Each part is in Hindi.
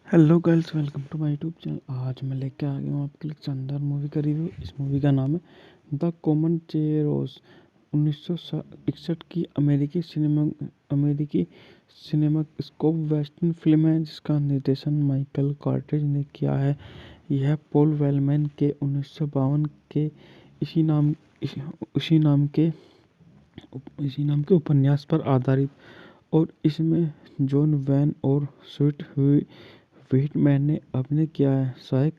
Hello girls, welcome to my YouTube channel. आज मैं लेके आ गया हूँ आपके लिए शानदार मूवी का रिव्यू। इस मूवी का नाम है द कोमनचेरोस। 1961 की अमेरिकी सिनेमा स्कोप वेस्टर्न फिल्म है जिसका निर्देशन माइकल कार्टेज ने किया है। यह पॉल वेलमैन के 1952 के इसी नाम इसी उसी नाम के इसी नाम के उपन्यास पर आधारित और इसमें जॉन वैन और स्वीट व्हीटमैन ने अभिनय किया है। सहायक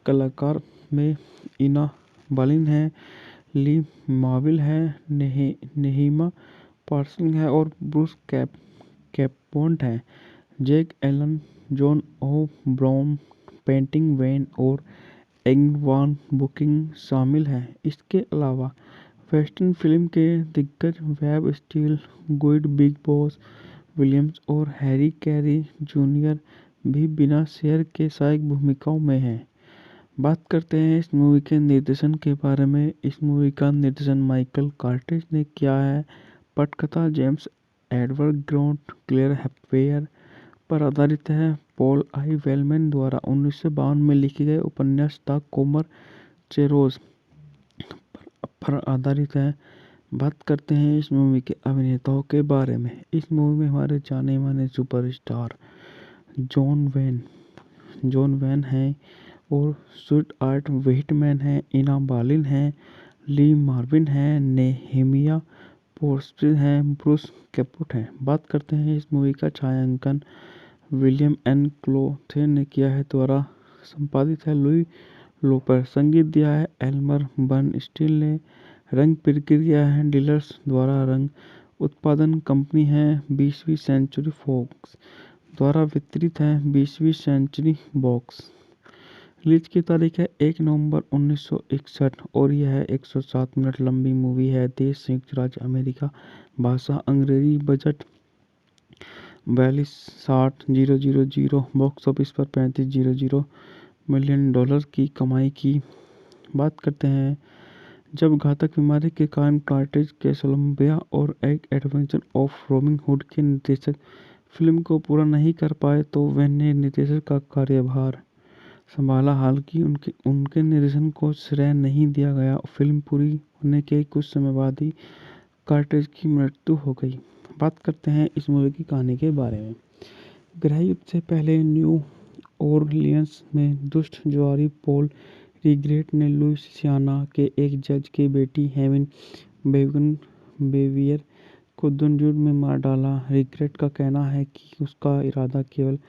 कलाकार में इना बालिन है, ली मार्विल है, नेहिमा पार्सन है और ब्रूस कैपोन्ट है। Jack Elam, Joan O'Brien, Patrick Wayne और एंगवान बुकिंग शामिल हैं। इसके अलावा वेस्टर्न फिल्म के दिग्गज वेब स्टील, गुइड बिग बॉस विलियम्स और हैरी कैरी जूनियर भी बिना शेयर के सहायक भूमिकाओं में हैं। बात करते हैं इस मूवी के निर्देशन के बारे में। इस मूवी का निर्देशन माइकल कार्टेज ने किया है। पटकथा जेम्स एडवर्ड ग्रांट क्लेयर हैप्वेयर पर आधारित है। पॉल आई वेलमैन द्वारा 1952 में लिखे गए उपन्यास द कोमर चेरोस पर आधारित है। बात करते हैं इस मूवी के अभिनेताओं के बारे में। इस मूवी में हमारे जाने माने सुपरस्टार जॉन वैन है और स्वीट आर्ट व्हीटमैन है, इना बालिन है, ली मार्विन है, नेहेमिया पोर्स्पिन है, ब्रूस कैपुट है। बात करते हैं इस मूवी का छायांकन विलियम एन क्लोथे ने किया है, द्वारा संपादित है लुई लोपर। संगीत दिया है एल्मर बर्नस्टीन ने। रंग प्रक्रिया है डीलर्स द्वारा। रंग उत्पादन कंपनी है 20वीं सेंचुरी फॉक्स द्वारा वितरित है 20वीं सेंचुरी बॉक्स। रिलीज की तारीख है 1 नवंबर 1961 और यह 107 मिनट लंबी मूवी है। देश संयुक्त राज्य अमेरिका, भाषा अंग्रेजी, बजट 42,000, बॉक्स ऑफिस पर 35,000 मिलियन डॉलर की कमाई की। बात करते हैं जब घातक बीमारी के कारण कार्टेज कोलंबिया और एक एडवेंचर ऑफ रॉबिन हुड के निर्देशक फिल्म को पूरा नहीं कर पाए तो वैन ने निर्देशक का कार्यभार संभाला। हालांकि उनके निर्देशन को श्रेय नहीं दिया गया। फिल्म पूरी होने के कुछ समय बाद ही कार्टेज की मृत्यु हो गई। बात करते हैं इस मूवी की कहानी के बारे में। गृह युद्ध से पहले न्यू ओरलियंस में दुष्ट जुआरी पॉल रिग्रेट ने लुइसियाना के एक जज की बेटी हेवन बेवियर को द्वंद्व में मार डाला। रिग्रेट का कहना है कि उसका इरादा केवल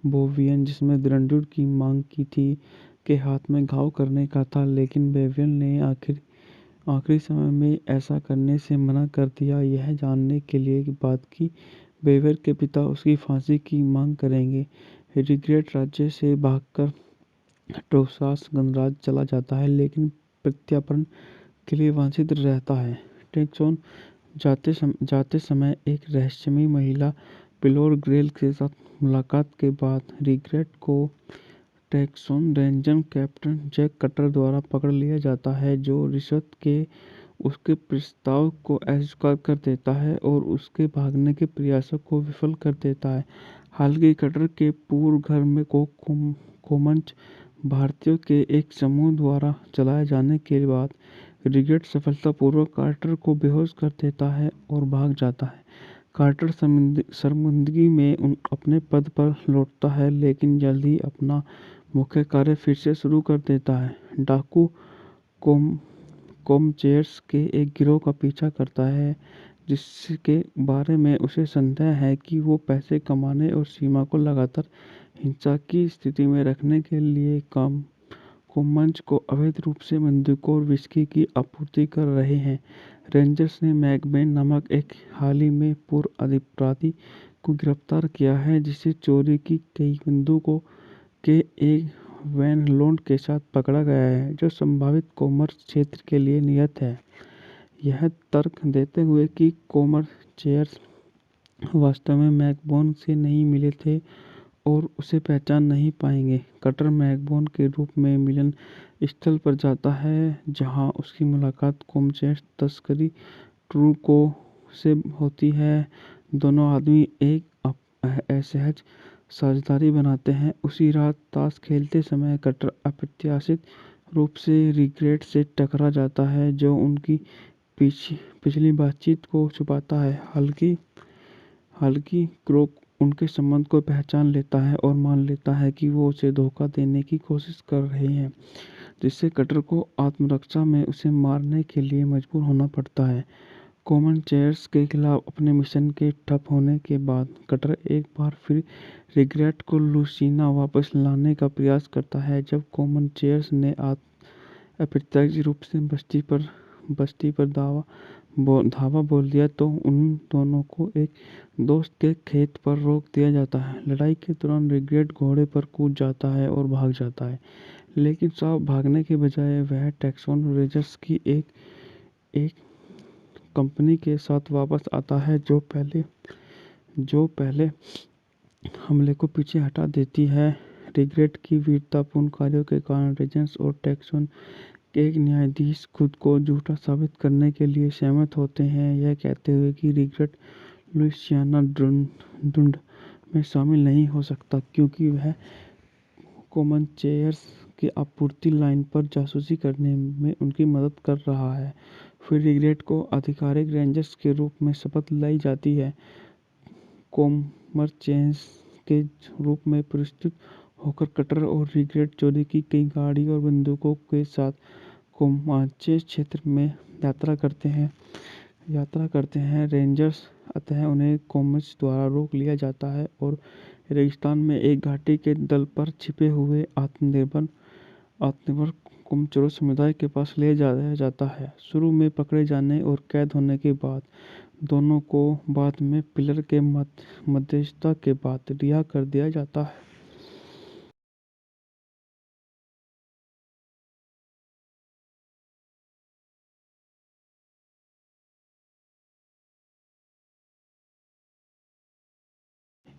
बोवियन, जिसमें द्वंद्व की मांग की थी, के हाथ में घाव करने का था, लेकिन बेवियन ने आखिरी समय में ऐसा करने से मना कर दिया, यह जानने के लिए बाद कि बेवियर के पिता उसकी फांसी की मांग करेंगे। रिग्रेट राज्य से भागकर टेक्सास गणराज्य चला जाता है, लेकिन प्रत्यार्पण के लिए वांछित रहता है। टेक्सास जाते समय एक रहस्यमयी महिला पिलोर ग्रेल के साथ मुलाकात के बाद रिग्रेट को Texas Ranger Captain Jake Cutter द्वारा पकड़ लिया जाता है, जो रिश्वत के उसके प्रस्ताव को अस्वीकार कर देता है और उसके भागने के प्रयासों को विफल कर देता है। हालांकि कटर के पूर्व घर में कोमंच भारतीयों के एक समूह द्वारा चलाए जाने के बाद रिग्रेट सफलतापूर्वक कार्टर को बेहोश कर देता है और भाग जाता है। कार्टर शर्मिंदगी में अपने पद पर लौटता है, लेकिन जल्द ही अपना मुख्य कार्य फिर से शुरू कर देता है। डाकू कोमचेयर्स के एक गिरोह का पीछा करता है, जिसके बारे में उसे संदेह है कि वो पैसे कमाने और सीमा को लगातार हिंसा की स्थिति में रखने के लिए कोमंच को अवैध रूप से बंदूकों और विस्की की आपूर्ति कर रहे हैं। रेंजर्स ने मैकबेन नामक एक हाल ही में पूर्व अपराधी को गिरफ्तार किया है, जिसे चोरी की कई बंदूकों के एक वैन लोड के साथ पकड़ा गया है, जो संभावित कॉमर्स क्षेत्र के लिए नियत है। यह तर्क देते हुए कि कोमर्चेयर्स वास्तव में मैकबोन से नहीं मिले थे और उसे पहचान नहीं पाएंगे, कटर मैकबोन के रूप में मिलन स्थल पर जाता है, जहां उसकी मुलाकात कोमचेयर्स तस्करी ट्रूको से होती है। दोनों आदमी एक असहज साझेदारी बनाते हैं। उसी रात ताश खेलते समय कटर अप्रत्याशित रूप से रिग्रेट से टकरा जाता है, जो उनकी पिछली बातचीत को छुपाता है। हालांकि क्रोक उनके संबंध को पहचान लेता है और मान लेता है कि वो उसे धोखा देने की कोशिश कर रहे हैं, जिससे कटर को आत्मरक्षा में उसे मारने के लिए मजबूर होना पड़ता है। कॉमनचेयर्स के खिलाफ अपने मिशन के ठप होने के बाद कटर एक बार फिर रिग्रेट को लुसियाना वापस लाने का प्रयास करता है। जब कॉमनचेयर्स ने अप्रत्याशित रूप से बस्ती पर धावा बोल दिया तो उन दोनों को एक दोस्त के खेत पर रोक दिया जाता है। लड़ाई के दौरान रिग्रेट घोड़े पर कूद जाता है और भाग जाता है, लेकिन साहब भागने के बजाय वह टैक्सन रेंजर्स की एक कंपनी के साथ वापस आता है, जो पहले हमले को पीछे हटा देती है। रिग्रेट की वीरतापूर्ण कार्यों के कारण रेंजर्स और टैक्सन के एक न्यायाधीश खुद को झूठा साबित करने के लिए सहमत होते हैं, यह कहते हुए कि रिग्रेट लुसियाना ढूंढ में शामिल नहीं हो सकता क्योंकि वह कॉमनचेयर्स की आपूर्ति लाइन पर जासूसी करने में उनकी मदद कर रहा है। फिर रिग्रेट को आधिकारिक रेंजर्स के रूप में शपथ दिलाई जाती है। कॉमनचेयर्स के रूप में प्रस्तुत होकर कटर और रिग्रेट चोरी की गई गाड़ी और बंदूकों के साथ कोमाचे क्षेत्र में यात्रा करते हैं। रेंजर्स अतः उन्हें कोमच द्वारा रोक लिया जाता है और रेगिस्तान में एक घाटी के तल पर छिपे हुए आत्मनिर्भर कोमचोरो समुदाय के पास ले जाया जाता है। शुरू में पकड़े जाने और कैद होने के बाद दोनों को बाद में पिलर के मध्यस्थता के बाद रिहा कर दिया जाता है।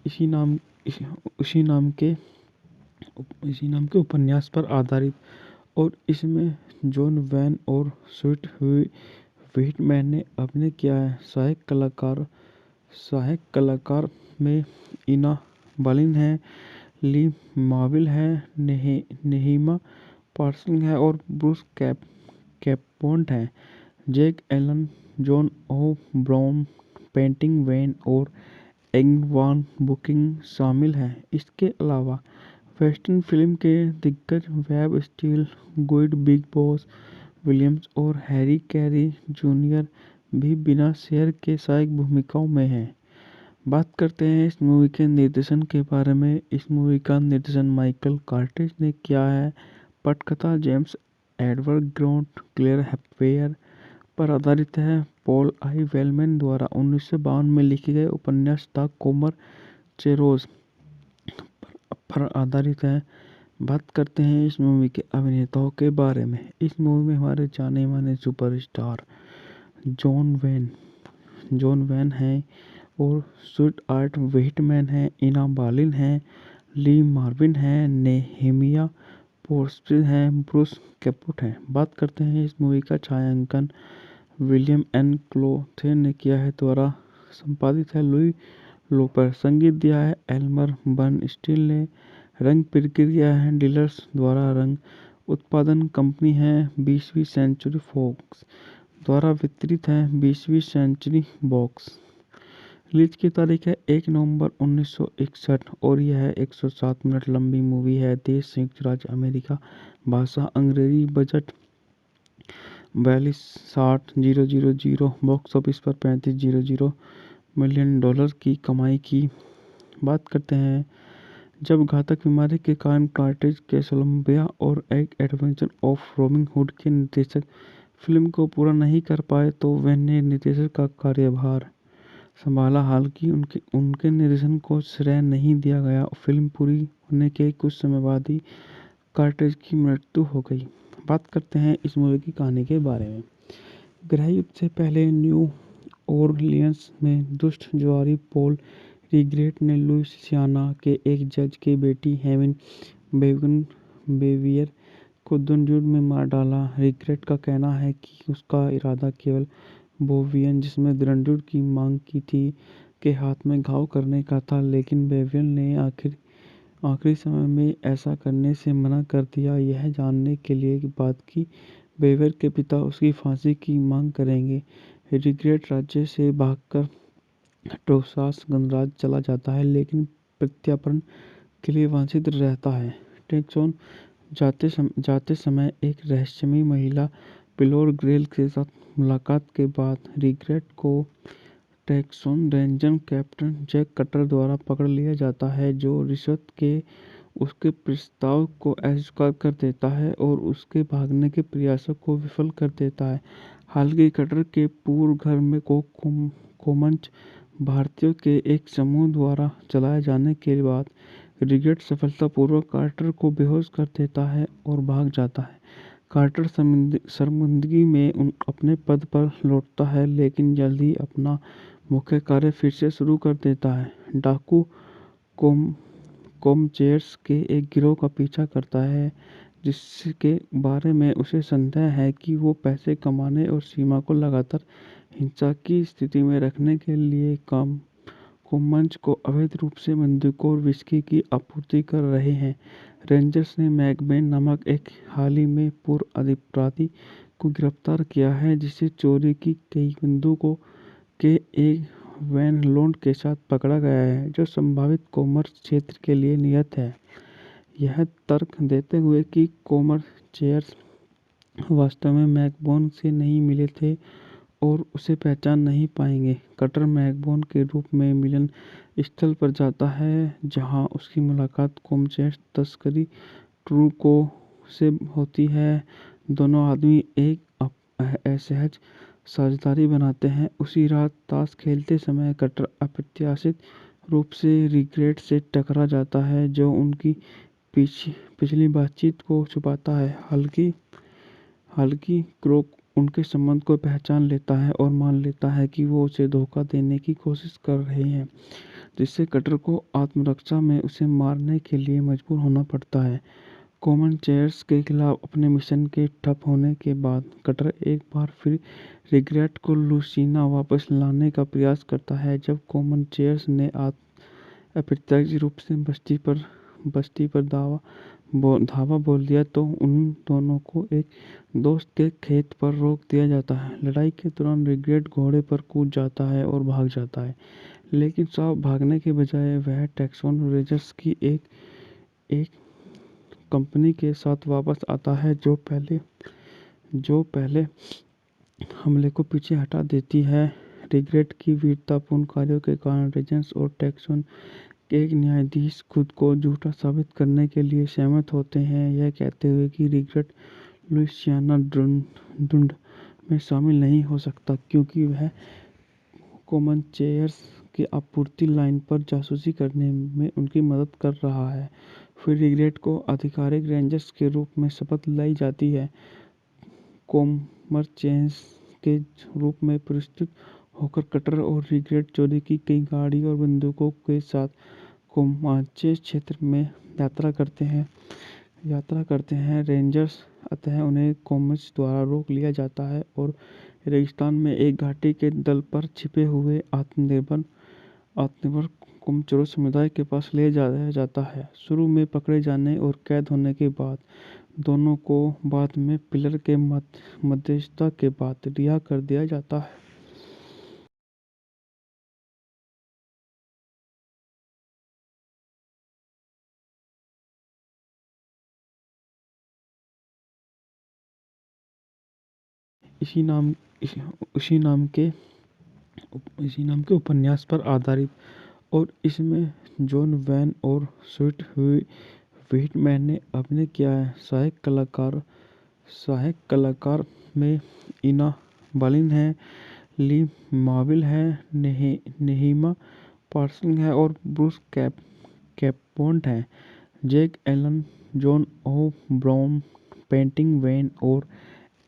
इसी नाम इसी उसी नाम के उपन्यास पर आधारित और इसमें जॉन वैन और स्टुअर्ट व्हिटमैन ने अभिनय किया है। सहायक कलाकार में इना बालिन है, ली मार्विल है, नेहिमा पार्सन है और ब्रूस कैपबॉन्ट है। Jack Elam, Joan O'Brien, Patrick Wayne और एंग वान बुकिंग शामिल हैं। इसके अलावा वेस्टर्न फिल्म के दिग्गज वेब स्टील, गुइड बिग बॉस विलियम्स और हैरी कैरी जूनियर भी बिना शेयर के सहायक भूमिकाओं में हैं। बात करते हैं इस मूवी के निर्देशन के बारे में। इस मूवी का निर्देशन माइकल कार्टिज ने किया है। पटकथा जेम्स एडवर्ड ग्रांट क्लेयर हैप्वेयर पर आधारित है। पॉल आई वेलमैन द्वारा 1952 में लिखे गए उपन्यास द कोमर चेरोज पर आधारित है। बात करते हैं इस मूवी के अभिनेताओं के बारे में। इस मूवी में हमारे जाने माने सुपरस्टार जॉन वैन हैं और स्टुअर्ट व्हिटमैन हैं, इना बालिन हैं, ली मार्विन हैं, नेहेमिया पोर्स्टिन हैं, ब्रूस कैपुट हैं। बात करते हैं इस मूवी का छायांकन विलियम एन क्लोथे ने किया है, द्वारा संपादित है लुई लोपर। संगीत दिया है एल्मर बर्नस्टीन ने। रंग प्रक्रिया है डीलर्स द्वारा। रंग उत्पादन कंपनी है 20वीं सेंचुरी फॉक्स द्वारा वितरित है 20वीं सेंचुरी बॉक्स। रिलीज की तारीख है 1 नवंबर 1961 और यह 107 मिनट लंबी मूवी है। देश संयुक्त राज्य अमेरिका, भाषा अंग्रेजी, बजट 42,60,000, बॉक्स ऑफिस पर 35,000 मिलियन डॉलर की कमाई की। बात करते हैं जब घातक बीमारी के कारण कार्टिज कोलंबिया और एक एडवेंचर ऑफ रॉबिन हुड के निर्देशक फिल्म को पूरा नहीं कर पाए तो वैन ने निर्देशक का कार्यभार संभाला। हालांकि उनके निर्देशन को श्रेय नहीं दिया गया। फिल्म पूरी होने के कुछ समय बाद ही कार्टिज की मृत्यु हो गई। बात करते हैं इस मूवी की कहानी के बारे में। गृह युद्ध से पहले न्यू ओरलियंस में दुष्ट जुआरी पॉल रिग्रेट ने लुइसियाना के एक जज की बेटी हेवन बेवियर को दुर्जुड़ में मार डाला। रिग्रेट का कहना है कि उसका इरादा केवल बोवियन जिसमें दुर्जुड़ की मांग की थी के हाथ में घाव करने का था, लेकिन बेवियन ने आखिरी समय में ऐसा करने से मना कर दिया, यह जानने के लिए बात कि बेवियर के पिता उसकी फांसी की मांग करेंगे। रिग्रेट राज्य से भागकर टोसास गणराज्य चला जाता है, लेकिन प्रत्यार्पण के लिए वांछित रहता है। टेक्सोन जाते समय एक रहस्यमयी महिला पिलोर ग्रेल के साथ मुलाकात के बाद रिग्रेट को Texan Ranger Captain Jake Cutter द्वारा पकड़ लिया जाता है, जो रिश्वत के उसके प्रस्ताव को अस्वीकार कर देता है और उसके भागने के प्रयासों को विफल कर देता है। हालांकि कटर के पूर्व घर में कोमंच भारतीयों के एक समूह द्वारा चलाए जाने के बाद रिग्रेट सफलतापूर्वक कार्टर को बेहोश कर देता है और भाग जाता है। कार्टर शर्मिंदगी में अपने पद पर लौटता है, लेकिन जल्द ही अपना मुख्य कार्य फिर से शुरू कर देता है। डाकू कोमचेयर्स के एक गिरोह का पीछा करता है, जिसके बारे में उसे संदेह है कि वो पैसे कमाने और सीमा को लगातार हिंसा की स्थिति में रखने के लिए कोमंच को अवैध रूप से बंदूकों और विस्की की आपूर्ति कर रहे हैं। रेंजर्स ने मैकबेन नामक एक हाल ही में पूर्व अपराधी को गिरफ्तार किया है, जिसे चोरी की कई बंदूकों के एक वैन लोड के साथ पकड़ा गया है, जो संभावित कॉमर्स क्षेत्र के लिए नियत है। यह तर्क देते हुए कि कोमर्चेयर्स वास्तव में मैकबोन से नहीं मिले थे और उसे पहचान नहीं पाएंगे, कटर मैकबोन के रूप में मिलन स्थल पर जाता है, जहां उसकी मुलाकात कोमचेयर्स तस्करी ट्रूको से होती है। दोनों आदमी एक असहज साझेदारी बनाते हैं। उसी रात ताश खेलते समय कटर अप्रत्याशित रूप से रिग्रेट से टकरा जाता है, जो उनकी पिछली बातचीत को छुपाता है। हालांकि क्रोक उनके संबंध को पहचान लेता है और मान लेता है कि वो उसे धोखा देने की कोशिश कर रहे हैं, जिससे कटर को आत्मरक्षा में उसे मारने के लिए मजबूर होना पड़ता है। कोमनचेयर्स के खिलाफ अपने मिशन के ठप होने के बाद कटर एक बार फिर रिग्रेट को लूसियाना वापस लाने का प्रयास करता है। जब कोमनचेयर्स ने अप्रत्याशित रूप से बस्ती पर धावा बोल दिया, तो उन दोनों को एक दोस्त के खेत पर रोक दिया जाता है। लड़ाई के दौरान रिग्रेट घोड़े पर कूद जाता है और भाग जाता है, लेकिन साफ भागने के बजाय वह टेक्सोन रेंजर्स की एक कंपनी के साथ वापस आता है, जो पहले हमले को पीछे हटा देती है। रिग्रेट की वीरतापूर्ण कार्यों के कारण रेंजर्स और टेक्सोन के एक न्यायाधीश खुद को झूठा साबित करने के लिए सहमत होते हैं, यह कहते हुए कि रिग्रेट लुइसियाना ढूंढ में शामिल नहीं हो सकता, क्योंकि वह कोमनचेयर्स की आपूर्ति लाइन पर जासूसी करने में उनकी मदद कर रहा है। फिर रिग्रेट को आधिकारिक रेंजर्स के रूप में शपथ दिलाई जाती है। कोमरचेयर्स के रूप में प्रस्तुत होकर कटर और रिग्रेट चोरी की कई गाड़ी और बंदूकों के साथ कोमाचे क्षेत्र में यात्रा करते हैं। रेंजर्स अतः उन्हें कोमच द्वारा रोक लिया जाता है और रेगिस्तान में एक घाटी के तल पर छिपे हुए आत्मनिर्भर कोमचोरो समुदाय के पास ले जाया जाता है। शुरू में पकड़े जाने और कैद होने के बाद दोनों को बाद में पिलर के मध्यस्थता के बाद रिहा कर दिया जाता है। इसी नाम इसी उसी नाम के उपन्यास पर आधारित और इसमें जॉन वैन और स्वीट व्हिटमैन ने अभिनय किया है। सहायक कलाकार में इना बालिन है, ली मार्विल है, नेहिमा पार्सन है और ब्रूस कैपोन्ट है। Jack Elam, Joan O'Brien, painting van और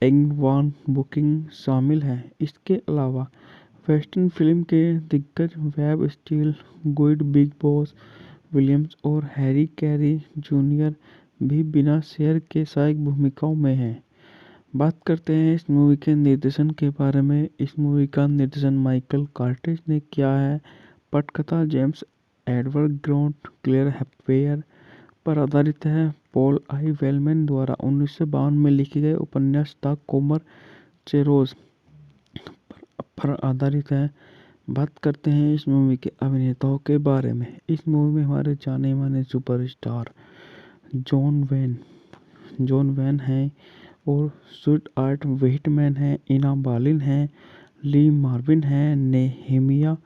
एंगवान बुकिंग शामिल हैं। इसके अलावा वेस्टर्न फिल्म के दिग्गज वेब स्टील, गुइड बिग बॉस विलियम्स और हैरी कैरी जूनियर भी बिना शेयर के सहायक भूमिकाओं में हैं। बात करते हैं इस मूवी के निर्देशन के बारे में। इस मूवी का निर्देशन माइकल कार्टिज ने किया है। पटकथा जेम्स एडवर्ड ग्रांट क्लेयर हैप्वेयर पर आधारित है। पॉल आई वेलमैन द्वारा 1952 में लिखे गए उपन्यास द कॉमर चेरोज पर आधारित है। बात करते हैं इस मूवी के अभिनेताओं के बारे में। इस मूवी में हमारे जाने माने सुपरस्टार जॉन वैन हैं और स्वीट आर्ट व्हिटमैन हैं, इना बालिन हैं, ली मार्विन हैं, नेहेमिया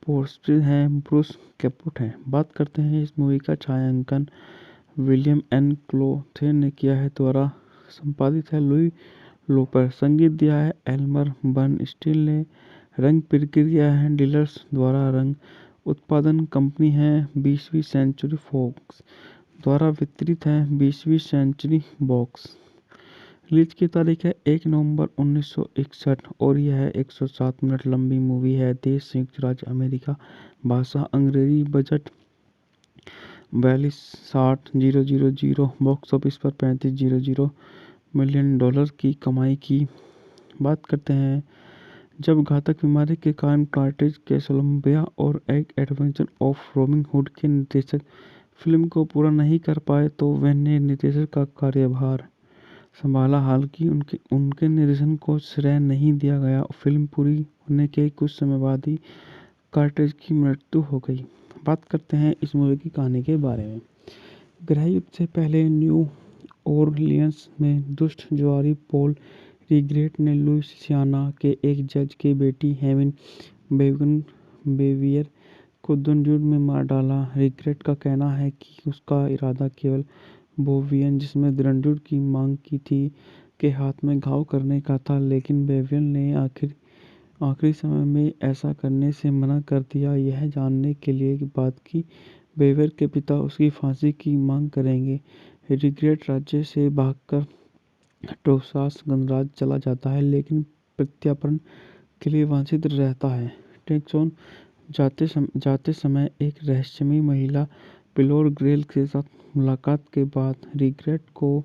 पोर्स्पिन हैं, ब्रूस कैपुट हैं। बात करते हैं इस मूवी का छायांकन विलियम एन क्लोथे ने किया है, द्वारा संपादित है लुई लोपर, संगीत दिया है एल्मर बर्नस्टीन ने, रंग प्रक्रिया है डीलर्स द्वारा, रंग उत्पादन कंपनी है 20वीं सेंचुरी फॉक्स द्वारा वितरित है 20वीं सेंचुरी बॉक्स। रिलीज की तारीख है 1 नवंबर 1961 और यह 107 मिनट लंबी मूवी है। देश संयुक्त राज्य अमेरिका, भाषा अंग्रेजी, बजट 42,60,000, बॉक्स ऑफिस पर 35,000 मिलियन डॉलर की कमाई की। बात करते हैं जब घातक बीमारी के कारण कार्टेज कैसलोम्बिया और एक एडवेंचर ऑफ रॉबिन हुड के निर्देशक फिल्म को पूरा नहीं कर पाए तो वैन ने निर्देशक का कार्यभार संभाला। हालांकि उनके निर्देशन को श्रेय नहीं दिया गया। फिल्म पूरी होने के कुछ समय बाद ही कार्टेज की मृत्यु हो गई। बात करते हैं इस मूवी की कहानी के बारे में। गृह युद्ध से पहले न्यू ओरलियंस में दुष्ट जुआरी पॉल रिग्रेट ने लुइसियाना के एक जज की बेटी हेवन बेवियर को दुर्जुड़ में मार डाला। रिग्रेट का कहना है कि उसका इरादा केवल बोवियन, जिसमें रणजुड़ की मांग की थी, के हाथ में घाव करने का था, लेकिन बेवियन ने आखिरी समय में ऐसा करने से मना कर दिया, यह जानने के लिए बाद कि बेवियर के पिता उसकी फांसी की मांग करेंगे। रिग्रेट राज्य से भागकर टोसास गणराज्य चला जाता है, लेकिन प्रत्यार्पण के लिए वांछित रहता है। टेक्सोन जाते समय एक रहस्यमयी महिला पिलोर ग्रेल के साथ मुलाकात के बाद रिग्रेट को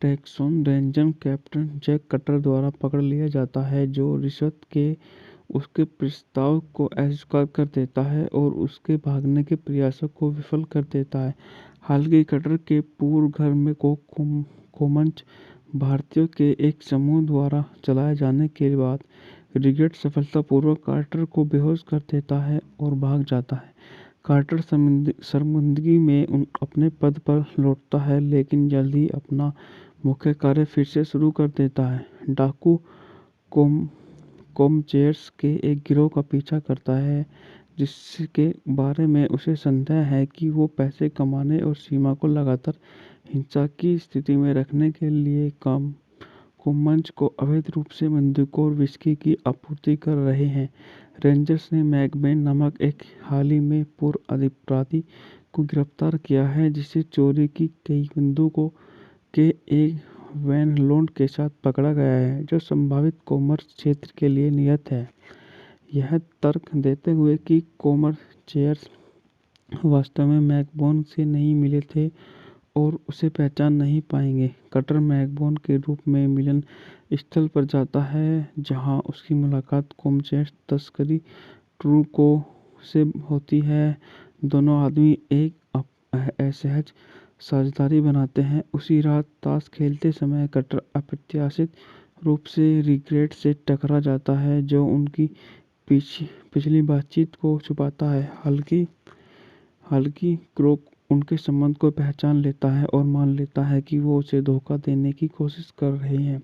Texan Ranger Captain Jake Cutter द्वारा पकड़ लिया जाता है, जो रिश्वत के उसके प्रस्ताव को अस्वीकार कर देता है और उसके भागने के प्रयासों को विफल कर देता है। हालांकि कटर के पूर्व घर में कोमंच भारतीयों के एक समूह द्वारा चलाए जाने के बाद रिग्रेट सफलतापूर्वक कार्टर को बेहोश कर देता है और भाग जाता है। कार्टर शर्मिंदगी में अपने पद पर लौटता है, लेकिन जल्द ही अपना मुख्य कार्य फिर से शुरू कर देता है। डाकू कोमचेयर्स के एक गिरोह का पीछा करता है, जिसके बारे में उसे संदेह है कि वो पैसे कमाने और सीमा को लगातार हिंसा की स्थिति में रखने के लिए कोमंच को अवैध रूप से बंदूकों और विस्की की आपूर्ति कर रहे हैं। रेंजर्स ने मैकबेन नामक एक हाल ही में पूर्व अपराधी को गिरफ्तार किया है, जिसे चोरी की कई बंदूकों के एक वैन लोड के साथ पकड़ा गया है, जो संभावित कॉमर्स क्षेत्र के लिए नियत है। यह तर्क देते हुए कि कोमर्चेयर्स वास्तव में मैकबोन से नहीं मिले थे और उसे पहचान नहीं पाएंगे, कटर मैकबोन के रूप में मिलन स्थल पर जाता है, जहां उसकी मुलाकात कोमचेयर्स तस्करी ट्रूको से होती है। दोनों आदमी एक असहज साझेदारी बनाते हैं। उसी रात ताश खेलते समय कटर अप्रत्याशित रूप से रिग्रेट से टकरा जाता है, जो उनकी पिछली बातचीत को छुपाता है। हालांकि क्रोक उनके संबंध को पहचान लेता है और मान लेता है कि वो उसे धोखा देने की कोशिश कर रहे हैं,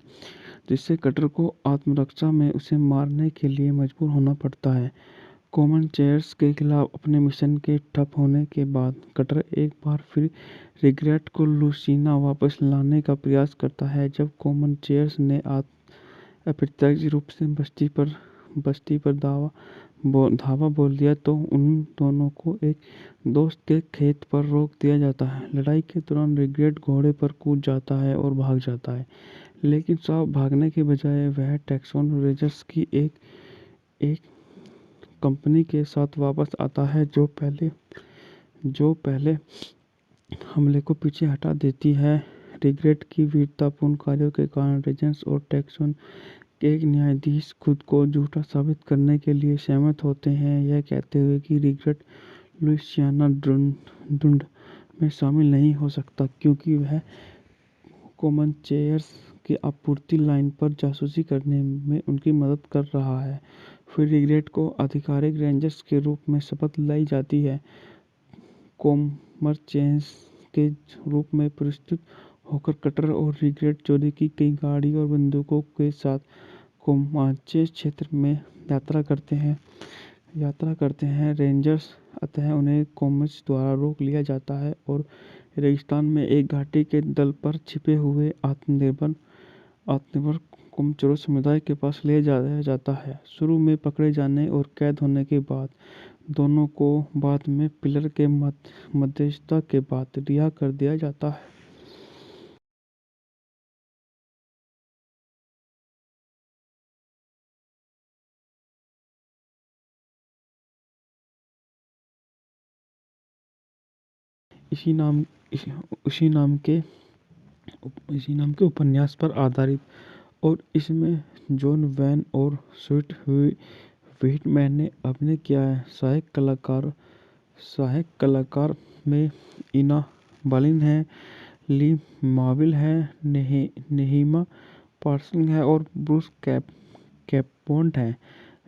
जिससे कटर को आत्मरक्षा में उसे मारने के लिए मजबूर होना पड़ता है। कोमनचेयर्स के खिलाफ अपने मिशन के ठप होने के बाद कटर एक बार फिर रिग्रेट को लुसियाना वापस लाने का प्रयास करता है। जब कोमनचेयर्स ने अप्रत्यक्ष रूप से बस्ती पर धावा बोल दिया तो उन दोनों को एक दोस्त के खेत पर रोक दिया जाता है। लड़ाई के दौरान रिग्रेट घोड़े पर कूद जाता है और भाग जाता है, लेकिन साहब भागने के बजाय वह टेक्सोन रेंजर्स की एक कंपनी के साथ वापस आता है, जो पहले हमले को पीछे हटा देती है। रिग्रेट की वीरतापूर्ण कार्यों के कारण रेंजर्स और टेक्सोन एक न्यायाधीश खुद को झूठा साबित करने के लिए सहमत होते हैं, यह कहते हुए कि रिग्रेट लुइसियाना ढूंढ में शामिल नहीं हो सकता क्योंकि वह कोमनचेयर्स की आपूर्ति लाइन पर जासूसी करने में उनकी मदद कर रहा है। फिर रिग्रेट को आधिकारिक रेंजर्स के रूप में शपथ दिलाई जाती है, कोमरचेंस के रूप में पुरस्कृत होकर कटर और रिग्रेट चोरी की गई गाड़ी और बंदूकों के साथ कोमाचे क्षेत्र में यात्रा करते हैं रेंजर्स। अतः उन्हें कोमच द्वारा रोक लिया जाता है और रेगिस्तान में एक घाटी के तल पर छिपे हुए आत्मनिर्भर कोमचोरों समुदाय के पास ले जाया जाता है। शुरू में पकड़े जाने और कैद होने के बाद दोनों को बाद में पिलर के मध्यस्थता के बाद रिहा कर दिया जाता है। इसी नाम इसी उसी नाम के इसी नाम के उपन्यास पर आधारित और इसमें जॉन वैन और स्वीट व्हिटमैन ने अभिनय किया है। सहायक कलाकार में इना बालिन है, ली मार्विल है, नेहिमा पार्सन है और ब्रूस कैपोन्ट है।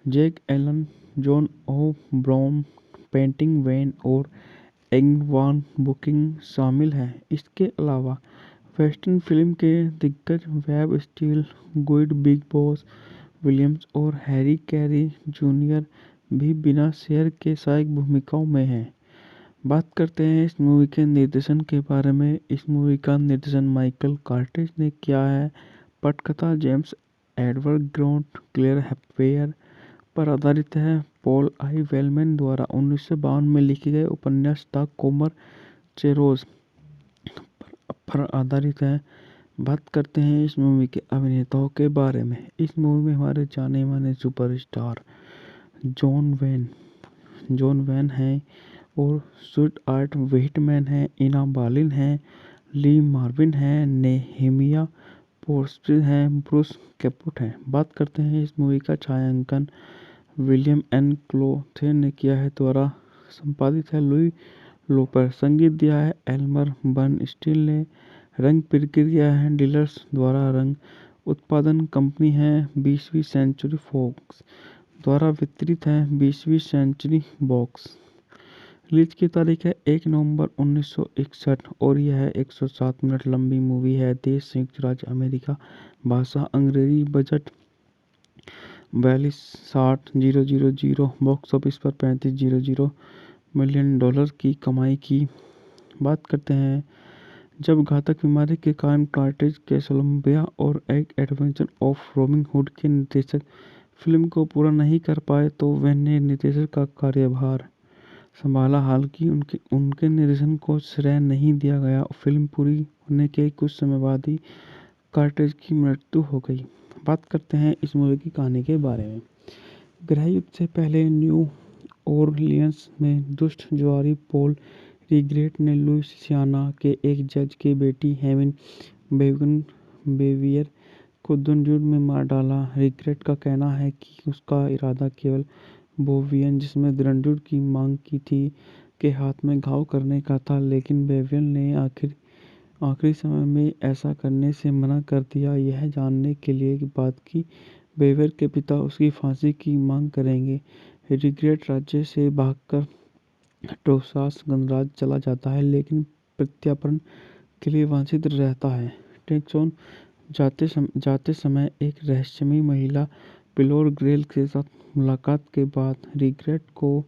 Jack Elam, Joan O'Brien, painting van और एंगवान बुकिंग शामिल हैं। इसके अलावा वेस्टर्न फिल्म के दिग्गज वेब स्टील, गुइड बिग बॉस विलियम्स और हैरी कैरी जूनियर भी बिना शेयर के सहायक भूमिकाओं में हैं। बात करते हैं इस मूवी के निर्देशन के बारे में। इस मूवी का निर्देशन माइकल कार्टिज ने किया है। पटकथा जेम्स एडवर्ड ग्रॉन्ट क्लेयर हैप्वेयर पर आधारित है। पॉल आई वेलमैन द्वारा 1952 में लिखे गए उपन्यास द कोमर चेरोज पर आधारित है। बात करते हैं इस मूवी के अभिनेताओं के बारे में। इस मूवी में हमारे जाने माने सुपरस्टार जॉन वैन हैं और स्वीट आर्ट व्हिटमैन हैं, इना बालिन हैं, ली मार्विन हैं, नेहेमिया पोर्स्टिल हैं, ब्रूस कैपुट हैं। बात करते हैं इस मूवी का छायांकन विलियम एन क्लोथे ने किया है, द्वारा संपादित है लुई लोपर, संगीत दिया है एल्मर बर्नस्टीन ने, रंग प्रक्रिया है डीलर्स द्वारा, रंग उत्पादन कंपनी है 20वीं सेंचुरी फॉक्स द्वारा वितरित है 20वीं सेंचुरी बॉक्स। रिलीज की तारीख है 1 नवंबर 1961 और यह 107 मिनट लंबी मूवी है। देश संयुक्त राज्य अमेरिका, भाषा अंग्रेजी, बजट 42,60,000, बॉक्स ऑफिस पर 35,000 मिलियन डॉलर की कमाई की। बात करते हैं जब घातक बीमारी के कारण कार्टिज कोलंबिया और एक एडवेंचर ऑफ रॉबिन हुड के निर्देशक फिल्म को पूरा नहीं कर पाए तो वैन ने निर्देशक का कार्यभार संभाला। हालांकि उनके निर्देशन को श्रेय नहीं दिया गया। फिल्म पूरी होने के कुछ समय बाद ही कार्टिज की मृत्यु हो गई। बात करते हैं इस मूवी की कहानी के बारे में। गृह युद्ध से पहले न्यू ओरलियंस में दुष्ट जुआरी पॉल रिग्रेट ने लुइसियाना के एक जज की बेटी हेवन बेवियर को दुर्जुड़ में मार डाला। रिग्रेट का कहना है कि उसका इरादा केवल बोवियन, जिसने दुर्जुड़ की मांग की थी, के हाथ में घाव करने का था, लेकिन बेवियन ने आखिरी समय में ऐसा करने से मना कर दिया, यह जानने के लिए बाद कि बेवियर के पिता उसकी फांसी की मांग करेंगे। रिग्रेट राज्य से भागकर टेक्सास गणराज्य चला जाता है, लेकिन प्रत्यार्पण के लिए वंचित रहता है। टेक्सास जाते समय एक रहस्यमयी महिला पिलोर ग्रेल के साथ मुलाकात के बाद रिग्रेट को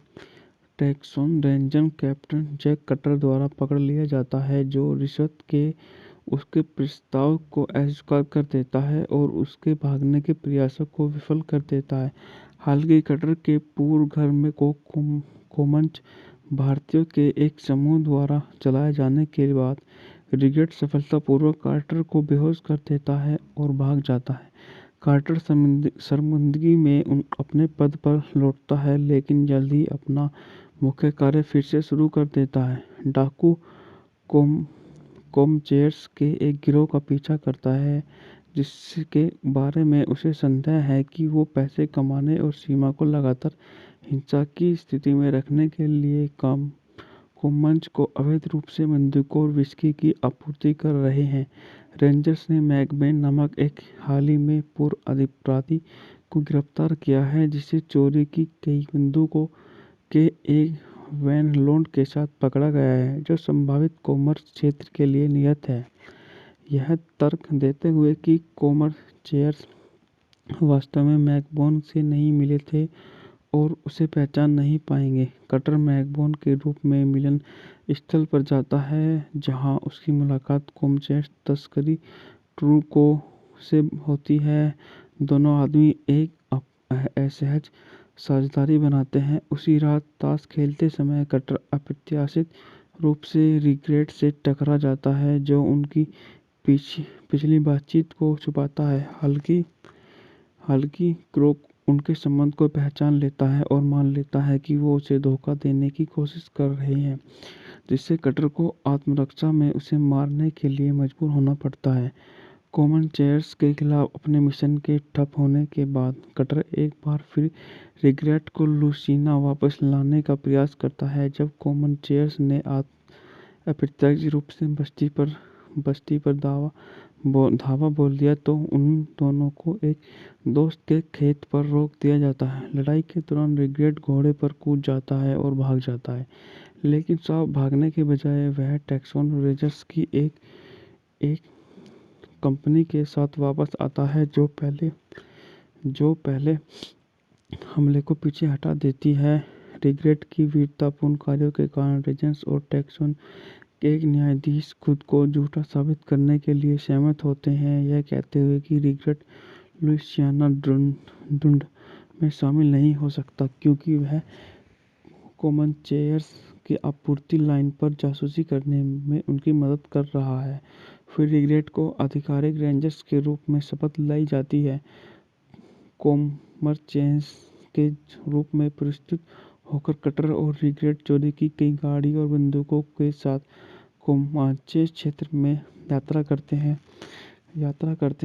Texas Ranger Captain Jake Cutter द्वारा पकड़ लिया जाता है, जो रिश्वत के उसके प्रस्ताव को अस्वीकार कर देता है और उसके भागने के प्रयासों को विफल कर देता है। हालांकि कटर के पूर्व घर में कोमंच भारतीयों के एक समूह द्वारा चलाए जाने के बाद रिग्रेट सफलतापूर्वक कार्टर को बेहोश कर देता है और भाग जाता है। कार्टर शर्मिंदगी में अपने पद पर लौटता है, लेकिन जल्द ही अपना मुख्य कार्य फिर से शुरू कर देता है। डाकू कोमचेयर्स के एक गिरोह का पीछा करता है, जिसके बारे में उसे संदेह है कि वो पैसे कमाने और सीमा को लगातार हिंसा की स्थिति में रखने के लिए काम को मंच को अवैध रूप से बंदूकों और विस्की की आपूर्ति कर रहे हैं। रेंजर्स ने मैकबेन नामक एक हाल ही में पूर्व अपराधी को गिरफ्तार किया है, जिसे चोरी की कई बंदूकों के एक वैन लोड के साथ पकड़ा गया है, जो संभावित कॉमर्स क्षेत्र के लिए नियत है। यह तर्क देते हुए कि कॉमर्स चेयर्स वास्तव में मैकबोन से नहीं मिले थे और उसे पहचान नहीं पाएंगे, कटर मैकबोन के रूप में मिलन स्थल पर जाता है, जहां उसकी मुलाकात कॉमचेयर्स तस्करी ट्रूको से होती है। दोनों आदमी एक असहज साझेदारी बनाते हैं। उसी रात ताश खेलते समय कटर अप्रत्याशित रूप से रिग्रेट से टकरा जाता है, जो उनकी पिछली बातचीत को छुपाता है। हालांकि क्रोक उनके संबंध को पहचान लेता है और मान लेता है कि वो उसे धोखा देने की कोशिश कर रहे हैं, जिससे कटर को आत्मरक्षा में उसे मारने के लिए मजबूर होना पड़ता है। कॉमन चेयर्स के खिलाफ अपने मिशन के ठप होने के बाद कटर एक बार फिर रिग्रेट को लुसियाना वापस लाने का प्रयास करता है। जब कॉमन चेयर्स ने अप्रत्याशित रूप से बस्ती पर धावा बोल दिया तो उन दोनों को एक दोस्त के खेत पर रोक दिया जाता है। लड़ाई के दौरान रिग्रेट घोड़े पर कूद जाता है और भाग जाता है, लेकिन साफ भागने के बजाय वह टेक्सन रेंजर्स की एक कंपनी के साथ वापस आता है, जो पहले हमले को पीछे हटा देती है। रिग्रेट की वीरतापूर्ण कार्यों के कारण रेंजर्स और टेक्सन के एक न्यायाधीश खुद को झूठा साबित करने के लिए सहमत होते हैं, यह कहते हुए कि रिग्रेट लुइसियाना ढूंढ में शामिल नहीं हो सकता क्योंकि वह कॉमन चेयर्स की आपूर्ति लाइन पर जासूसी करने में उनकी मदद कर रहा है। फिर रिग्रेट को आधिकारिक रेंजर्स के रूप में शपथ दिलाई जाती है। कॉमर्स चेयर्स के रूप में प्रस्तुत होकर कटर और रिग्रेट चोरी की कई गाड़ी और बंदूकों के साथ कोमाचे क्षेत्र में यात्रा करते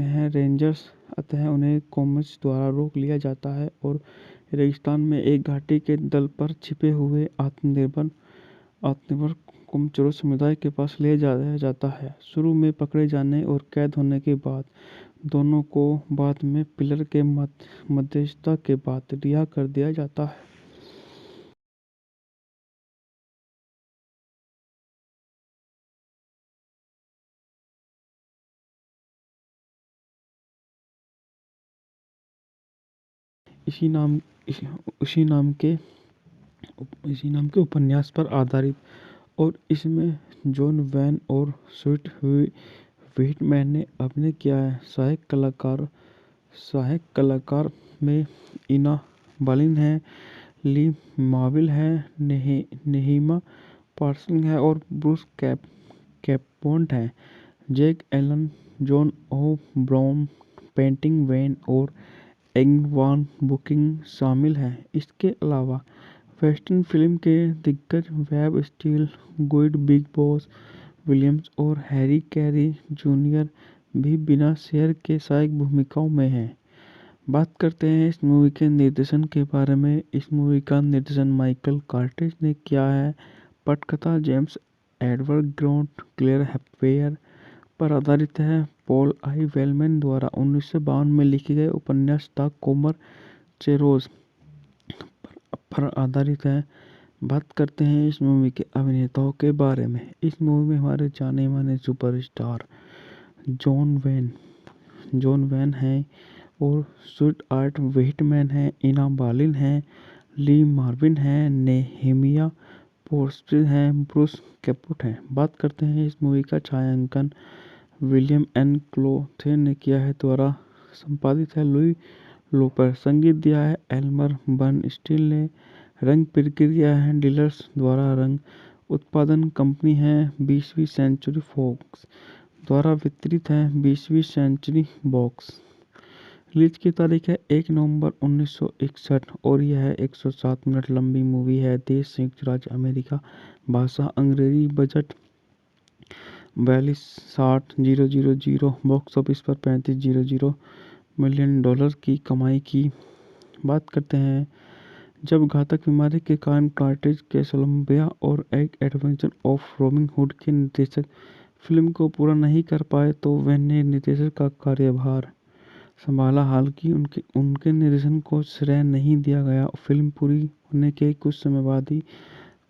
हैं। रेंजर्स अतः उन्हें कॉमर्स द्वारा रोक लिया जाता है और रेगिस्तान में एक घाटी के तल पर छिपे हुए आत्मनिर्भर कोमचोरो समुदाय के पास ले जाया जाता है। शुरू में पकड़े जाने और कैद होने के बाद दोनों को बाद में पिलर के मध्यस्थता के बाद रिहा कर दिया जाता है। इसी नाम इसी उसी नाम के इसी नाम के उपन्यास पर आधारित और इसमें जॉन वैन और स्वीट व्हिटमैन ने अभिनय किया है। सहायक कलाकार में इना बालिन है, ली मार्विल है, नेहीमा पार्सन है और ब्रूस कैपोन्ट है। Jack Elam, Joan O'Brien, painting van और एंगवान बुकिंग शामिल हैं। इसके अलावा वेस्टर्न फिल्म के दिग्गज वेब स्टील, गुइड बिग बॉस विलियम्स और हैरी कैरी जूनियर भी बिना शेयर के सहायक भूमिकाओं में हैं। बात करते हैं इस मूवी के निर्देशन के बारे में। इस मूवी का निर्देशन माइकल कार्टिज ने किया है। पटकथा जेम्स एडवर्ड ग्रॉन्ट क्लेयर हैप्वेयर पर आधारित है। पॉल आई वेलमैन द्वारा 1952 में लिखे गए उपन्यास द कॉमर चेरोज पर आधारित है। बात करते हैं इस मूवी के अभिनेताओं के बारे में। इस मूवी में हमारे जाने माने सुपरस्टार जॉन वैन है और स्वीट आर्ट व्हिटमैन है, इना बालिन है, ली मार्विन है, नेहेमिया पोर्स्टिन है, ब्रूस कैपुट है। बात करते हैं इस मूवी का छायांकन विलियम एन क्लोथे ने किया है, द्वारा संपादित है लुई लोपर, संगीत दिया है एल्मर बर्नस्टीन ने, रंग प्रक्रिया है डीलर्स द्वारा, रंग उत्पादन कंपनी है 20वीं सेंचुरी फॉक्स द्वारा वितरित है 20वीं सेंचुरी बॉक्स। रिलीज की तारीख है 1 नवंबर 1961 और यह 107 मिनट लंबी मूवी है। देश संयुक्त राज्य अमेरिका, भाषा अंग्रेजी, बजट $42,60,000 बॉक्स ऑफिस पर $35,000 की कमाई की। बात करते हैं जब घातक बीमारी के कारण कार्टेज कैसलोम्बिया और एक एडवेंचर ऑफ रॉबिन हुड के निर्देशक फिल्म को पूरा नहीं कर पाए तो वेन ने निर्देशक का कार्यभार संभाला। हालांकि उनके उनके निर्देशन को श्रेय नहीं दिया गया। फिल्म पूरी होने के कुछ समय बाद ही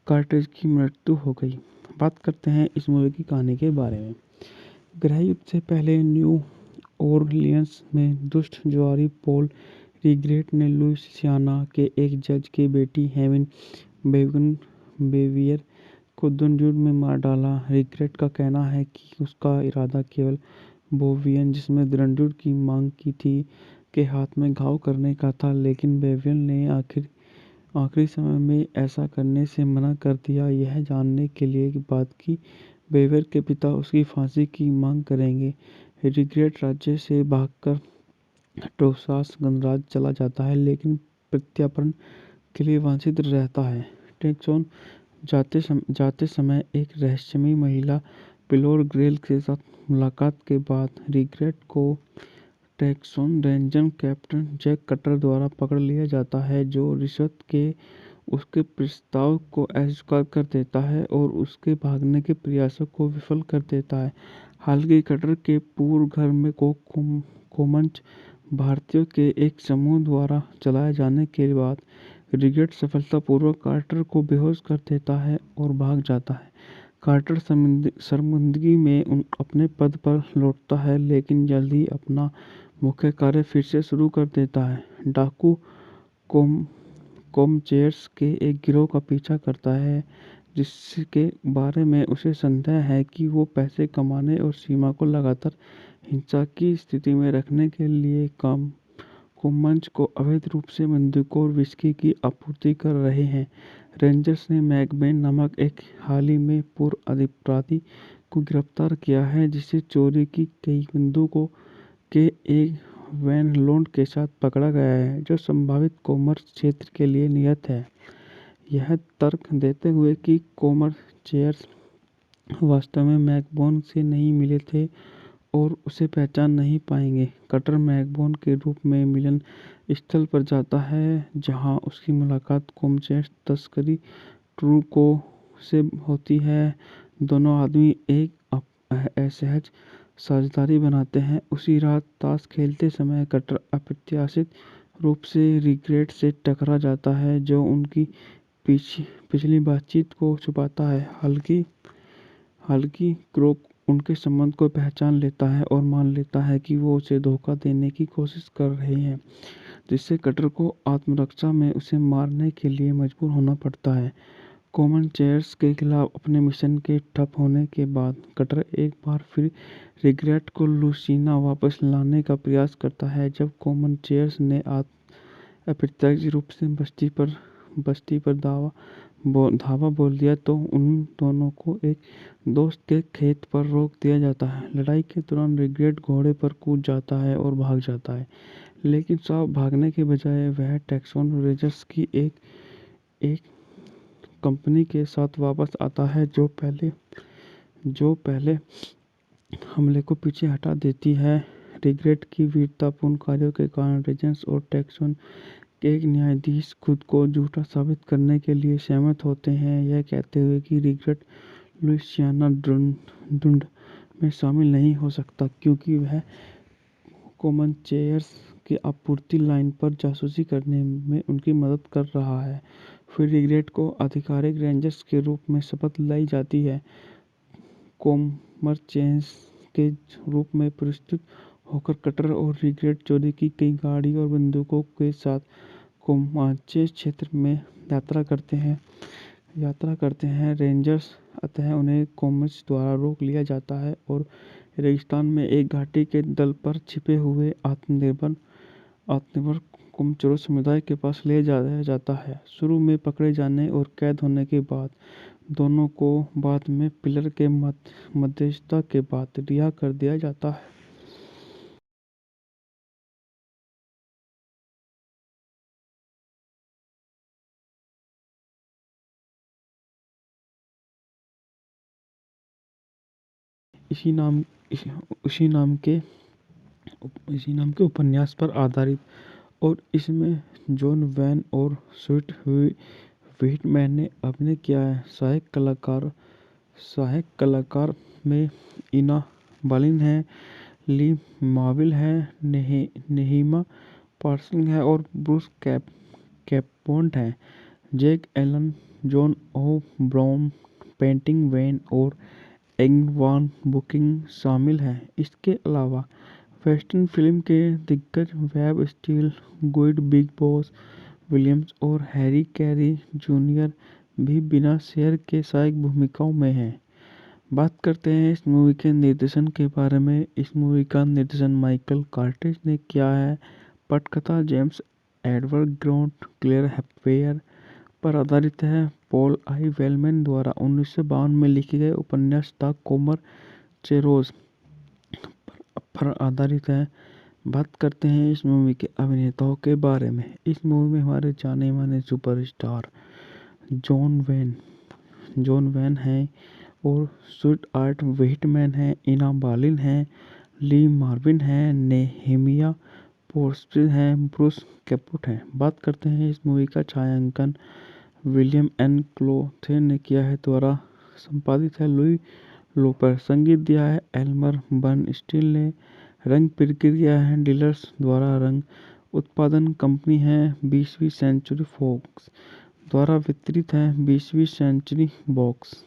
कार्टेज की मृत्यु हो गई। बात करते हैं इस मूवी की कहानी के बारे में। गृह युद्ध से पहले न्यू ओरलियंस में दुष्ट जुआरी पॉल रिग्रेट ने लुइसियाना के एक जज की बेटी हेवन बेवन बेवियर को दुनडूर में मार डाला। रिग्रेट का कहना है कि उसका इरादा केवल बोवियन, जिसमें दुनडूर की मांग की थी, के हाथ में घाव करने का था, लेकिन बेवियन ने आखिरी समय में ऐसा करने से मना कर दिया, यह जानने के लिए बाद कि बेवियर के पिता उसकी फांसी की मांग करेंगे। रिग्रेट राज्य से भागकर टोसास गणराज्य चला जाता है, लेकिन प्रत्यार्पण के लिए वांछित रहता है। टेक्सोन जाते समय एक रहस्यमयी महिला पिलोर ग्रेल के साथ मुलाकात के बाद रिग्रेट को Texan Ranger Captain Jake Cutter द्वारा पकड़ लिया जाता है, जो रिश्वत के उसके प्रस्ताव को अस्वीकार कर देता है और उसके भागने के प्रयासों को विफल कर देता है। हालांकि कटर के पूर्व घर में कोमंच भारतीयों के एक समूह द्वारा चलाए जाने के बाद रिग्रेट सफलतापूर्वक कार्टर को बेहोश कर देता है और भाग जाता है। कार्टर शर्मिंदगी में अपने पद पर लौटता है, लेकिन जल्द ही अपना मुख्य कार्य फिर से शुरू कर देता है। डाकू कोमचेयर्स के एक गिरोह का पीछा करता है, जिसके बारे में उसे संदेह है कि वो पैसे कमाने और सीमा को लगातार हिंसा की स्थिति में रखने के लिए कोमंच को अवैध रूप से बंदूकों और विस्की की आपूर्ति कर रहे हैं। रेंजर्स ने मैकबेन नामक एक हाल ही में पूर्व अपराधी को गिरफ्तार किया है, जिसे चोरी की कई बंदूकों के एक वैन लोड के साथ पकड़ा गया है, जो संभावित कॉमर्स क्षेत्र के लिए नियत है। यह तर्क देते हुए कि कोमर्चेयर्स वास्तव में मैकबोन से नहीं मिले थे और उसे पहचान नहीं पाएंगे, कटर मैकबोन के रूप में मिलन स्थल पर जाता है, जहां उसकी मुलाकात कोमचेयर्स तस्करी ट्रूको से होती है। दोनों आदमी एक असहज साझेदारी बनाते हैं। उसी रात ताश खेलते समय कटर अप्रत्याशित रूप से रिग्रेट से टकरा जाता है, जो उनकी पिछली बातचीत को छुपाता है। हालांकि क्रोक उनके संबंध को पहचान लेता है और मान लेता है कि वो उसे धोखा देने की कोशिश कर रहे हैं, जिससे कटर को आत्मरक्षा में उसे मारने के लिए मजबूर होना पड़ता है। कोमनचेयर्स के खिलाफ अपने मिशन के ठप होने के बाद कटर एक बार फिर रिग्रेट को लुसियाना वापस लाने का प्रयास करता है। जब कोमनचेयर्स ने अप्रत्याशित रूप से बस्ती पर धावा बोल दिया तो उन दोनों को एक दोस्त के खेत पर रोक दिया जाता है। लड़ाई के दौरान रिग्रेट घोड़े पर कूद जाता है और भाग जाता है, लेकिन साफ भागने के बजाय वह टेक्सोन रेंजर्स की एक कंपनी के साथ वापस आता है, जो पहले हमले को पीछे हटा देती है। रिग्रेट की वीरतापूर्ण कार्यों के कारण रेंजर्स और टेक्सोन के एक न्यायाधीश खुद को झूठा साबित करने के लिए सहमत होते हैं, यह कहते हुए कि रिग्रेट लुइसियाना ढूंढ में शामिल नहीं हो सकता, क्योंकि वह कोमनचेयर्स की आपूर्ति लाइन पर जासूसी करने में उनकी मदद कर रहा है। फिर रिग्रेट को आधिकारिक रेंजर्स के रूप में शपथ दिलाई जाती है। कोमरचेयर्स के रूप में प्रस्तुत होकर कटर और रिग्रेट चोरी की गई गाड़ी और बंदूकों के साथ कोमाचे क्षेत्र में यात्रा करते हैं। रेंजर्स अतः उन्हें कोमच द्वारा रोक लिया जाता है और रेगिस्तान में एक घाटी के तल पर छिपे हुए आत्मनिर्भर कोमचोरो समुदाय के पास ले जाया जाता है। शुरू में पकड़े जाने और कैद होने के बाद दोनों को बाद में पिलर के मध्यस्थता के बाद रिहा कर दिया जाता है। इसी नाम इसी उसी नाम के इसी नाम के उपन्यास पर आधारित और इसमें जॉन वैन और स्वीट व्हिटमैन ने अभिनय किया है। सहायक कलाकार में इना बालिन है, ली मार्विल है, नेहिमा पार्सन है और ब्रूस कैपोन्ट है। Jack Elam, Joan O'Brien, Patrick Wayne और एंग वान बुकिंग शामिल हैं। इसके अलावा वेस्टर्न फिल्म के दिग्गज वेब स्टील, गुइड बिग बॉस विलियम्स और हैरी कैरी जूनियर भी बिना शेयर के सहायक भूमिकाओं में हैं। बात करते हैं इस मूवी के निर्देशन के बारे में। इस मूवी का निर्देशन माइकल कर्टिस ने किया है। पटकथा जेम्स एडवर्ड ग्रांट क्लेयर हैप्वेयर पर आधारित है। पॉल आई वेलमैन द्वारा 1952 में लिखे गए उपन्यास द कॉमर चेरोज पर आधारित है। बात करते हैं इस मूवी के अभिनेताओं के बारे में। इस मूवी में हमारे जाने माने सुपरस्टार जॉन वैन हैं और स्वीट आर्ट व्हिटमैन हैं, इना बालिन हैं, ली मार्विन हैं, नेहेमिया पोर्स्टिन हैं, ब्रूस कैपुट हैं। बात करते हैं इस मूवी का छायांकन विलियम एन क्लोथे ने किया है, द्वारा संपादित है लुई लोपर। संगीत दिया है एल्मर बर्नस्टीन ने। रंग प्रक्रिया है डीलर्स द्वारा। रंग उत्पादन कंपनी है 20वीं सेंचुरी फॉक्स द्वारा वितरित है 20वीं सेंचुरी बॉक्स।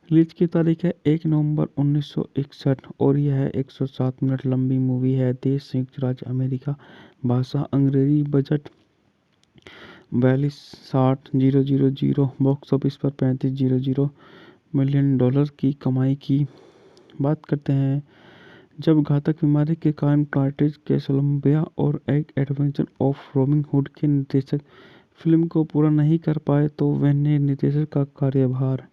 रिलीज की तारीख है 1 नवंबर 1961 और यह 107 मिनट लंबी मूवी है। देश संयुक्त राज्य अमेरिका। भाषा अंग्रेजी। बजट 42,60,000। बॉक्स ऑफिस पर 35,000 मिलियन डॉलर की कमाई की। बात करते हैं जब घातक बीमारी के कारण कार्टेज कैसलोम्बिया और एक एडवेंचर ऑफ रॉबिन हुड के निर्देशक फिल्म को पूरा नहीं कर पाए तो वैन ने निर्देशक का कार्यभार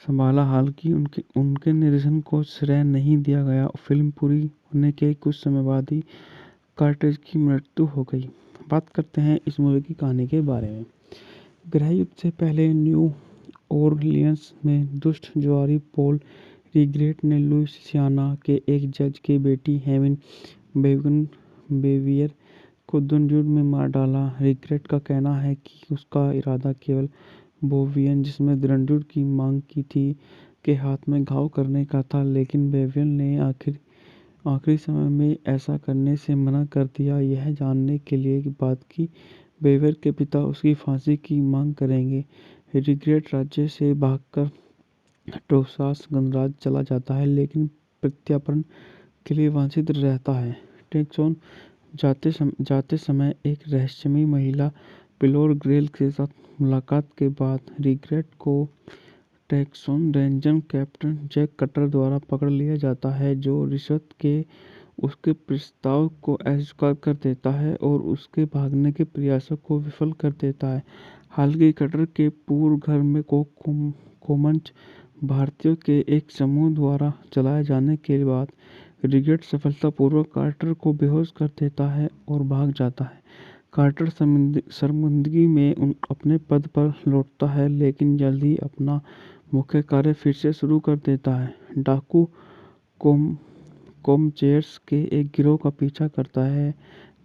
संभाला। हालांकि उनके निर्देशन को श्रेय नहीं दिया गया। फिल्म पूरी होने के कुछ समय बाद ही कार्टेज की मृत्यु हो गई। बात करते हैं इस मूवी की कहानी के बारे में। गृह युद्ध से पहले न्यू ओरलियंस में दुष्ट जुआरी पॉल रिग्रेट ने लुइसियाना के एक जज की बेटी हेवन बेवियर को दुर्जुड़ में मार डाला। रिग्रेट का कहना है कि उसका इरादा केवल बोवियन, जिसमें दुर्जुड़ की मांग की थी, के हाथ में घाव करने का था, लेकिन बेवियन ने आखिरी समय में ऐसा करने से मना कर दिया, यह जानने के लिए बात की बेवियर के पिता उसकी फांसी की मांग करेंगे। रिग्रेट राज्य से भागकर टोसास गणराज्य चला जाता है, लेकिन प्रत्यार्पण के लिए वंचित रहता है। टेक्सोन जाते समय एक रहस्यमयी महिला पिलोर ग्रेल के साथ मुलाकात के बाद रिग्रेट को Texan Ranger Captain Jake Cutter द्वारा पकड़ लिया जाता है, जो रिश्वत के उसके प्रस्ताव को अस्वीकार कर देता है और उसके भागने के प्रयासों को विफल कर देता है। हालांकि कटर के पूर्व घर में कोमंच भारतीयों के एक समूह द्वारा चलाए जाने के बाद रिग्रेट सफलतापूर्वक कार्टर को बेहोश कर देता है और भाग जाता है। कार्टर शर्मिंदगी में अपने पद पर लौटता है, लेकिन जल्द ही अपना मुख्य कार्य फिर से शुरू कर देता है। डाकू कोमचेयर्स के एक गिरोह का पीछा करता है,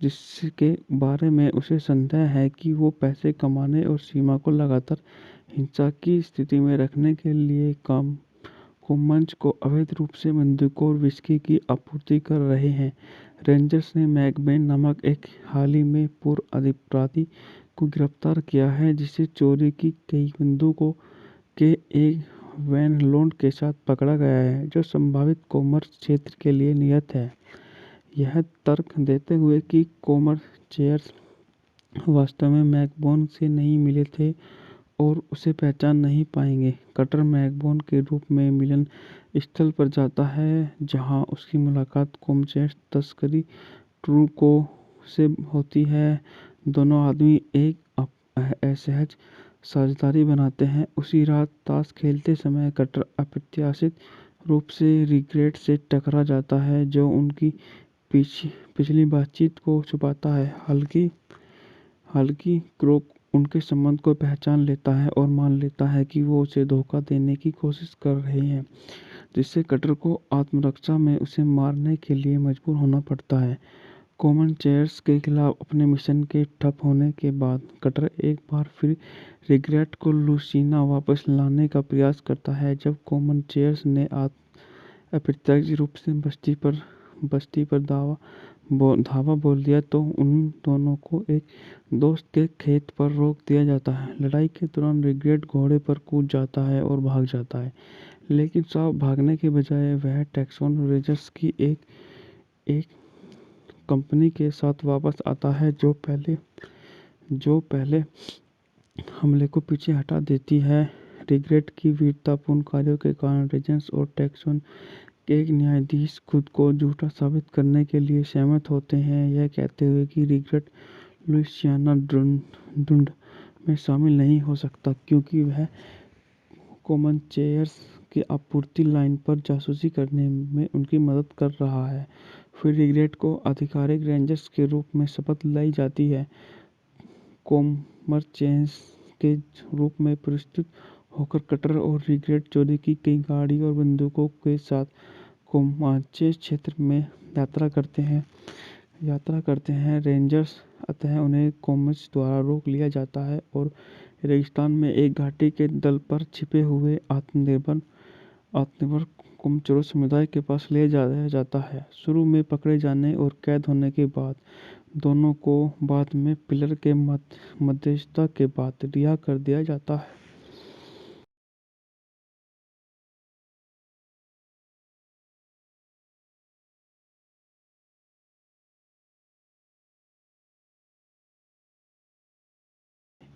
जिसके बारे में उसे संदेह है कि वो पैसे कमाने और सीमा को लगातार हिंसा की स्थिति में रखने के लिए कोमंच को अवैध रूप से बंदूकों और विस्की की आपूर्ति कर रहे हैं। रेंजर्स ने मैकबेन नामक एक हाल ही में पूर्व अपराधी को गिरफ्तार किया है, जिसे चोरी की कई बंदूकों के एक वैन लोड के साथ पकड़ा गया है, जो संभावित कॉमर्स क्षेत्र के लिए नियत है। यह तर्क देते हुए कि कोमर्चेयर्स वास्तव में मैकबोन से नहीं मिले थे और उसे पहचान नहीं पाएंगे, कटर मैकबोन के रूप में मिलन स्थल पर जाता है, जहां उसकी मुलाकात कोमचेयर्स तस्करी ट्रूको से होती है। दोनों आदमी एक असहज साझेदारी बनाते हैं। उसी रात ताश खेलते समय कटर अप्रत्याशित रूप से रिग्रेट से टकरा जाता है, जो उनकी पिछली बातचीत को छुपाता है। हालांकि क्रोक उनके संबंध को पहचान लेता है और मान लेता है कि वो उसे धोखा देने की कोशिश कर रहे हैं। जिससे कटर को आत्मरक्षा में उसे मारने के लिए मजबूर होना पड़ता है। कॉमनचेयर्स के खिलाफ अपने मिशन के ठप होने के बाद कटर एक बार फिर रिग्रेट को लूसियाना वापस लाने का प्रयास करता है। जब कॉमनचेयर्स ने अप्रत्यक्ष रूप से बस्ती पर धावा बोल दिया तो उन दोनों को एक दोस्त के खेत पर रोक दिया जाता है। लड़ाई के दौरान रिग्रेट घोड़े पर कूद जाता है और भाग जाता है, लेकिन साफ भागने के बजाय वह टेक्सन रेंजर्स की एक कंपनी के साथ वापस आता है जो पहले हमले को पीछे हटा देती है। रिग्रेट की वीरतापूर्ण कार्यों के कारण रेंजर्स और टेक्सन के एक न्यायाधीश खुद को झूठा साबित करने के लिए सहमत होते हैं, यह कहते हुए कि रिग्रेट लुइसियाना ढूंढ में शामिल नहीं हो सकता क्योंकि वह कॉमनचेयर्स की आपूर्ति लाइन पर जासूसी करने में उनकी मदद कर रहा है। फिर रिग्रेट को आधिकारिक रेंजर्स के रूप में शपथ दिलाई जाती है। कॉमनचेयर्स के रूप में पुरस्कृत होकर कटर और रिग्रेट चोरी की गई गाड़ी और बंदूकों के साथ कॉमनचेयर्स क्षेत्र में यात्रा करते हैं। रेंजर्स अतः उन्हें कॉमनचेयर्स द्वारा रोक लिया जाता है और रेगिस्तान में एक घाटी के तल पर छिपे हुए आत्मनिर्भर कॉमनचेयर्स समुदाय के पास ले जाया जाता है। शुरू में पकड़े जाने और कैद होने के बाद दोनों को बाद में पिलर के मध्यस्थता के बाद रिहा कर दिया जाता है।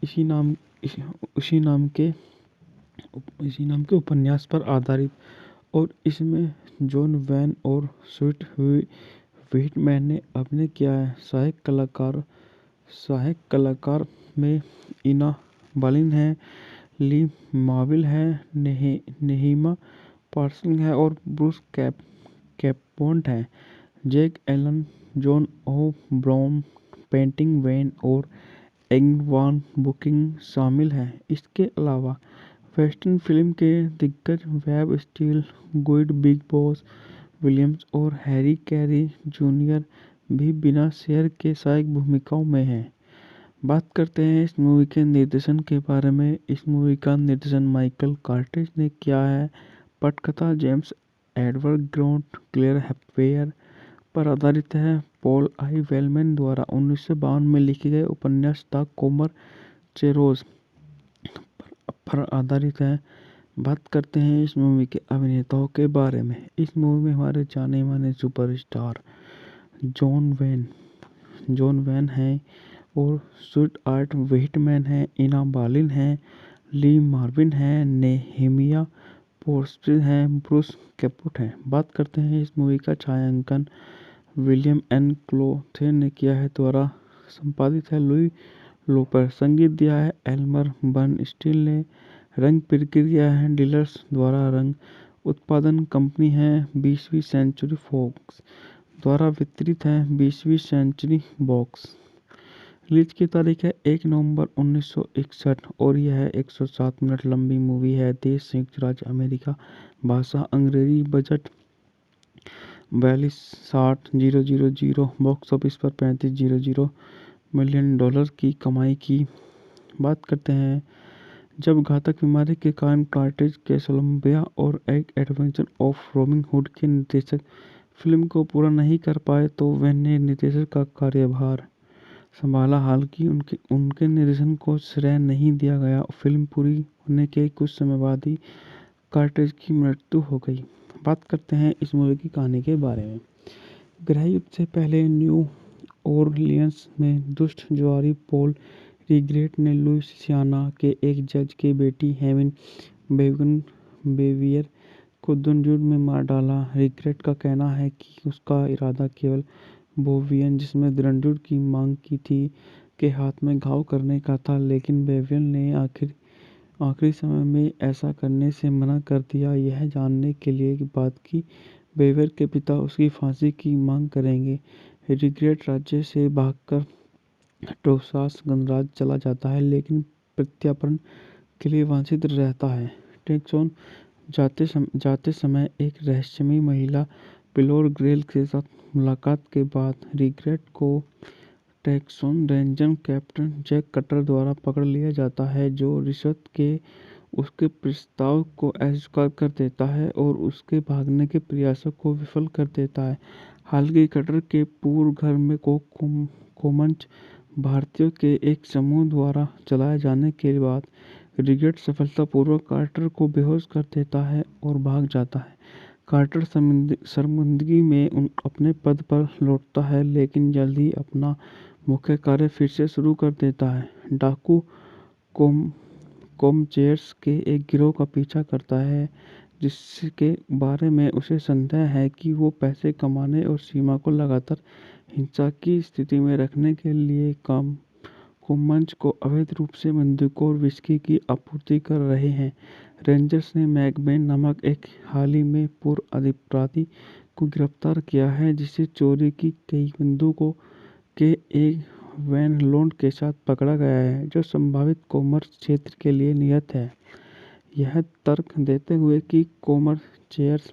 इसी नाम इसी उसी नाम के इसी नाम के उपन्यास पर आधारित और इसमें जॉन वैन और स्वीट व्हिटमैन ने अभिनय किया है। सहायक कलाकार में इना बालिन है, ली मार्विल है, नेहीमा पार्सन है और ब्रूस कैपोन्ट है। Jack Elam, Joan O'Brien, painting van और एंगवान बुकिंग शामिल हैं। इसके अलावा वेस्टर्न फिल्म के दिग्गज वेब स्टील, गुइड बिग बॉस विलियम्स और हैरी कैरी जूनियर भी बिना शेयर के सहायक भूमिकाओं में हैं। बात करते हैं इस मूवी के निर्देशन के बारे में। इस मूवी का निर्देशन माइकल कार्टिज ने किया है। पटकथा जेम्स एडवर्ड ग्रॉन्ट क्लेयर हैप्वेयर पर आधारित है। पॉल आई वेलमैन द्वारा 1952 में लिखे गए उपन्यास द कॉमन चेयर्स पर आधारित है। बात करते हैं इस मूवी के अभिनेताओं के बारे में। इस मूवी में हमारे जाने माने सुपरस्टार जॉन वैन है और स्वीट आर्ट व्हिटमैन है, इना बालिन है, ली मार्विन है, नेहेमिया पोर्सन है, ब्रूस कैपोट है। बात करते हैं इस मूवी का छायांकन विलियम एन क्लोथे ने किया है, द्वारा संपादित है लुई लोपर, संगीत दिया है एल्मर बर्नस्टीन ने, रंग प्रक्रिया है डीलर्स द्वारा, रंग उत्पादन कंपनी है 20वीं सेंचुरी फॉक्स द्वारा वितरित है 20वीं सेंचुरी बॉक्स। रिलीज की तारीख है 1 नवंबर 1961 और यह 107 मिनट लंबी मूवी है। देश संयुक्त राज्य अमेरिका, भाषा अंग्रेजी, बजट 42,60,000, बॉक्स ऑफिस पर 35,000 मिलियन डॉलर की कमाई की। बात करते हैं जब घातक बीमारी के कारण कार्टिज कैसलोम्बिया और एक एडवेंचर ऑफ रॉबिन हुड के निर्देशक फिल्म को पूरा नहीं कर पाए तो वैन ने निर्देशक का कार्यभार संभाला। हालांकि उनके निर्देशन को श्रेय नहीं दिया गया। फिल्म पूरी होने के कुछ समय बाद ही कार्टिज की मृत्यु हो गई। बात करते हैं इस मूवी की कहानी के बारे में। गृह युद्ध से पहले न्यू ओरलियंस में दुष्ट जुआरी पॉल रिग्रेट ने लुइसियाना के एक जज की बेटी हेवन बेवियर को दुर्जुड़ में मार डाला। रिग्रेट का कहना है कि उसका इरादा केवल बोवियन, जिसमें रणजुड़ की मांग की थी, के हाथ में घाव करने का था, लेकिन बेवियन ने आखिरी समय में ऐसा करने से मना कर दिया, यह जानने के लिए बाद कि बेवियर के पिता उसकी फांसी की मांग करेंगे। रिग्रेट राज्य से भागकर टेक्सास गणराज्य चला जाता है, लेकिन प्रत्यार्पण के लिए वांछित रहता है। टेक्सन जाते समय एक रहस्यमयी महिला पिलोर ग्रेल के साथ मुलाकात के बाद रिग्रेट को Texan Ranger Captain Jake Cutter द्वारा पकड़ लिया जाता है, जो रिश्वत के उसके प्रस्ताव को अस्वीकार कर देता है और उसके भागने के प्रयासों को विफल कर देता है। हालांकि कटर के पूर्व घर में कोमंच भारतीयों के एक समूह द्वारा चलाए जाने के बाद रिगेट सफलतापूर्वक कार्टर को बेहोश कर देता है और भाग जाता है। कार्टर शर्मिंदगी में अपने पद पर लौटता है, लेकिन जल्द ही अपना मुख्य कार्य फिर से शुरू कर देता है। डाकू कोम कोमचेयर्स के एक गिरोह का पीछा करता है, जिसके बारे में उसे संदेह है कि वो पैसे कमाने और सीमा को लगातार हिंसा की स्थिति में रखने के लिए कोमंच को अवैध रूप से बंदूकों और विस्की की आपूर्ति कर रहे हैं। रेंजर्स ने मैकबेन नामक एक हाल ही में पूर्व अपराधी को गिरफ्तार किया है, जिसे चोरी की कई बंदूकों के एक वैन लोड के साथ पकड़ा गया है, जो संभावित कॉमर्स क्षेत्र के लिए नियत है। यह तर्क देते हुए कि कोमर्चेयर्स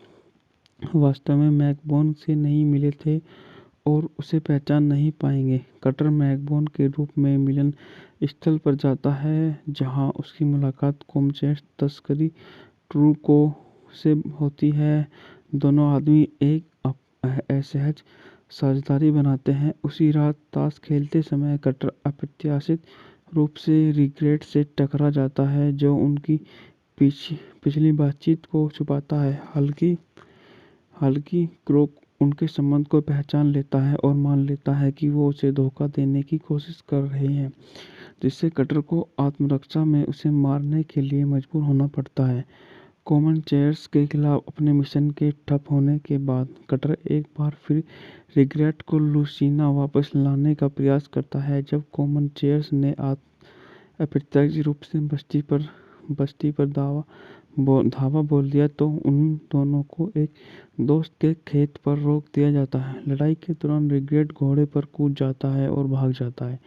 वास्तव में मैकबोन से नहीं मिले थे और उसे पहचान नहीं पाएंगे, कटर मैकबोन के रूप में मिलन स्थल पर जाता है, जहां उसकी मुलाकात कोमचेयर्स तस्करी ट्रूको से होती है। दोनों आदमी एक असहज साझेदारी बनाते हैं। उसी रात ताश खेलते समय कटर अप्रत्याशित रूप से रिग्रेट से टकरा जाता है, जो उनकी पिछली बातचीत को छुपाता है। हालांकि क्रोक उनके संबंध को पहचान लेता है और मान लेता है कि वो उसे धोखा देने की कोशिश कर रहे हैं, जिससे कटर को आत्मरक्षा में उसे मारने के लिए मजबूर होना पड़ता है। कोमनचेयर्स के खिलाफ अपने मिशन के ठप होने के बाद कटर एक बार फिर रिग्रेट को लुसियाना वापस लाने का प्रयास करता है। जब कोमनचेयर्स ने अप्रत्याशित रूप से बस्ती पर धावा बोल दिया, तो उन दोनों को एक दोस्त के खेत पर रोक दिया जाता है। लड़ाई के दौरान रिग्रेट घोड़े पर कूद जाता है और भाग जाता है,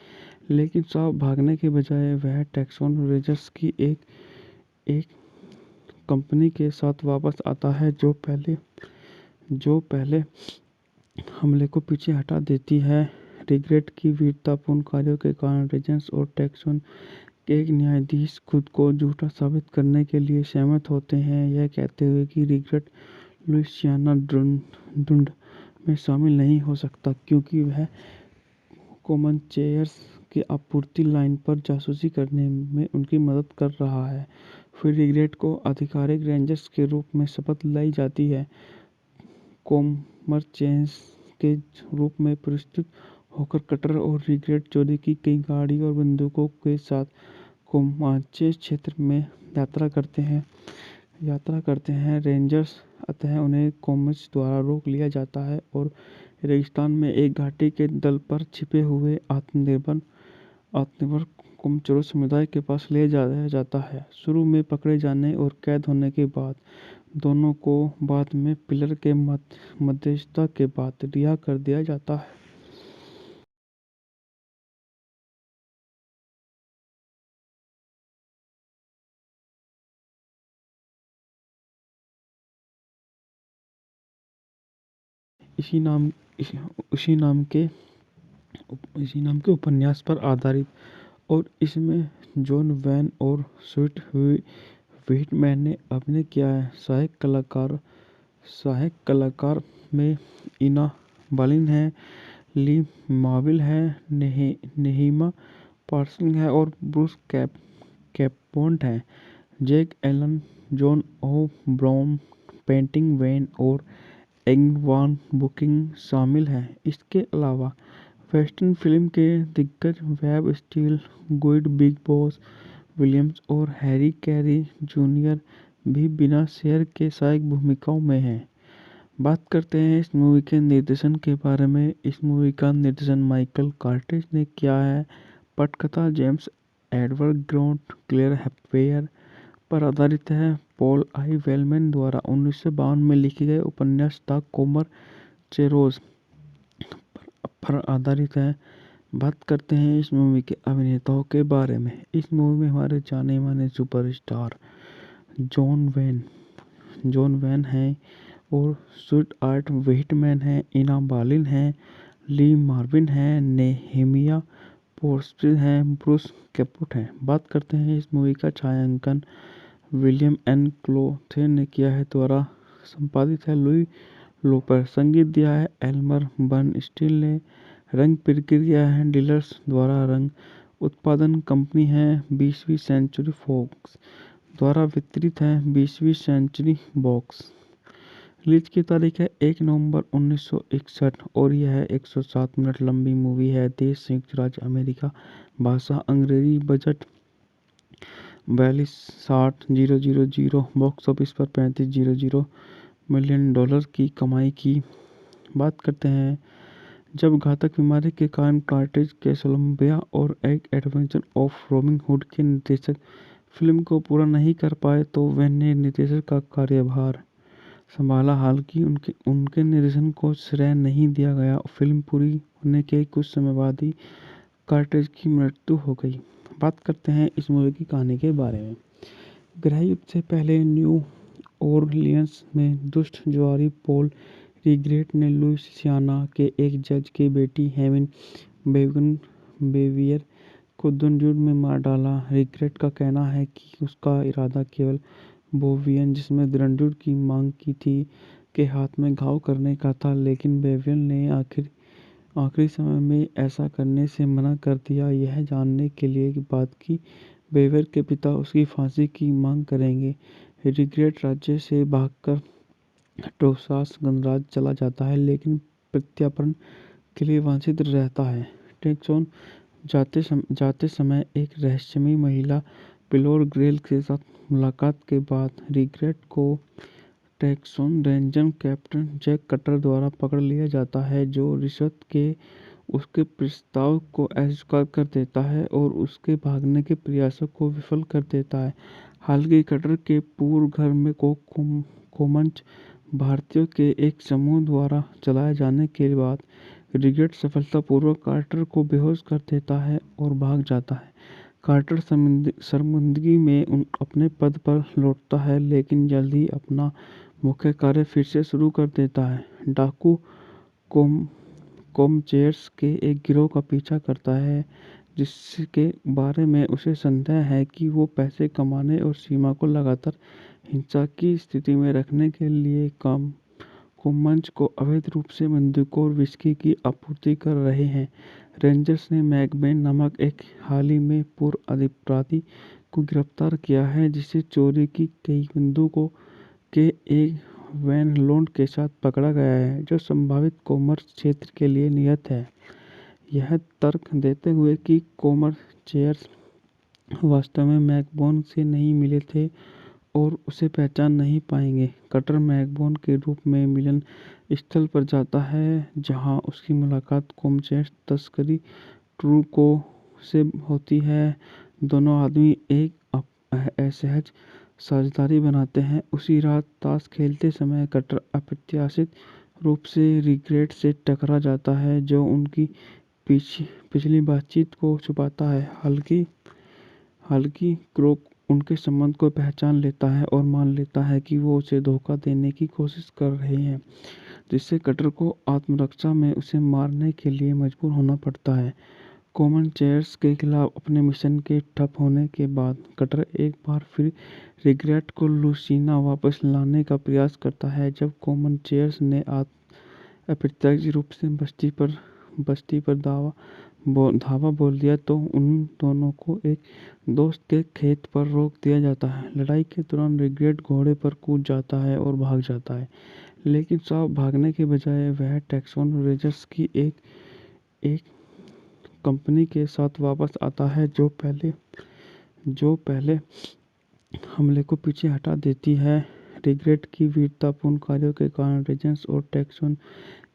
लेकिन साफ भागने के बजाय वह टैक्सोन रेंजर्स की एक कंपनी के साथ वापस आता है, जो पहले हमले को पीछे हटा देती है। रिग्रेट की वीरतापूर्ण कार्यों के कारण रेंजर्स और टैक्सोन के एक न्यायाधीश खुद को झूठा साबित करने के लिए सहमत होते हैं, यह कहते हुए कि रिग्रेट लुइसियाना ढूंढ में शामिल नहीं हो सकता, क्योंकि वह कोमनचेयर्स की आपूर्ति लाइन पर जासूसी करने में उनकी मदद कर रहा है। फिर रिग्रेट को आधिकारिक रेंजर्स के रूप में शपथ दिलाई जाती है। कोमरचेयर्स के रूप में प्रस्तुत होकर कटर और रिग्रेट चोरी की गई गाड़ी और बंदूकों के साथ कोमाचे क्षेत्र में यात्रा करते हैं। रेंजर्स अतः उन्हें कोमच द्वारा रोक लिया जाता है और रेगिस्तान में एक घाटी के तल पर छिपे हुए आत्मनिर्भर कोमचोरो समुदाय के पास ले जाया जाता है। शुरू में पकड़े जाने और कैद होने के बाद दोनों को बाद में पिलर के मध्यस्थता के बाद रिहा कर दिया जाता है। इसी नाम इसी उसी नाम के इसी नाम के उपन्यास पर आधारित और इसमें जॉन वैन और स्वीट व्हिटमैन ने अभिनय किया है। सहायक कलाकार में इना बालिन है, ली मार्विल है, नेहिमा पार्सन है और ब्रूस कैपोन्ट है। Jack Elam, Joan O'Brien, painting van और एंगवान बुकिंग शामिल हैं। इसके अलावा वेस्टर्न फिल्म के दिग्गज वेब स्टील, गुइड बिग बॉस विलियम्स और हैरी कैरी जूनियर भी बिना शेयर के सहायक भूमिकाओं में हैं। बात करते हैं इस मूवी के निर्देशन के बारे में। इस मूवी का निर्देशन माइकल कार्टिज ने किया है। पटकथा जेम्स एडवर्ड ग्रॉन्ट क्लेयर हैप्वेयर पर आधारित है। पॉल आई वेलमैन द्वारा 1952 में लिखे गए उपन्यास द कोमरचेयर्स पर आधारित है। बात करते हैं इस मूवी के अभिनेताओं के बारे में। इस मूवी में हमारे जाने माने superstar John Wayne, John Wayne हैं और स्टुअर्ट आर्ट व्हिटमैन हैं, इना बालिन हैं, ली मार्विन हैं, नेहेमिया पोर्स्टिल हैं, ब्रूस कैपुट हैं। बात करते हैं इस मूवी का छायांकन विलियम एन क्लोथे ने किया है, द्वारा संपादित है लुई लोपर, संगीत दिया है एल्मर बर्नस्टीन ने, रंग प्रक्रिया है डीलर्स द्वारा, रंग उत्पादन कंपनी है 20वीं सेंचुरी फॉक्स द्वारा वितरित है 20वीं सेंचुरी बॉक्स। रिलीज की तारीख है 1 नवंबर 1961 और यह है 107 मिनट लंबी मूवी है। देश संयुक्त राज्य अमेरिका, भाषा अंग्रेजी, बजट 42,60,000, बॉक्स ऑफिस पर 35,000 मिलियन डॉलर की कमाई की। बात करते हैं जब घातक बीमारी के कारण कार्टेज कैसलोम्बिया और एक एडवेंचर ऑफ रॉबिन हुड के निर्देशक फिल्म को पूरा नहीं कर पाए तो वैन ने निर्देशक का कार्यभार संभाला। हालांकि उनके निर्देशन को श्रेय नहीं दिया गया। फिल्म पूरी होने के कुछ समय बाद ही कार्टेज की मृत्यु हो गई। बात करते हैं इस मूवी की कहानी के बारे में। गृह युद्ध से पहले न्यू ओरलियंस में दुष्ट जुआरी पॉल रिग्रेट ने लुइसियाना के एक जज की बेटी हेवन बेवियर को दुनजुर्ग में मार डाला। रिग्रेट का कहना है कि उसका इरादा केवल बोवियन, जिसमें रणजुड़ की मांग की थी, के हाथ में घाव करने का था, लेकिन बेवियन ने आखिरी समय में ऐसा करने से मना कर दिया, यह जानने के लिए बात की बेवियर के पिता उसकी फांसी की मांग करेंगे। रिग्रेट राज्य से भागकर टोसास गणराज्य चला जाता है, लेकिन प्रत्यार्पण के लिए वंचित रहता है। टेक्सोन जाते समय एक रहस्यमयी महिला पिलोर ग्रेल के साथ मुलाकात के बाद रिग्रेट को Texan Ranger Captain Jake Cutter द्वारा पकड़ लिया जाता है, जो रिश्वत के उसके प्रस्ताव को अस्वीकार कर देता है और उसके भागने के प्रयासों को विफल कर देता है। हालांकि कटर के पूर्व घर में कोमंच भारतीयों के एक समूह द्वारा चलाए जाने के बाद रिग्रेट सफलतापूर्वक कार्टर को बेहोश कर देता है और भाग जाता है। कार्टर शर्मिंदगी में अपने पद पर लौटता है, लेकिन जल्द ही अपना मुख्य कार्य फिर से शुरू कर देता है। डाकू कोमचेयर्स के एक गिरोह का पीछा करता है, जिसके बारे में उसे संदेह है कि वो पैसे कमाने और सीमा को लगातार हिंसा की स्थिति में रखने के लिए कोमंच को अवैध रूप से बंदूकों और विस्की की आपूर्ति कर रहे हैं। रेंजर्स ने मैकबेन नामक एक हाल ही में पूर्व अपराधी को गिरफ्तार किया है, जिसे चोरी की कई बंदूकों के एक वैन लोड के साथ पकड़ा गया है, जो संभावित कॉमर्स क्षेत्र के लिए नियत है। यह तर्क देते हुए कि कोमर्चेयर्स वास्तव में मैकबोन से नहीं मिले थे और उसे पहचान नहीं पाएंगे, कटर मैकबोन के रूप में मिलन स्थल पर जाता है, जहां उसकी मुलाकात कोमचेयर्स तस्करी ट्रूको से होती है। दोनों आदमी एक असहज साझेदारी बनाते हैं। उसी रात ताश खेलते समय कटर अप्रत्याशित रूप से रिग्रेट से टकरा जाता है, जो उनकी पिछली बातचीत को छुपाता है। हालांकि क्रोक उनके संबंध को पहचान लेता है और मान लेता है कि वो उसे धोखा देने की कोशिश कर रहे हैं, जिससे कटर को आत्मरक्षा में उसे मारने के लिए मजबूर होना पड़ता है। कोमनचेयर्स के खिलाफ अपने मिशन के ठप होने के बाद कटर एक बार फिर रिग्रेट को लुइसियाना वापस लाने का प्रयास करता है। जब कोमनचेयर्स ने अप्रत्याशित रूप से बस्ती पर धावा बोल दिया तो उन दोनों को एक दोस्त के खेत पर रोक दिया जाता है। लड़ाई के दौरान रिग्रेट घोड़े पर कूद जाता है और भाग जाता है, लेकिन साफ भागने के बजाय वह टेक्सोन रेंजर्स की एक कंपनी के साथ वापस आता है, जो पहले हमले को पीछे हटा देती है। रिग्रेट की वीरतापूर्ण कार्यों के कारण रेंजर्स और टेक्सोन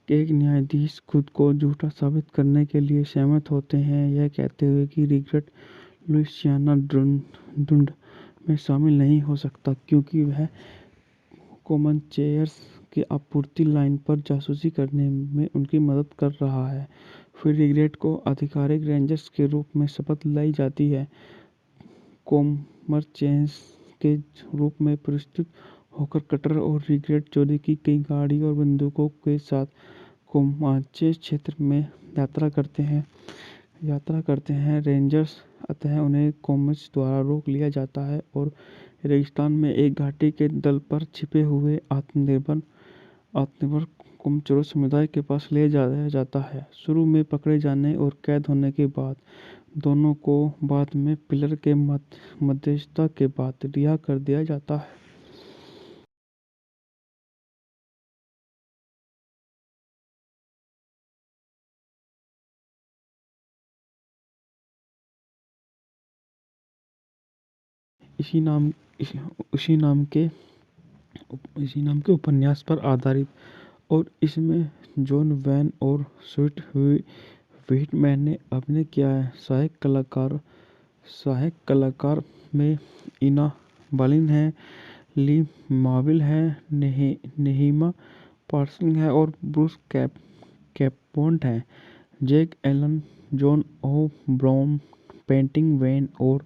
के एक न्यायाधीश खुद को झूठा साबित करने के लिए सहमत होते हैं, यह कहते हुए कि रिग्रेट लुइसियाना ढूंढ में शामिल नहीं हो सकता, क्योंकि वह कोमनचेयर्स की आपूर्ति लाइन पर जासूसी करने में उनकी मदद कर रहा है। फिर रिग्रेट को आधिकारिक रेंजर्स के रूप में शपथ लाई जाती है, कोमरचेयर्स के रूप में पुरस्कृत होकर कटर और रिग्रेट चोरी की गई गाड़ी और बंदूकों के साथ कोमाचे क्षेत्र में यात्रा करते हैं। रेंजर्स अतः उन्हें कोमच द्वारा रोक लिया जाता है और रेगिस्तान में एक घाटी के तल पर छिपे हुए आत्मनिर्भर कोमचोरों समुदाय के पास ले जाया जाता है। शुरू में पकड़े जाने और कैद होने के बाद दोनों को बाद में पिलर के मध्यस्थता के बाद रिहा कर दिया जाता है। इसी नाम इसी उसी नाम के इसी नाम के उपन्यास पर आधारित और इसमें जॉन वैन और स्वीट व्हिटमैन ने अभिनय किया है। सहायक कलाकार में इना बालिन है, ली मार्विल है, नेहिमा पार्सन है और ब्रूस कैपोन्ट है। Jack Elam, Joan O'Brien, painting van और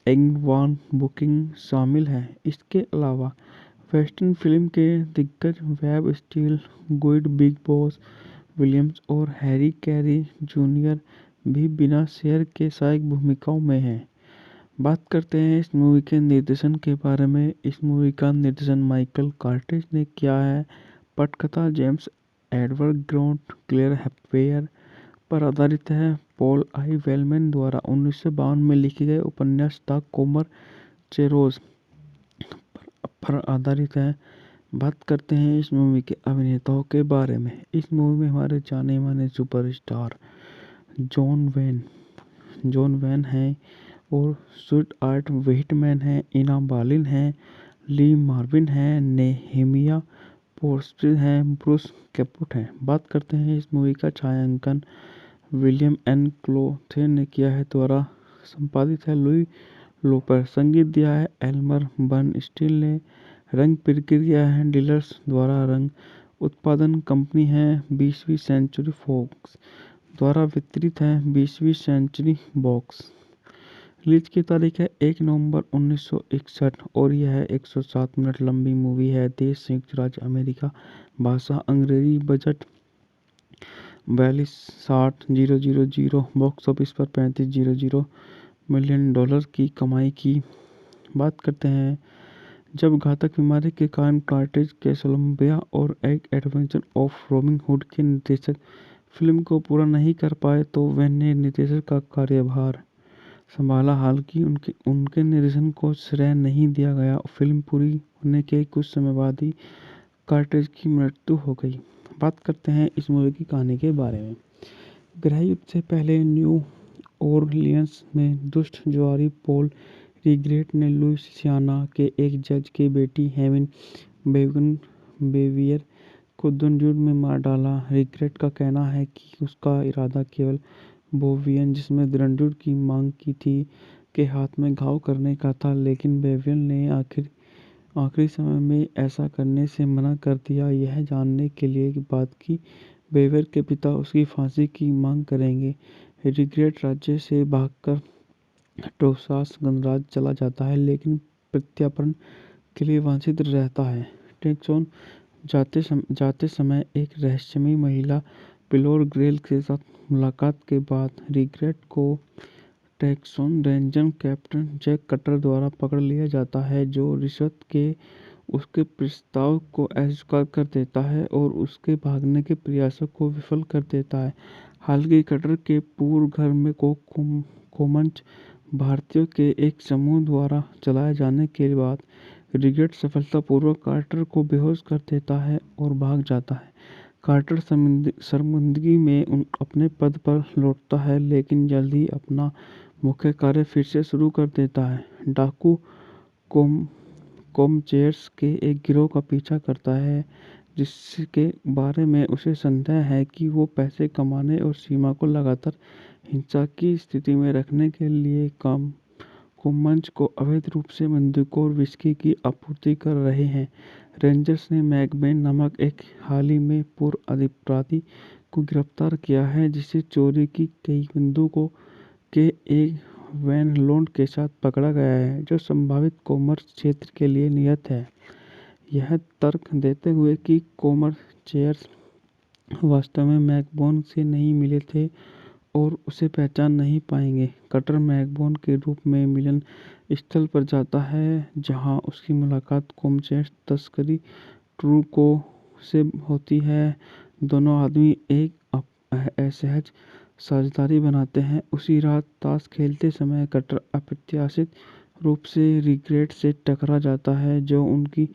एंगवान बुकिंग शामिल हैं। इसके अलावा वेस्टर्न फिल्म के दिग्गज वेब स्टील, गुइड बिग बॉस विलियम्स और हैरी कैरी जूनियर भी बिना शेयर के सहायक भूमिकाओं में हैं। बात करते हैं इस मूवी के निर्देशन के बारे में। इस मूवी का निर्देशन माइकल कार्टिज ने किया है। पटकथा जेम्स एडवर्ड ग्रॉन्ट क्लेयर हैप्वेयर पर आधारित है। पॉल आई वेलमैन द्वारा 1952 में लिखे गए उपन्यास द कोमर चेरोज पर आधारित है। बात करते हैं इस मूवी के अभिनेताओं के बारे में। इस मूवी में हमारे जाने माने सुपरस्टार जॉन वैन हैं और स्वीट आर्ट व्हिटमैन हैं, इना बालिन हैं, ली मार्विन हैं, नेहेमिया पोर्स्टिन हैं, ब्रूस कैपुट हैं। बात करते हैं इस मूवी का छायांकन विलियम एन क्लोथे ने किया है, द्वारा संपादित है लुई लोपर। संगीत दिया है एल्मर बर्नस्टीन ने। रंग प्रक्रिया है डीलर्स द्वारा। रंग उत्पादन कंपनी है 20वीं सेंचुरी फॉक्स द्वारा वितरित है 20वीं सेंचुरी बॉक्स। रिलीज की तारीख है 1 नवंबर 1961 और यह 107 मिनट लंबी मूवी है। देश संयुक्त राज्य अमेरिका, भाषा अंग्रेजी, बजट 42,60,000, बॉक्स ऑफिस पर 35,000 मिलियन डॉलर की कमाई की। बात करते हैं जब घातक बीमारी के कारण कार्टिज कैसलोम्बिया और एक एडवेंचर ऑफ रॉबिन हुड के निर्देशक फिल्म को पूरा नहीं कर पाए तो वैन ने निर्देशक का कार्यभार संभाला। हालांकि उनके निर्देशन को श्रेय नहीं दिया गया। फिल्म पूरी होने के कुछ समय बाद ही कार्टिज की मृत्यु हो गई। बात करते हैं इस मूवी की कहानी के बारे में। गृह युद्ध से पहले न्यू ओरलियंस में दुष्ट जुआरी पॉल रिग्रेट ने लुइसियाना के एक जज की बेटी हेवन बेवियर को रणजुड़ में मार डाला। रिग्रेट का कहना है कि उसका इरादा केवल बोवियन, जिसने रणजुड़ की मांग की थी, के हाथ में घाव करने का था, लेकिन बेवियन ने आखिरी समय में ऐसा करने से मना कर दिया, यह जानने के लिए बात की बेवियर के पिता उसकी फांसी की मांग करेंगे। रिग्रेट राज्य से भागकर टेक्सास गणराज्य चला जाता है, लेकिन प्रत्यार्पण के लिए वांछित रहता है। टेक्सास जाते समय एक रहस्यमयी महिला पिलोर ग्रेल के साथ मुलाकात के बाद रिग्रेट को Texas Ranger Captain Jake Cutter द्वारा पकड़ लिया जाता है, जो रिश्वत के उसके प्रस्ताव को अस्वीकार कर देता है और उसके भागने के प्रयासों को विफल कर देता है। हालांकि कटर के पूर्व घर में कोमंच भारतीयों के एक समूह द्वारा चलाए जाने के बाद रिग्रेट सफलतापूर्वक कार्टर को बेहोश कर देता है और भाग जाता है। कार्टर शर्मिंदगी में अपने पद पर लौटता है, लेकिन जल्द ही अपना मुख्य कार्य फिर से शुरू कर देता है। डाकू कोमचेयर्स के एक गिरोह का पीछा करता है, जिसके बारे में उसे संदेह है कि वो पैसे कमाने और सीमा को लगातार हिंसा की स्थिति में रखने के लिए कोमंच को अवैध रूप से बंदूकों और विस्की की आपूर्ति कर रहे हैं। रेंजर्स ने मैकबेन नामक एक हाल ही में पूर्व अपराधी को गिरफ्तार किया है, जिसे चोरी की कई बंदूकों के एक वैन लोड के साथ पकड़ा गया है, जो संभावित कॉमर्स क्षेत्र के लिए नियत है। यह तर्क देते हुए कि कॉमर चेयर्स वास्तव में मैकबोन से नहीं मिले थे और उसे पहचान नहीं पाएंगे। कटर मैकबोन के रूप में मिलन स्थल पर जाता है जहां उसकी मुलाकात कॉमचेयर्स तस्करी ट्रूको से होती है। दोनों आदमी एक असहज साझेदारी बनाते हैं। उसी रात ताश खेलते समय कटर अप्रत्याशित रूप से रिग्रेट से टकरा जाता है जो उनकी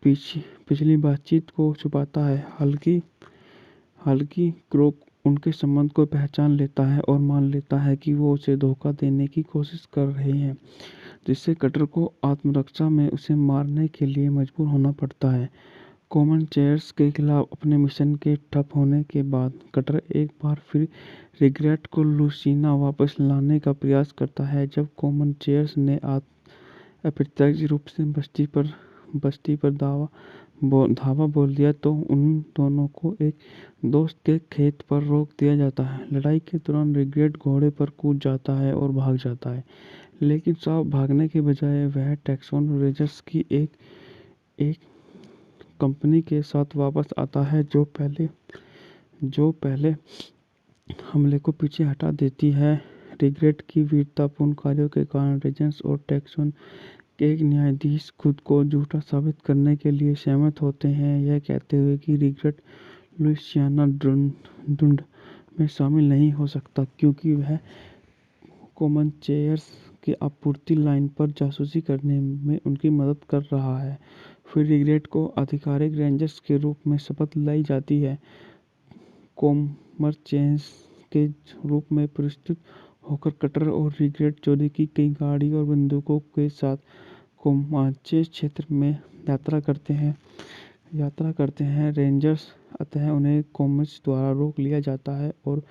पिछली बातचीत को छुपाता है। हालांकि क्रोक उनके संबंध को पहचान लेता है और मान लेता है कि वो उसे धोखा देने की कोशिश कर रहे हैं, जिससे कटर को आत्मरक्षा में उसे मारने के लिए मजबूर होना पड़ता है। कॉमन चेयर्स के खिलाफ अपने मिशन के ठप होने के बाद कटर एक बार फिर रिग्रेट को लूसियाना वापस लाने का प्रयास करता है। जब कॉमन चेयर्स ने अप्रत्याशित रूप से बस्ती पर धावा बोल दिया तो उन दोनों को एक दोस्त के खेत पर रोक दिया जाता है। लड़ाई के दौरान रिग्रेट घोड़े पर कूद जाता है और भाग जाता है, लेकिन साफ भागने के बजाय वह टेक्सास रेंजर्स की एक कंपनी के साथ वापस आता है जो पहले हमले को पीछे हटा देती है। रिग्रेट की वीरतापूर्ण कार्यों के कारण रेंजर्स और टेक्सास के एक न्यायाधीश खुद को झूठा साबित करने के लिए सहमत होते हैं, यह कहते हुए कि रिग्रेट लुइसियाना ढूंढ में शामिल नहीं हो सकता क्योंकि वह कॉमन चेयर्स की आपूर्ति लाइन पर जासूसी करने में उनकी मदद कर रहा है। फिर रिग्रेट को आधिकारिक रेंजर्स के रूप में शपथ दिलाई जाती है। कॉमरचेयर्स के रूप में प्रस्तुत होकर कटर और रिग्रेट चोरी की गई गाड़ी और बंदूकों के साथ कोमाचे क्षेत्र में यात्रा करते हैं। रेंजर्स अतः उन्हें कॉमर्स द्वारा रोक लिया जाता है और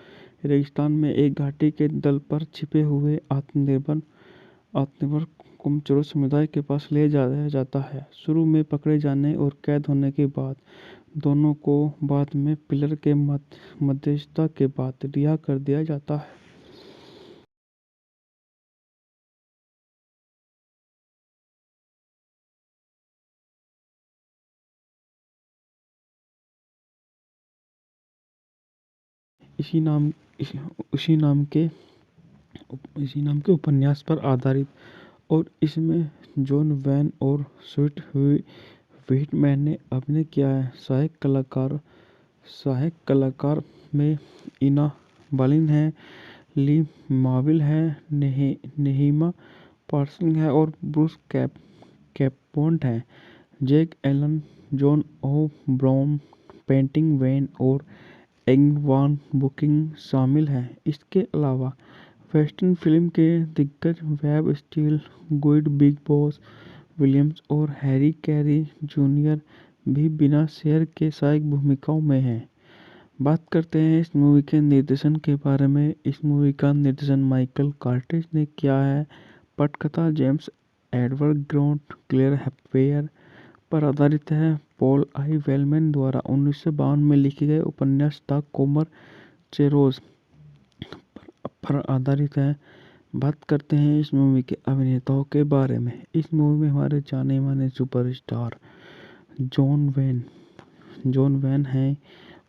रेगिस्तान में एक घाटी के तल पर छिपे हुए आत्मनिर्भर कॉमचोर समुदाय के पास ले जाया जाता है। शुरू में पकड़े जाने और कैद होने के बाद दोनों को बाद में पिलर के मध्यस्थता के बाद रिहा कर दिया जाता है। इसी नाम इसी उसी नाम के इसी नाम के उपन्यास पर आधारित और इसमें जॉन वैन और स्वीट व्हिटमैन ने अभिनय किया है। सहायक कलाकार में इना बालिन है, ली मार्विल है, नेहिमा पार्सन है और ब्रूस कैपोन्ट है। Jack Elam, Joan O'Brien, painting van और एंगवान बुकिंग शामिल हैं। इसके अलावा वेस्टर्न फिल्म के दिग्गज वेब स्टील, गुइड बिग बॉस विलियम्स और हैरी कैरी जूनियर भी बिना शेयर के सहायक भूमिकाओं में हैं। बात करते हैं इस मूवी के निर्देशन के बारे में। इस मूवी का निर्देशन माइकल कार्टिज ने किया है। पटकथा जेम्स एडवर्ड ग्रॉन्ट क्लेयर हैप्वेयर पर आधारित है। पॉल आई वेलमैन द्वारा 1952 में लिखे गए उपन्यास द कॉमर चेरोज पर आधारित है। बात करते हैं इस मूवी के अभिनेताओं के बारे में। इस मूवी में हमारे जाने माने सुपरस्टार जॉन वैन हैं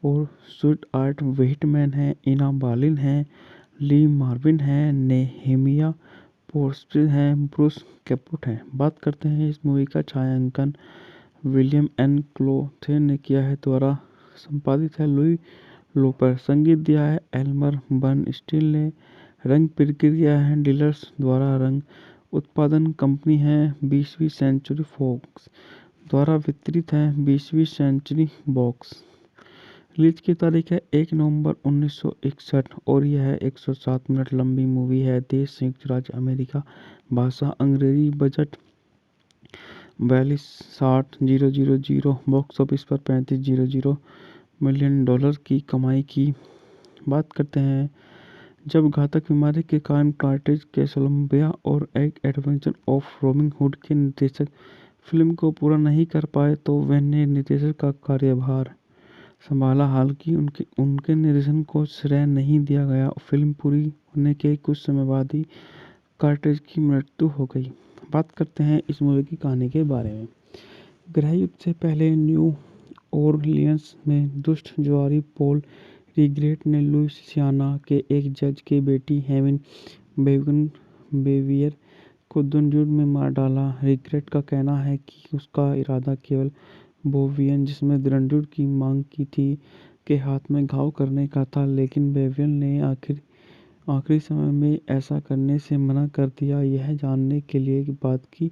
और स्वीट आर्ट व्हिटमैन हैं, इना बालिन हैं, ली मार्विन हैं, नेहेमिया पोर्स्टिन हैं, ब्रूस कैपोट हैं। बात करते हैं इस मूवी का छायांकन विलियम एन क्लोथे ने किया है, द्वारा संपादित है लुई लोपर, संगीत दिया है एल्मर बर्नस्टीन ने, रंग प्रक्रिया है डीलर्स द्वारा, रंग उत्पादन कंपनी है 20वीं सेंचुरी फॉक्स द्वारा वितरित है 20वीं सेंचुरी बॉक्स। रिलीज की तारीख है 1 नवंबर 1961 और यह 107 मिनट लंबी मूवी है। देश संयुक्त राज्य अमेरिका, भाषा अंग्रेजी, बजट 42,000, बॉक्स ऑफिस पर 35,000 मिलियन डॉलर की कमाई की। बात करते हैं जब घातक बीमारी के कारण कार्टिज कोलंबिया और एक एडवेंचर ऑफ रॉबिन हुड के निर्देशक फिल्म को पूरा नहीं कर पाए तो वैन ने निर्देशक का कार्यभार संभाला। हालांकि उनके निर्देशन को श्रेय नहीं दिया गया। फिल्म पूरी होने के कुछ समय बाद ही कार्टिज की मृत्यु हो गई। बात करते हैं इस मूवी की कहानी के बारे में। गृहयुद्ध से पहले न्यू ओरलियंस में दुष्ट जुआरी पॉल रिग्रेट ने लुइसियाना के एक जज की बेटी हेवन बेवन बेवियर को द्वंद्व में मार डाला। रिग्रेट का कहना है कि उसका इरादा केवल बोवियन, जिसने द्वंद्व की मांग की थी, के हाथ में घाव करने का था, लेकिन बेवियन ने आखिरी समय में ऐसा करने से मना कर दिया, यह जानने के लिए बाद कि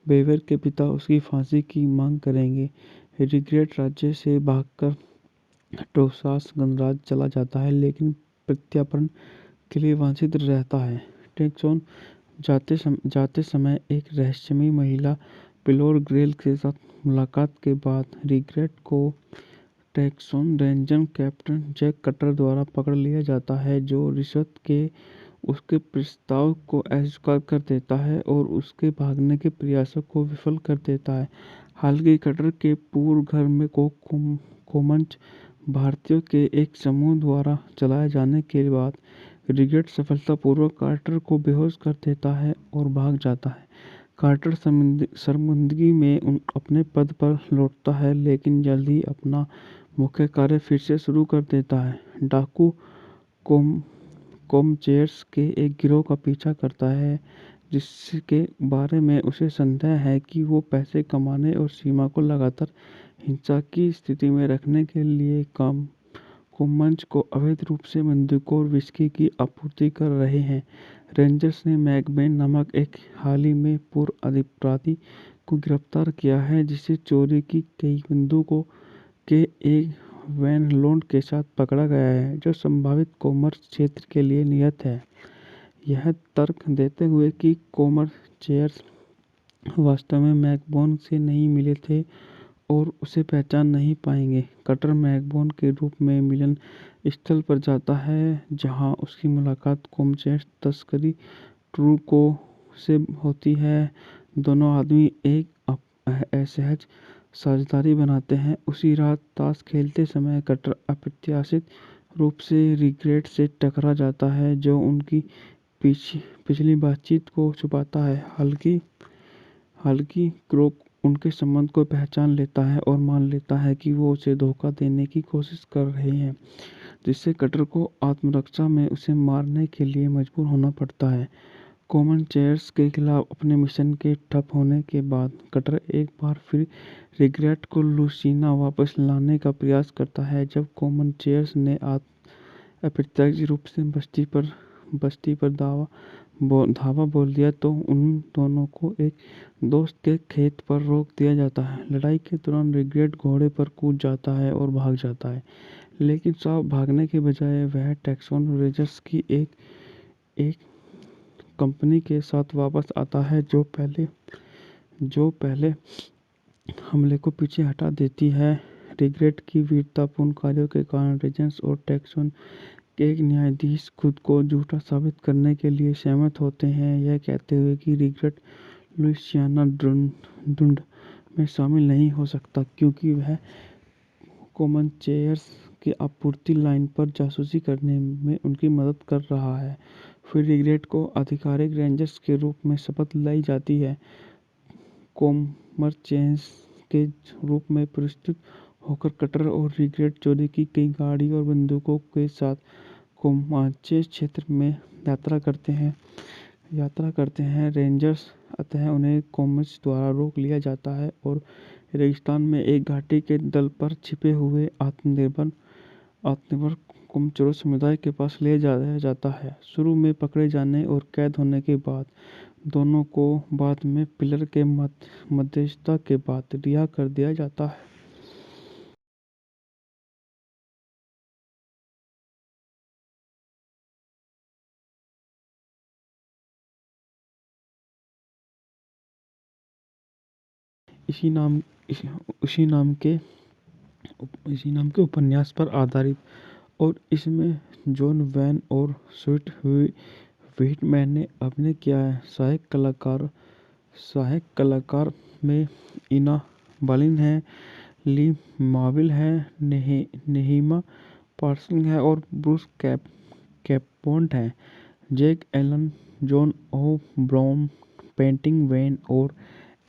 बेवियर के पिता उसकी फांसी की मांग करेंगे। रिग्रेट राज्य से भागकर टोसास गणराज्य चला जाता है, लेकिन प्रत्यार्पण के लिए वांछित रहता है। टेक्सोन जाते समय एक रहस्यमयी महिला पिलोर ग्रेल के साथ मुलाकात के बाद रिग्रेट को Texan Ranger Captain Jake Cutter द्वारा पकड़ लिया जाता है, जो रिश्वत के उसके प्रस्ताव को अस्वीकार कर देता है और उसके भागने के प्रयासों को विफल कर देता है। हालांकि कटर के पूर्व घर में कोमंच भारतीयों के एक समूह द्वारा चलाए जाने के बाद रिग्रेट सफलतापूर्वक कार्टर को बेहोश कर देता है और भाग जाता है। कार्टर शर्मिंदगी में अपने पद पर लौटता है, लेकिन जल्द ही अपना मुख्य कार्य फिर से शुरू कर देता है। डाकू कोमचेयर्स के एक गिरोह का पीछा करता है, जिसके बारे में उसे संदेह है कि वो पैसे कमाने और सीमा को लगातार हिंसा की स्थिति में रखने के लिए कोमंच को अवैध रूप से बंदूकों और विस्की की आपूर्ति कर रहे हैं। रेंजर्स ने मैकबेन नामक एक हाल ही में पूर्व अपराधी को गिरफ्तार किया है, जिसे चोरी की कई बंदूकों के एक वैन लोड के साथ पकड़ा गया है, जो संभावित कॉमर्स क्षेत्र के लिए नियत है। यह तर्क देते हुए कि कोमर्चेयर्स वास्तव में मैकबोन से नहीं मिले थे और उसे पहचान नहीं पाएंगे, कटर मैकबोन के रूप में मिलन स्थल पर जाता है, जहां उसकी मुलाकात कोमचेयर्स तस्करी ट्रूको से होती है। दोनों आदमी एक असहज साझेदारी बनाते हैं। उसी रात ताश खेलते समय कटर अप्रत्याशित रूप से रिग्रेट से टकरा जाता है, जो उनकी पिछली बातचीत को छुपाता है। हालांकि क्रोक उनके संबंध को पहचान लेता है और मान लेता है कि वो उसे धोखा देने की कोशिश कर रहे हैं, जिससे कटर को आत्मरक्षा में उसे मारने के लिए मजबूर होना पड़ता है। कोमनचेयर्स के खिलाफ अपने मिशन के ठप होने के बाद कटर एक बार फिर रिग्रेट को लुसियाना वापस लाने का प्रयास करता है। जब कोमनचेयर्स ने अप्रत्याशित रूप से बस्ती पर धावा बोल दिया, तो उन दोनों को एक दोस्त के खेत पर रोक दिया जाता है। लड़ाई के दौरान रिग्रेट घोड़े पर कूद जाता है और भाग जाता है, लेकिन साफ भागने के बजाय वह टेक्सोन रेंजर्स की एक कंपनी के साथ वापस आता है, जो पहले हमले को पीछे हटा देती है। रिग्रेट की वीरतापूर्ण कार्यों के कारण रेंजर्स और टेक्सोन के एक न्यायाधीश खुद को झूठा साबित करने के लिए सहमत होते हैं, यह कहते हुए कि रिग्रेट लुइसियाना द्वंद्व में शामिल नहीं हो सकता, क्योंकि वह कोमनचेयर्स की आपूर्ति लाइन पर जासूसी करने में उनकी मदद कर रहा है। फिर रिग्रेट को आधिकारिक रेंजर्स के रूप में शपथ लाई जाती है। कोमरचेयर्स के रूप में पुरस्कृत होकर कटर और रिग्रेट चोरी की गई गाड़ी और बंदूकों के साथ कोमाचे क्षेत्र में यात्रा करते हैं। रेंजर्स अतः उन्हें कोमच द्वारा रोक लिया जाता है और रेगिस्तान में एक घाटी के दल पर छिपे हुए आत्मनिर्भर कोमचोरो समुदाय के पास ले जाया जाता है। शुरू में पकड़े जाने और कैद होने के बाद दोनों को बाद में पिलर के मध्यस्थता के बाद रिहा कर दिया जाता है। इसी नाम इसी उसी नाम के इसी नाम के उपन्यास पर आधारित और इसमें जॉन वैन और स्वीट व्हिटमैन ने अभिनय किया है। सहायक कलाकार में इना बालिन है, ली मार्विल है, नेहिमा पार्सन है और ब्रूस कैपोन्ट है। Jack Elam, Joan O'Brien, Patrick Wayne और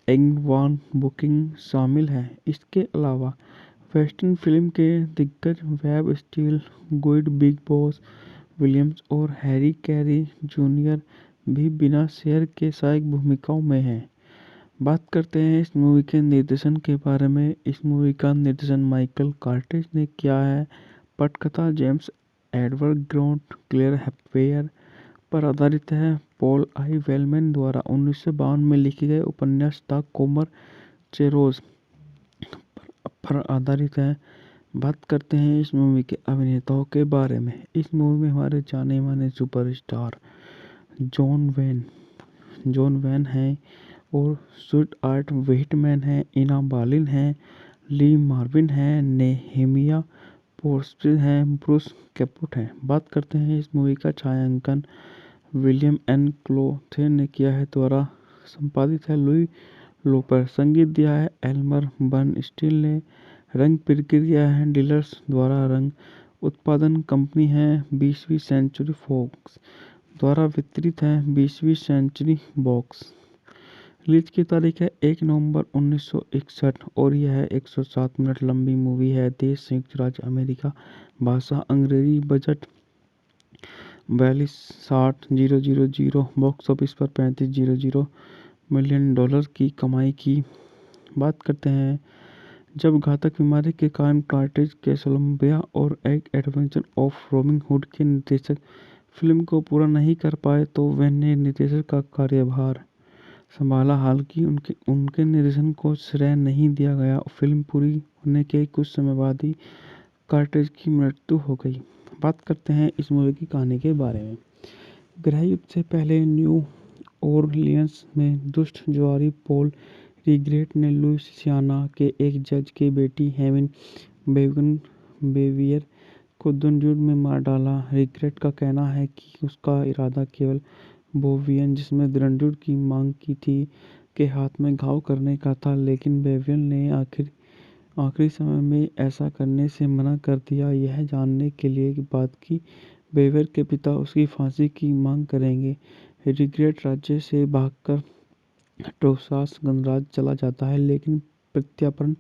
एंगवान बुकिंग शामिल है। इसके अलावा वेस्टर्न फिल्म के दिग्गज वेब स्टील, गुइड बिग बॉस विलियम्स और हैरी कैरी जूनियर भी बिना शेयर के सहायक भूमिकाओं में हैं। बात करते हैं इस मूवी के निर्देशन के बारे में। इस मूवी का निर्देशन माइकल कर्टिस ने किया है। पटकथा जेम्स एडवर्ड ग्रॉन्ट क्लेयर हैप्वेयर पर आधारित है। पॉल आई वेलमैन द्वारा 1952 में लिखी गई उपन्यास द कॉमर चेरोज पर आधारित है। बात करते हैं इस मूवी के अभिनेताओं के बारे में। इस मूवी में हमारे जाने माने सुपरस्टार जॉन वैन हैं और स्टुअर्ट आर्ट व्हिटमैन हैं, इना बालिन हैं, ली मार्विन हैं, नेहेमिया पोर्स्टिन हैं, ब्रूस कैपुट हैं। बात करते हैं इस मूवी का छायांकन विलियम एन क्लोथे ने किया है, द्वारा संपादित है लुई लोपर। संगीत दिया है एल्मर बर्नस्टीन ने। रंग प्रक्रिया है डीलर्स द्वारा। रंग उत्पादन कंपनी है 20वीं सेंचुरी फॉक्स द्वारा वितरित है 20वीं सेंचुरी बॉक्स। रिलीज की तारीख है 1 नवंबर 1961 और यह 107 मिनट लंबी मूवी है। देश संयुक्त राज्य अमेरिका, भाषा अंग्रेजी, बजट 42,60,000, बॉक्स ऑफिस पर 35,000 मिलियन डॉलर की कमाई की। बात करते हैं जब घातक बीमारी के कारण कार्टेज कैसलोम्बिया और एक एडवेंचर ऑफ रॉबिन हुड के निर्देशक फिल्म को पूरा नहीं कर पाए तो वैन ने निर्देशक का कार्यभार संभाला। हालांकि उनके निर्देशन को श्रेय नहीं दिया गया। फिल्म पूरी होने के कुछ समय बाद ही कार्टेज की मृत्यु हो गई। बात करते हैं इस मूवी की कहानी के बारे में। गृह युद्ध से पहले न्यू ओरलियंस में दुष्ट जुआरी पॉल रिग्रेट ने लुइसियाना के एक जज की बेटी हेवन बेवियर को दंडुर में मार डाला। रिग्रेट का कहना है कि उसका इरादा केवल बोवियन, जिसने दंडुर की मांग की थी, के हाथ में घाव करने का था, लेकिन बेवियन ने आखिरी समय में ऐसा करने से मना कर दिया, यह जानने के लिए बाद कि बेवियर के पिता उसकी फांसी की मांग करेंगे। रिग्रेट राज्य से भागकर टोसास गणराज्य चला जाता है, लेकिन प्रत्यार्पण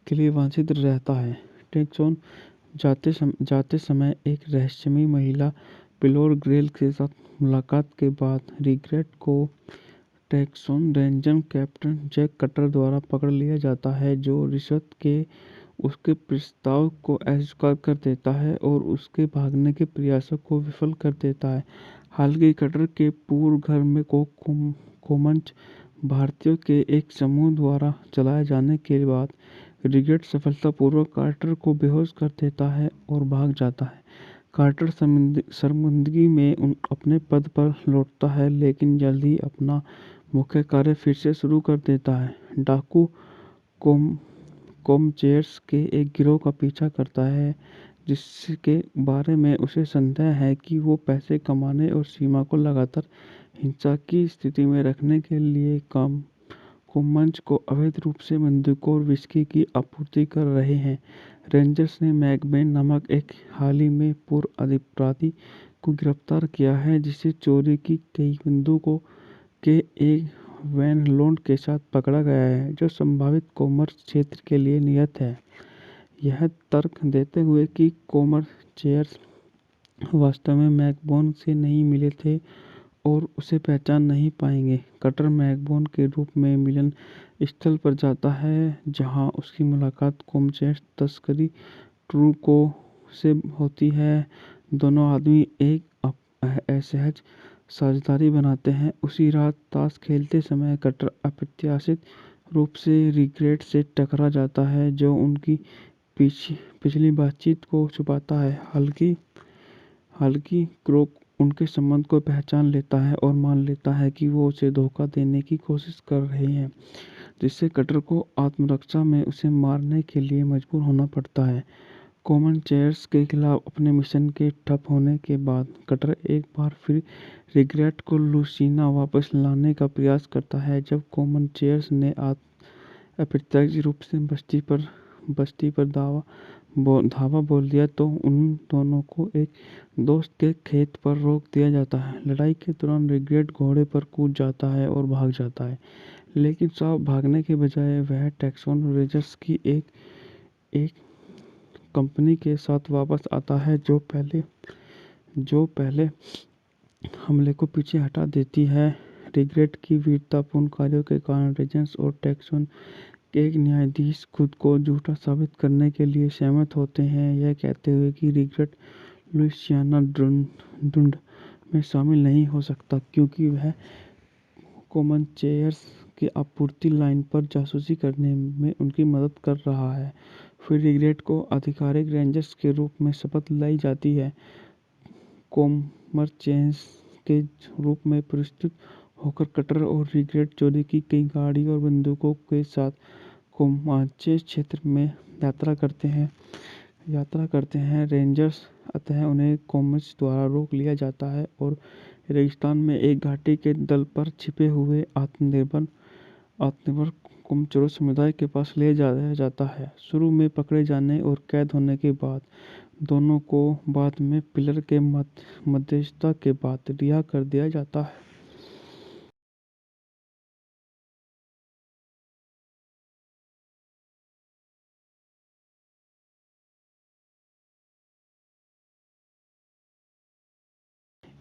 के लिए वांछित रहता है। टेक्सोन जाते समय एक रहस्यमयी महिला पिलोर ग्रेल के साथ मुलाकात के बाद रिग्रेट को Texan Ranger Captain Jake Cutter द्वारा पकड़ लिया जाता है, जो रिश्वत के उसके प्रस्ताव को अस्वीकार कर देता है और उसके भागने के प्रयासों को विफल कर देता है। हालांकि कटर के पूर्व घर में कोमंच भारतीयों के एक समूह द्वारा चलाए जाने के बाद रिग्रेट सफलतापूर्वक कार्टर को बेहोश कर देता है और भाग जाता है। कार्टर शर्मिंदगी में अपने पद पर लौटता है, लेकिन जल्द ही अपना मुख्य कार्य फिर से शुरू कर देता है। डाकू कोमचेयर्स के एक गिरोह का पीछा करता है, जिसके बारे में उसे संदेह है कि वो पैसे कमाने और सीमा को लगातार हिंसा की स्थिति में रखने के लिए कोमंच को अवैध रूप से बंदूकों और विस्की की आपूर्ति कर रहे हैं। रेंजर्स ने मैकबेन नामक एक हाल ही में पूर्व अपराधी को गिरफ्तार किया है, जिसे चोरी की कई बंदूकों के एक वैन लोड के साथ पकड़ा गया है, जो संभावित कॉमर्स क्षेत्र के लिए नियत है। यह तर्क देते हुए कि कोमर्चेयर्स वास्तव में मैकबोन से नहीं मिले थे और उसे पहचान नहीं पाएंगे। कटर मैकबोन के रूप में मिलन स्थल पर जाता है, जहां उसकी मुलाकात कोमचेयर्स तस्करी ट्रूको से होती है। दोनों आदमी एक असहज साझेदारी बनाते हैं। उसी रात ताश खेलते समय कटर अप्रत्याशित रूप से रिग्रेट से टकरा जाता है, जो उनकी पिछली बातचीत को छुपाता है। हालांकि क्रोक उनके संबंध को पहचान लेता है और मान लेता है कि वो उसे धोखा देने की कोशिश कर रहे हैं, जिससे कटर को आत्मरक्षा में उसे मारने के लिए मजबूर होना पड़ता है। कोमनचेयर्स के खिलाफ अपने मिशन के ठप होने के बाद कटर एक बार फिर रिग्रेट को लुसियाना वापस लाने का प्रयास करता है। जब कोमनचेयर्स ने अप्रत्याशित रूप से बस्ती पर धावा बोल दिया तो उन दोनों को एक दोस्त के खेत पर रोक दिया जाता है। लड़ाई के दौरान रिग्रेट घोड़े पर कूद जाता है और भाग जाता है, लेकिन साहब भागने के बजाय वह टैक्सन रेंजर्स की एक एक कंपनी के साथ वापस आता है जो पहले हमले को पीछे हटा देती है। रिग्रेट की वीरतापूर्ण कार्यों के कारण रेंजर्स और टैक्सन के एक न्यायाधीश खुद को झूठा साबित करने के लिए सहमत होते हैं, यह कहते हुए कि रिग्रेट लुइसियाना ढूंढ में शामिल नहीं हो सकता क्योंकि वह कोमनचेयर्स की आपूर्ति लाइन पर जासूसी करने में उनकी मदद कर रहा है। फिर रिग्रेट को आधिकारिक रेंजर्स के रूप में शपथ दिलाई जाती है। कोमरचेंस के रूप में पुरस्कृत होकर कटर और रिग्रेट चोरी की गई गाड़ी और बंदूकों के साथ कोमाचे क्षेत्र में यात्रा करते हैं। रेंजर्स अतः उन्हें कोमच द्वारा रोक लिया जाता है और रेगिस्तान में एक घाटी के तल पर छिपे हुए आत्मनिर्भर कोमचोरो समुदाय के पास ले जाया जाता है। शुरू में पकड़े जाने और कैद होने के बाद दोनों को बाद में पिलर के मध्यस्थता के बाद रिहा कर दिया जाता है।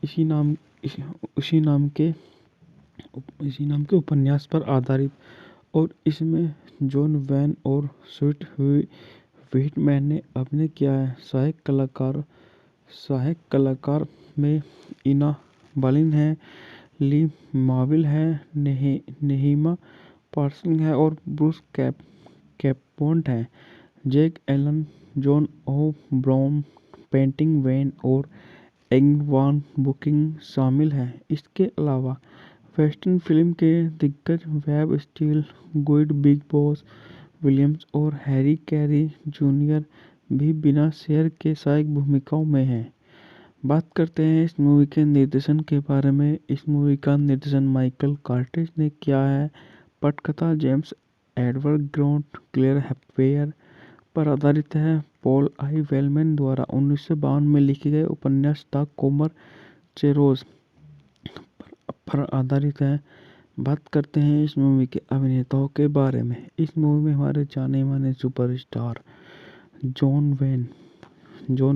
इसी नाम इसी उसी नाम के इसी नाम के उपन्यास पर आधारित और इसमें जॉन वैन और स्वीट व्हिटमैन ने अभिनय किया है। सहायक कलाकार में इना बालिन है, ली मार्विल है, नेहिमा पार्सन है और ब्रूस कैपोन्ट है। Jack Elam, Joan O'Brien, painting van और एंगवान बुकिंग शामिल हैं। इसके अलावा वेस्टर्न फिल्म के दिग्गज वेब स्टील, गुइड बिग बॉस विलियम्स और हैरी कैरी जूनियर भी बिना शेयर के सहायक भूमिकाओं में हैं। बात करते हैं इस मूवी के निर्देशन के बारे में। इस मूवी का निर्देशन माइकल कार्टिज ने किया है। पटकथा जेम्स एडवर्ड ग्रॉन्ट क्लेयर हैप्वेयर पर आधारित है। पॉल आई वेलमैन द्वारा 1952 में लिखे गए उपन्यास द कोमर चेरोज पर आधारित है। बात करते हैं इस मूवी के अभिनेताओं के बारे में। इस मूवी में हमारे जाने माने सुपरस्टार जॉन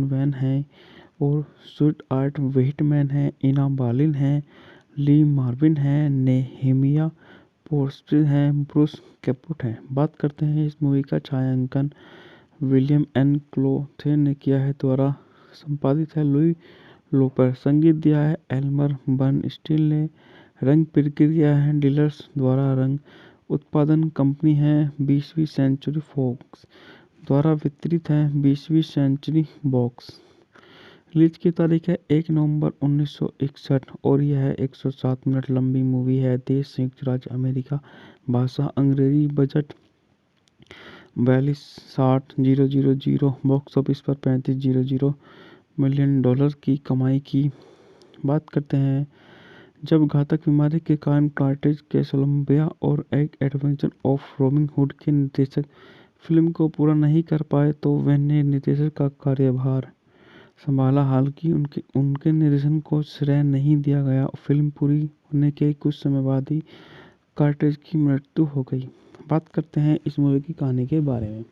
वैन है और स्वीट आर्ट व्हिटमैन है, इना बालिन है, ली मार्विन है, नेहेमिया पोर्स्टिन है, ब्रूस कैपुट है। बात करते हैं इस मूवी का छायांकन विलियम एन क्लोथे ने किया है, द्वारा संपादित है लुई लोपर, संगीत दिया है एल्मर बर्नस्टीन ने, रंग प्रक्रिया है डीलर्स द्वारा, रंग उत्पादन कंपनी है 20वीं सेंचुरी फॉक्स द्वारा वितरित है 20वीं सेंचुरी बॉक्स। रिलीज की तारीख है 1 नवंबर 1961 और यह 107 मिनट लंबी मूवी है। देश संयुक्त राज्य अमेरिका, भाषा अंग्रेजी, बजट 42,000, बॉक्स ऑफिस पर 35,000 मिलियन डॉलर की कमाई की। बात करते हैं जब घातक बीमारी के कारण कार्टिज कोलंबिया और एक एडवेंचर ऑफ रॉबिन हुड के निर्देशक फिल्म को पूरा नहीं कर पाए तो वैन ने निर्देशक का कार्यभार संभाला। हालांकि उनके निर्देशन को श्रेय नहीं दिया गया। फिल्म पूरी होने के कुछ समय बाद ही कार्टिज की मृत्यु हो गई। बात करते हैं इस मूवी की कहानी के बारे में।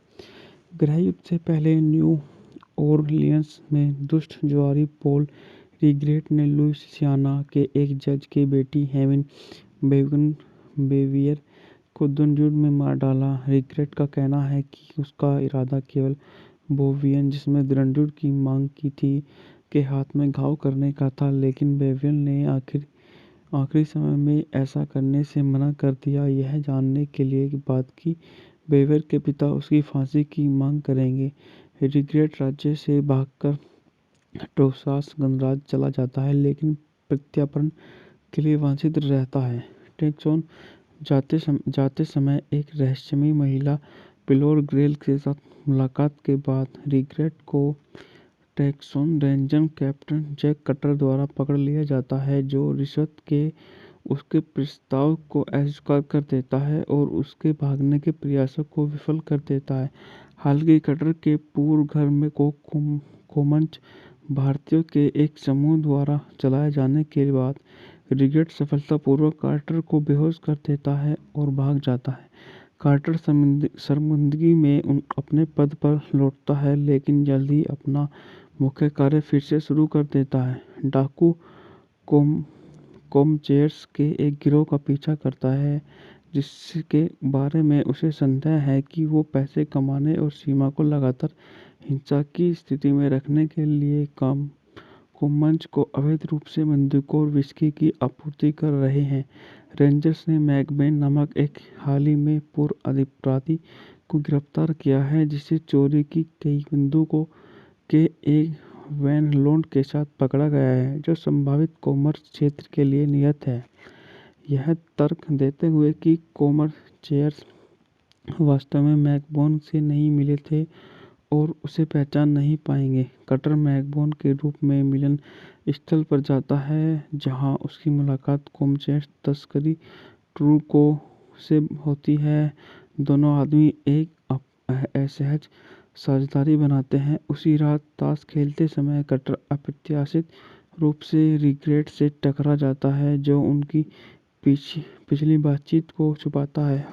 गृह युद्ध से पहले न्यू ओरलियंस में दुष्ट जुआरी पॉल रिग्रेट ने लुइसियाना के एक जज की बेटी हेवन बेवियर को दुर्जुड़ में मार डाला। रिग्रेट का कहना है कि उसका इरादा केवल बोवियन, जिसमें रणजुड़ की मांग की थी, के हाथ में घाव करने का था, लेकिन बेवियन ने आखिरी समय में ऐसा करने से मना कर दिया, यह जानने के लिए बाद कि बेवियर के पिता उसकी फांसी की मांग करेंगे। रिग्रेट राज्य से भागकर टोसास गणराज्य चला जाता है, लेकिन प्रत्यार्पण के लिए वांछित रहता है। टेक्सोन जाते समय एक रहस्यमयी महिला पिलोर ग्रेल के साथ मुलाकात के बाद रिग्रेट को Texan Ranger Captain Jake Cutter द्वारा पकड़ लिया जाता है, जो रिश्वत के उसके प्रस्ताव को अस्वीकार कर देता है और उसके भागने के प्रयासों को विफल कर देता है। हालांकि कटर के पूर्व घर में कोमंच भारतीयों के एक समूह द्वारा चलाए जाने के बाद रिगेट सफलतापूर्वक कार्टर को बेहोश कर देता है और भाग जाता है। कार्टर शर्मिंदगी में अपने पद पर लौटता है, लेकिन जल्द ही अपना मुख्य कार्य फिर से शुरू कर देता है। डाकू कोम कोमचेयर्स के एक गिरोह का पीछा करता है, जिसके बारे में उसे संदेह है कि वो पैसे कमाने और सीमा को लगातार हिंसा की स्थिति में रखने के लिए कोमंच को अवैध रूप से बंदूकों और विस्की की आपूर्ति कर रहे हैं। रेंजर्स ने मैकबेन नामक एक हाल ही में पूर्व अपराधी को गिरफ्तार किया है, जिसे चोरी की कई बंदूकों के एक वैन लोड के साथ पकड़ा गया है, जो संभावित कॉमर्स क्षेत्र के लिए नियत है। यह तर्क देते हुए कि कोमर्चेयर्स वास्तव में मैकबोन से नहीं मिले थे और उसे पहचान नहीं पाएंगे, कटर मैकबोन के रूप में मिलन स्थल पर जाता है, जहां उसकी मुलाकात कोमचेयर्स तस्करी ट्रूको से होती है। दोनों आदमी एक असहज साझेदारी बनाते हैं। उसी रात ताश खेलते समय कटर अप्रत्याशित रूप से रिग्रेट से टकरा जाता है, जो उनकी पिछली बातचीत को छुपाता है।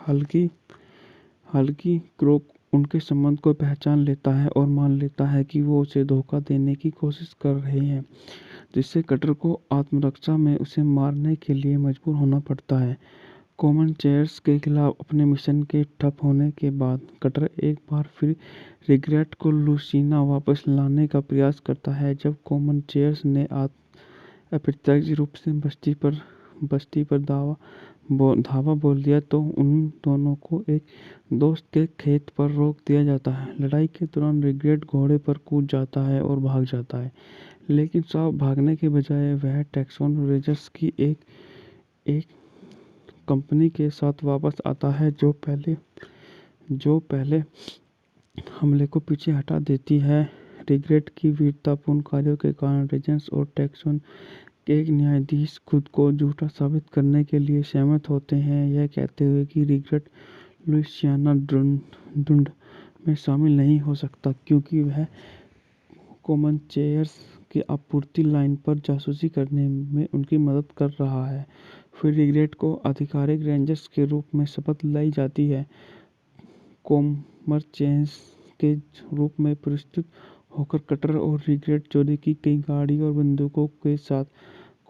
हालांकि क्रोक उनके संबंध को पहचान लेता है और मान लेता है कि वो उसे धोखा देने की कोशिश कर रहे हैं, जिससे कटर को आत्मरक्षा में उसे मारने के लिए मजबूर होना पड़ता है। कोमनचेयर्स के खिलाफ अपने मिशन के ठप होने के बाद कटर एक बार फिर रिग्रेट को लुसियाना वापस लाने का प्रयास करता है। जब कोमनचेयर्स ने अप्रत्यक्ष रूप से बस्ती पर धावा बोल दिया, तो उन दोनों को एक दोस्त के खेत पर रोक दिया जाता है। लड़ाई के दौरान रिग्रेट घोड़े पर कूद जाता है और भाग जाता है, लेकिन साफ भागने के बजाय वह टैक्सन रेंजर्स की एक कंपनी के साथ वापस आता है, जो पहले हमले को पीछे हटा देती है। रिग्रेट की वीरतापूर्ण कार्यों के कारण रेंजर्स और टैक्सन के एक न्यायाधीश खुद को झूठा साबित करने के लिए सहमत होते हैं, यह कहते हुए कि रिग्रेट लुइसियाना ढूंढ में शामिल नहीं हो सकता, क्योंकि वह कोमनचेयर्स की आपूर्ति लाइन पर जासूसी करने में उनकी मदद कर रहा है। फिर रिग्रेट को आधिकारिक रेंजर्स के रूप में शपथ लाई जाती है। कोमरचेयर्स के रूप में प्रस्तुत होकर कटर और रिग्रेट चोरी की गई गाड़ी और बंदूकों के साथ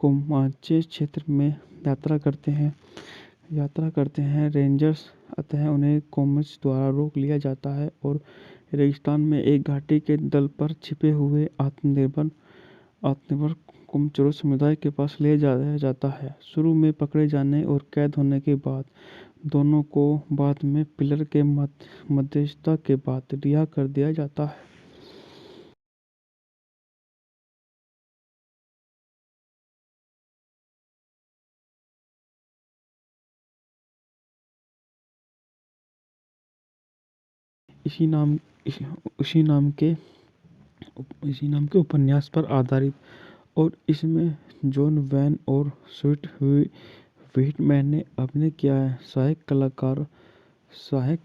कोमाचे क्षेत्र में यात्रा करते हैं। रेंजर्स अतः उन्हें कोमच द्वारा रोक लिया जाता है और रेगिस्तान में एक घाटी के दल पर छिपे हुए आत्मनिर्भर कोमचोरो समुदाय के पास ले जाया जाता है। शुरू में पकड़े जाने और कैद होने के बाद दोनों को बाद में पिलर के मध्यस्थता के बाद रिहा कर दिया जाता है। इसी नाम इसी उसी नाम के उपन्यास पर आधारित और इसमें जॉन वैन और स्वीट व्हिटमैन ने अभिनय किया है। सहायक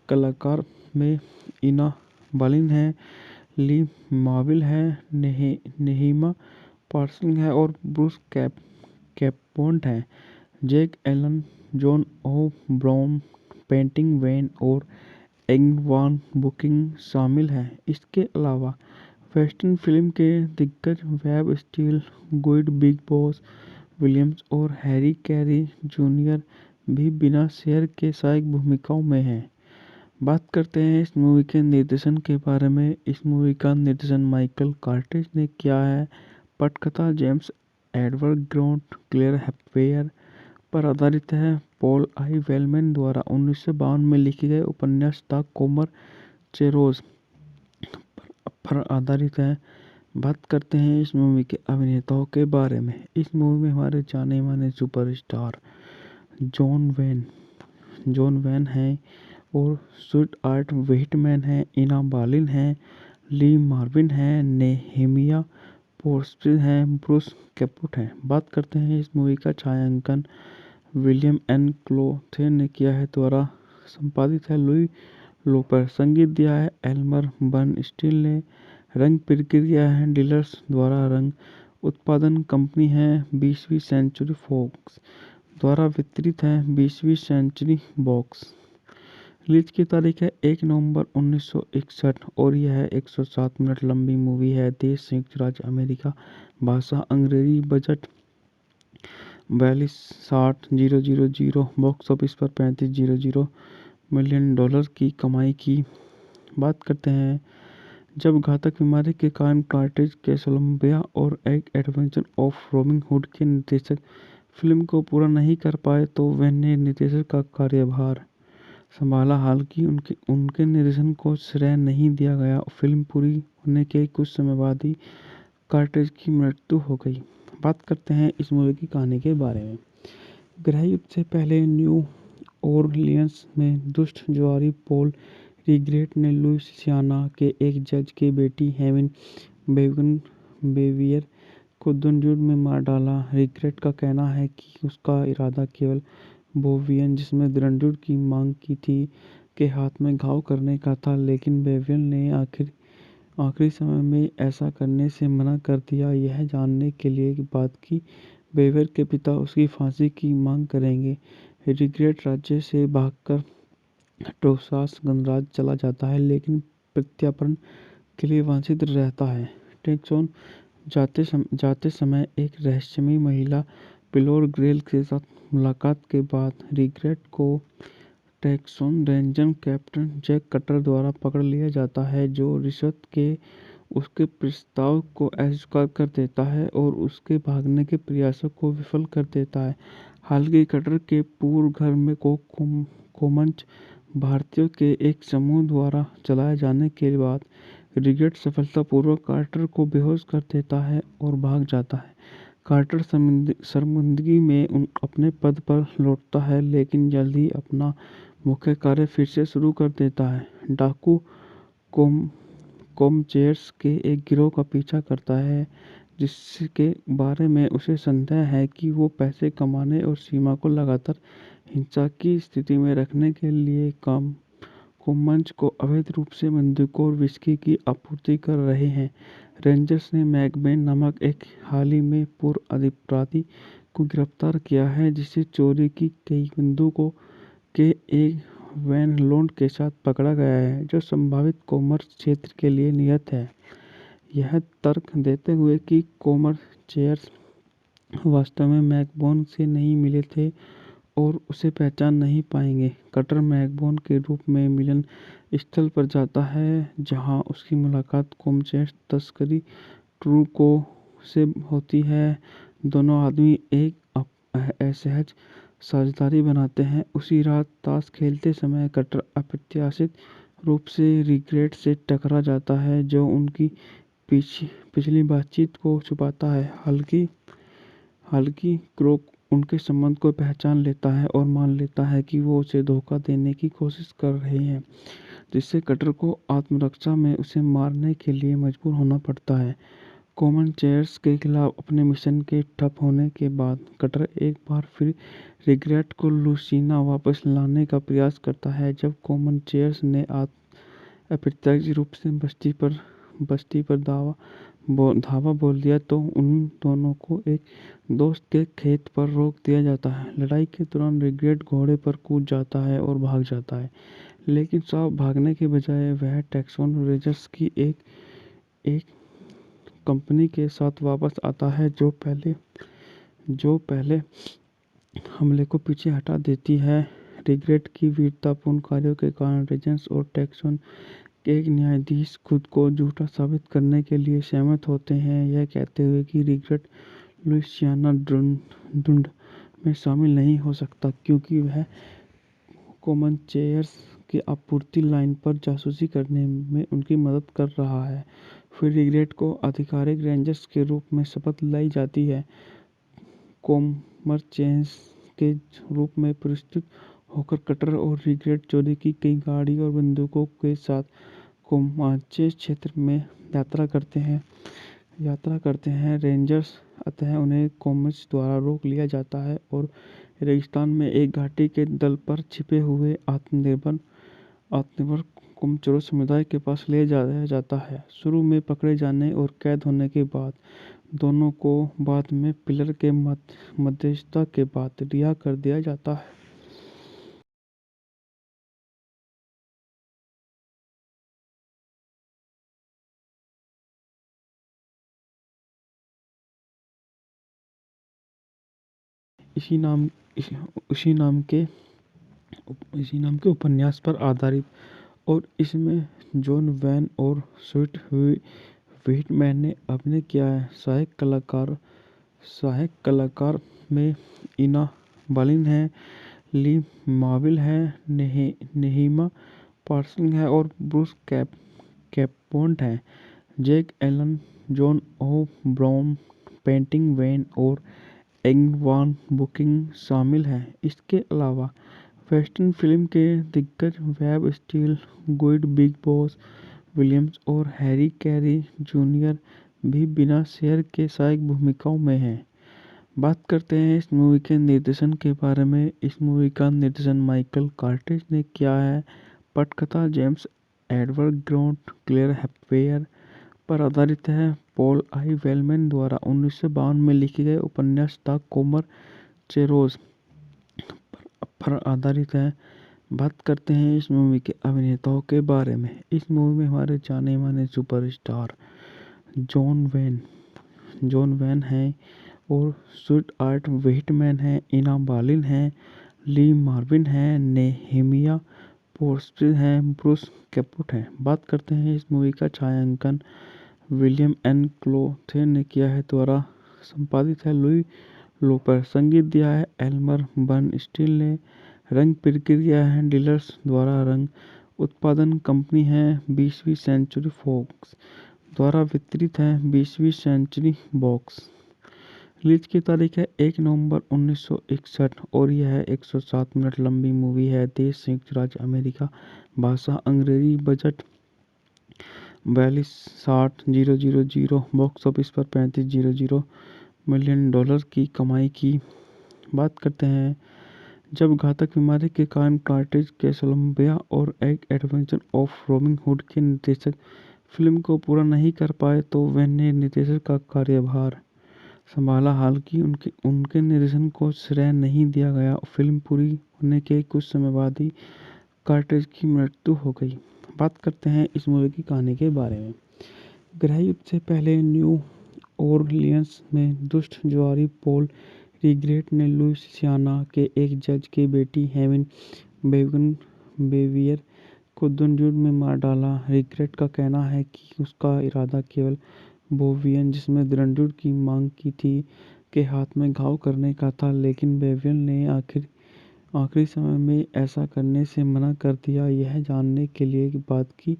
कलाकार में इना बालिन है, ली मार्विल है, नेहिमा पार्सन है और ब्रूस कैपोन्ट है। Jack Elam, Joan O'Brien, Patrick Wayne और एंगवान बुकिंग शामिल हैं। इसके अलावा वेस्टर्न फिल्म के दिग्गज वेब स्टील, गुइड बिग बॉस विलियम्स और हैरी कैरी जूनियर भी बिना शेयर के सहायक भूमिकाओं में हैं। बात करते हैं इस मूवी के निर्देशन के बारे में। इस मूवी का निर्देशन माइकल कार्टिज ने किया है। पटकथा जेम्स एडवर्ड ग्रॉन्ट क्लेयर हैप्वेयर पर आधारित है। पॉल आई वेलमैन द्वारा 1952 में लिखे गए उपन्यास द कोमर चेरोज पर आधारित है। बात करते हैं इस मूवी के अभिनेताओं के बारे में। इस मूवी में हमारे जाने माने सुपरस्टार जॉन वैन हैं और स्वीट आर्ट व्हिटमैन हैं, इना बालिन हैं, ली मार्विन हैं, नेहेमिया पोर्स्टिन हैं, ब्रूस कैपुट हैं। बात करते हैं इस मूवी का छायांकन विलियम एन क्लोथे ने किया है, द्वारा संपादित है लुई लोपर। संगीत दिया है एल्मर बर्नस्टीन ने। रंग प्रक्रिया है डीलर्स द्वारा रंग उत्पादन कंपनी है 20वीं सेंचुरी फॉक्स द्वारा वितरित है 20वीं सेंचुरी बॉक्स। रिलीज की तारीख है 1 नवंबर 1961 और यह 107 मिनट लंबी मूवी है। देश संयुक्त राज्य अमेरिका, भाषा अंग्रेजी, बजट 42,60,000, बॉक्स ऑफिस पर 35,000 मिलियन डॉलर की कमाई की। बात करते हैं। जब घातक बीमारी के कारण कार्टेज कैसलोम्बिया और एक एडवेंचर ऑफ रॉबिन हुड के निर्देशक फिल्म को पूरा नहीं कर पाए तो ने निर्देशक का कार्यभार संभाला। हालांकि उनके निर्देशन को श्रेय नहीं दिया गया। फिल्म पूरी होने के कुछ समय बाद ही कार्टेज की मृत्यु हो गई। बात करते हैं इस मूवी की कहानी के बारे में। गृह युद्ध से पहले न्यू ओरलियंस में दुष्ट जुआरी पॉल रिग्रेट ने लुइसियाना के एक जज की बेटी हेवन बेवियर को दंडूर में मार डाला। रिग्रेट का कहना है कि उसका इरादा केवल बोवियन, जिसमें दंडूर की मांग की थी, के हाथ में घाव करने का था, लेकिन बेवियर ने आखिरी समय में ऐसा करने से मना कर दिया। यह जानने के लिए बात की बेवियर के पिता उसकी फांसी की मांग करेंगे। रिग्रेट राज्य से भागकर टेक्सास गणराज्य चला जाता है, लेकिन प्रत्यार्पण के लिए वांछित रहता है। टेक्सास जाते समय एक रहस्यमयी महिला पिलोर ग्रेल के साथ मुलाकात के बाद रिग्रेट को Texas Ranger Captain Jake Cutter द्वारा पकड़ लिया जाता है, जो रिश्वत के उसके प्रस्ताव को अस्वीकार कर देता है और उसके भागने के प्रयासों को विफल कर देता है। हालांकि कटर के पूर्व घर में कोमंच भारतीयों के एक समूह द्वारा चलाए जाने के बाद रिग्रेट सफलतापूर्वक कार्टर को बेहोश कर देता है और भाग जाता है। कार्टर शर्मिंदगी में अपने पद पर लौटता है, लेकिन जल्द ही अपना मुख्य कार्य फिर से शुरू कर देता है। डाकू कोमचेयर्स के एक गिरोह का पीछा करता है, जिसके बारे में उसे संदेह है कि वो पैसे कमाने और सीमा को लगातार हिंसा की स्थिति में रखने के लिए कोमंच को अवैध रूप से बंदूकों और विस्की की आपूर्ति कर रहे हैं। रेंजर्स ने मैकबेन नामक एक हाल ही में पूर्व अपराधी को गिरफ्तार किया है, जिसे चोरी की कई बंदूकों के एक वैन लोड के साथ पकड़ा गया है, जो संभावित कॉमर्स क्षेत्र के लिए नियत है। यह तर्क देते हुए कि कोमर्चेयर्स वास्तव में मैकबोन से नहीं मिले थे और उसे पहचान नहीं पाएंगे, कटर मैकबोन के रूप में मिलन स्थल पर जाता है, जहां उसकी मुलाकात कोमचेयर्स तस्करी ट्रूको से होती है। दोनों आदमी एक असहज साझेदारी बनाते हैं। उसी रात ताश खेलते समय कटर अप्रत्याशित रूप से रिग्रेट से टकरा जाता है, जो उनकी पिछली बातचीत को छुपाता है। हालांकि क्रोक उनके संबंध को पहचान लेता है और मान लेता है कि वो उसे धोखा देने की कोशिश कर रहे हैं, जिससे कटर को आत्मरक्षा में उसे मारने के लिए मजबूर होना पड़ता है। कोमनचेयर्स के खिलाफ अपने मिशन के ठप होने के बाद कटर एक बार फिर रिग्रेट को लुइसियाना वापस लाने का प्रयास करता है। जब कोमनचेयर्स ने अप्रत्याशित रूप से बस्ती पर धावा बोल दिया तो उन दोनों को एक दोस्त के खेत पर रोक दिया जाता है। लड़ाई के दौरान रिग्रेट घोड़े पर कूद जाता है और भाग जाता है, लेकिन साफ भागने के बजाय वह टेक्सास रेंजर्स की एक कंपनी के साथ वापस आता है, जो पहले हमले को पीछे हटा देती है। रिग्रेट की वीरतापूर्ण कार्यों के कारण रेंजर्स और टेक्सास के एक न्यायाधीश खुद को झूठा साबित करने के लिए सहमत होते हैं, यह कहते हुए कि रिग्रेट लुइसियाना ढूंढ में शामिल नहीं हो सकता, क्योंकि वह कोमनचेयर्स की आपूर्ति लाइन पर जासूसी करने में उनकी मदद कर रहा है। फिर रिग्रेट को आधिकारिक रेंजर्स के रूप में शपथ दिलाई जाती है। कोमर्चेयर्स के रूप में प्रस्तुत होकर कटर और रिग्रेट चोरी की कई गाड़ी और बंदूकों के साथ कोमाचे क्षेत्र में यात्रा करते हैं। रेंजर्स अतः उन्हें कोमच द्वारा रोक लिया जाता है और रेगिस्तान में एक घाटी के तल पर छिपे हुए आत्मनिर्भर कोमचेयर्स समुदाय के पास ले जाया जाता है। शुरू में पकड़े जाने और कैद होने के बाद दोनों को बाद में पिलर के मध्यस्थता के बाद रिहा कर दिया जाता है। इसी नाम इस, उसी नाम के इसी नाम के उपन्यास पर आधारित और इसमें जॉन वैन और स्वीट व्हिटमैन ने अभिनय किया है। सहायक कलाकार में इना बालिन है, ली मार्विल है, नेहिमा पार्सन है और ब्रूस कैपोन्ट है। Jack Elam, Joan O'Brien, painting van और एंगवान बुकिंग शामिल हैं। इसके अलावा वेस्टर्न फिल्म के दिग्गज वेब स्टील, गुइड बिग बॉस विलियम्स और हैरी कैरी जूनियर भी बिना शेयर के सहायक भूमिकाओं में हैं। बात करते हैं इस मूवी के निर्देशन के बारे में। इस मूवी का निर्देशन माइकल कर्टिस ने किया है। पटकथा जेम्स एडवर्ड ग्रांट क्लेयर हैप्वेयर पर आधारित है। पॉल आई वेलमैन द्वारा 1952 में लिखे गए उपन्यास द कोमर चेरोज पर आधारित है। बात करते हैं इस मूवी के अभिनेताओं के बारे में। इस मूवी में हमारे जाने माने सुपरस्टार जॉन वैन हैं और स्वीट आर्ट व्हिटमैन हैं, इना बालिन हैं, ली मार्विन हैं, नेहेमिया पोर्स्टिन हैं, ब्रूस कैपुट हैं। बात करते हैं इस मूवी का छायांकन विलियम एन क्लोथे ने किया है, द्वारा संपादित है लुई लोपर। संगीत दिया है एल्मर बर्नस्टीन ने। रंग प्रक्रिया है डीलर्स द्वारा। रंग उत्पादन कंपनी है 20वीं सेंचुरी फॉक्स द्वारा वितरित है 20वीं सेंचुरी बॉक्स। रिलीज की तारीख है 1 नवंबर 1961 और यह है 107 मिनट लंबी मूवी है। देश संयुक्त राज्य अमेरिका, भाषा अंग्रेजी, बजट 42,60,000, बॉक्स ऑफिस पर 35,000 मिलियन डॉलर की कमाई की। बात करते हैं जब घातक बीमारी के कारण कार्टेज कैसलोम्बिया और एक एडवेंचर ऑफ रॉबिन हुड के निर्देशक फिल्म को पूरा नहीं कर पाए तो वैन ने निर्देशक का कार्यभार संभाला। हालांकि उनके निर्देशन को श्रेय नहीं दिया गया। फिल्म पूरी होने के कुछ समय बाद ही कार्टेज की मृत्यु हो गई। बात करते हैं इस मूवी की कहानी के बारे में। गृह युद्ध से पहले न्यू ओरलियंस में दुष्ट जुआरी पॉल रिग्रेट ने लुइसियाना के एक जज की बेटी हेवन बेवियर को द्वंद्व में मार डाला। रिग्रेट का कहना है कि उसका इरादा केवल बोवियन, जिसने द्वंद्व की मांग की थी, के हाथ में घाव करने का था, लेकिन बेवियन ने आखिरी समय में ऐसा करने से मना कर दिया, यह जानने के लिए बाद कि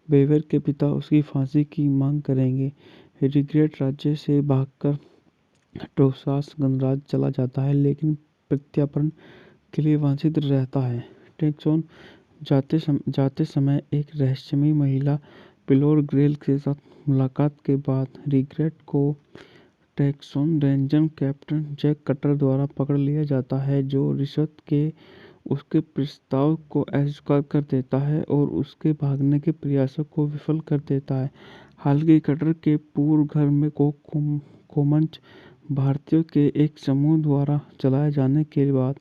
बेवियर के पिता उसकी फांसी की मांग करेंगे। रिग्रेट राज्य से भागकर टोसास गणराज्य चला जाता है, लेकिन प्रत्यार्पण के लिए वांछित रहता है। टेक्सोन जाते समय एक रहस्यमयी महिला पिलोर ग्रेल के साथ मुलाकात के बाद रिग्रेट को Texan Ranger Captain Jake Cutter द्वारा पकड़ लिया जाता है, जो रिश्वत के उसके प्रस्ताव को अस्वीकार कर देता है और उसके भागने के प्रयासों को विफल कर देता है। हालांकि कटर के पूर्व घर में कोमंच भारतीयों के एक समूह द्वारा चलाए जाने के बाद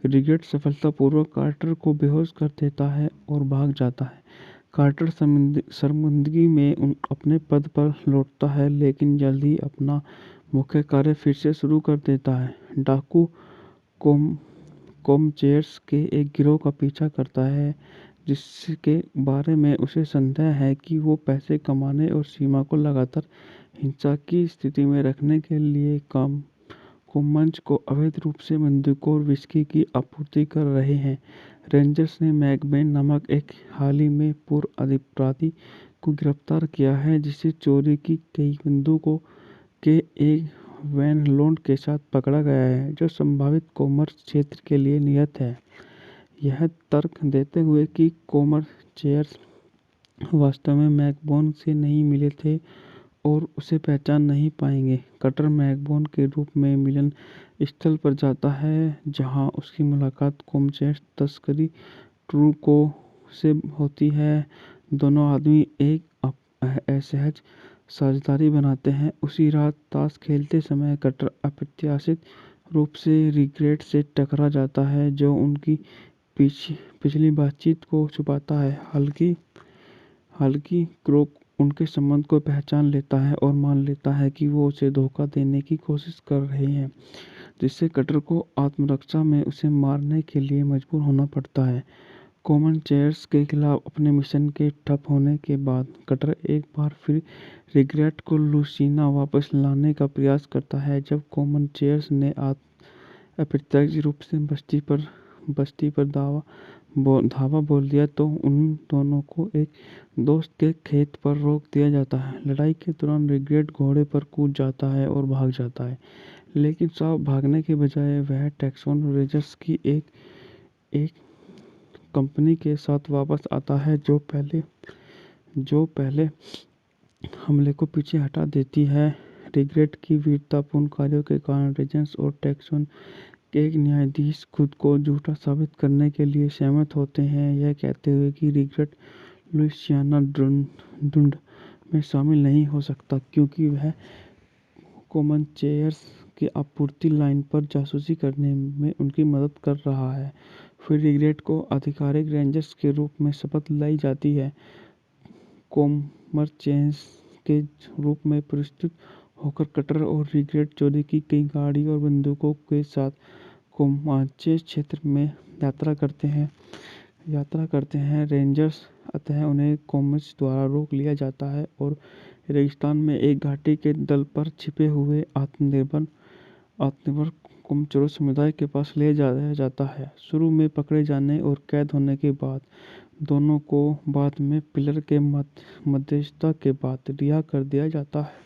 रिग्रेट सफलतापूर्वक कार्टर को बेहोश कर देता है और भाग जाता है। कार्टर शर्मिंदगी में अपने पद पर लौटता है, लेकिन जल्द ही अपना मुख्य कार्य फिर से शुरू कर देता है। डाकू कोमचेयर्स के एक गिरोह का पीछा करता है, जिसके बारे में उसे संदेह है कि वो पैसे कमाने और सीमा को लगातार हिंसा की स्थिति में रखने के लिए कोमंच को अवैध रूप से बंदूकों और विस्की की आपूर्ति कर रहे हैं। रेंजर्स ने मैकबेन नामक एक हाल ही में पूर्व अपराधी को गिरफ्तार किया है, जिसे चोरी की कई बंदूकों के एक वैन लोड के साथ पकड़ा गया है, जो संभावित कॉमर्स क्षेत्र के लिए नियत है। यह तर्क देते हुए कि कोमर्चेयर्स वास्तव में मैकबोन से नहीं मिले थे और उसे पहचान नहीं पाएंगे, कटर मैकबोन के रूप में मिलन स्थल पर जाता है, जहां उसकी मुलाकात कोमचेयर्स तस्करी ट्रूको से होती है। दोनों आदमी एक असहज साझेदारी बनाते हैं। उसी रात ताश खेलते समय कटर अप्रत्याशित रूप से रिग्रेट से टकरा जाता है, जो उनकी पिछली बातचीत को छुपाता है। हालांकि क्रोक उनके संबंध को पहचान लेता है और मान लेता है कि वो उसे धोखा देने की कोशिश कर रहे हैं, जिससे कटर को आत्मरक्षा में उसे मारने के लिए मजबूर होना पड़ता है। कॉमन चेयर्स के खिलाफ अपने मिशन के ठप होने के बाद कटर एक बार फिर रिग्रेट को लुसियाना वापस लाने का प्रयास करता है। जब कॉमन चेयर्स ने अप्रत्याशित रूप से बस्ती पर धावा बोल दिया तो उन दोनों को एक दोस्त के खेत पर रोक दिया जाता है। लड़ाई के दौरान रिग्रेट घोड़े पर कूद जाता है और भाग जाता है, लेकिन साफ भागने के बजाय वह टैक्सन रेंजर्स की एक कंपनी के साथ वापस आता है, जो पहले हमले को पीछे हटा देती है। रिग्रेट की वीरतापूर्ण कार्यों के कारण रेंजर्स और टैक्सन के एक न्यायाधीश खुद को झूठा साबित करने के लिए सहमत होते हैं, यह कहते हुए कि रिग्रेट लुइसियाना ढूंढ में शामिल नहीं हो सकता क्योंकि वह कॉमन चेयर्स की आपूर्ति लाइन पर जासूसी करने में उनकी मदद कर रहा है। फिर रिग्रेट को आधिकारिक रेंजर्स के रूप में शपथ दिलाई जाती है। कॉमन चेयर्स के रूप में प्रस्तुत होकर कटर और रिग्रेट चोरी की गई गाड़ी और बंदूकों के साथ कोमाचे क्षेत्र में यात्रा करते हैं। रेंजर्स अतः उन्हें कोमच द्वारा रोक लिया जाता है और रेगिस्तान में एक घाटी के दल पर छिपे हुए आत्मनिर्भर कोमचोरो समुदाय के पास ले जाया जाता है। शुरू में पकड़े जाने और कैद होने के बाद दोनों को बाद में पिलर के मध्यस्थता के बाद रिहा कर दिया जाता है।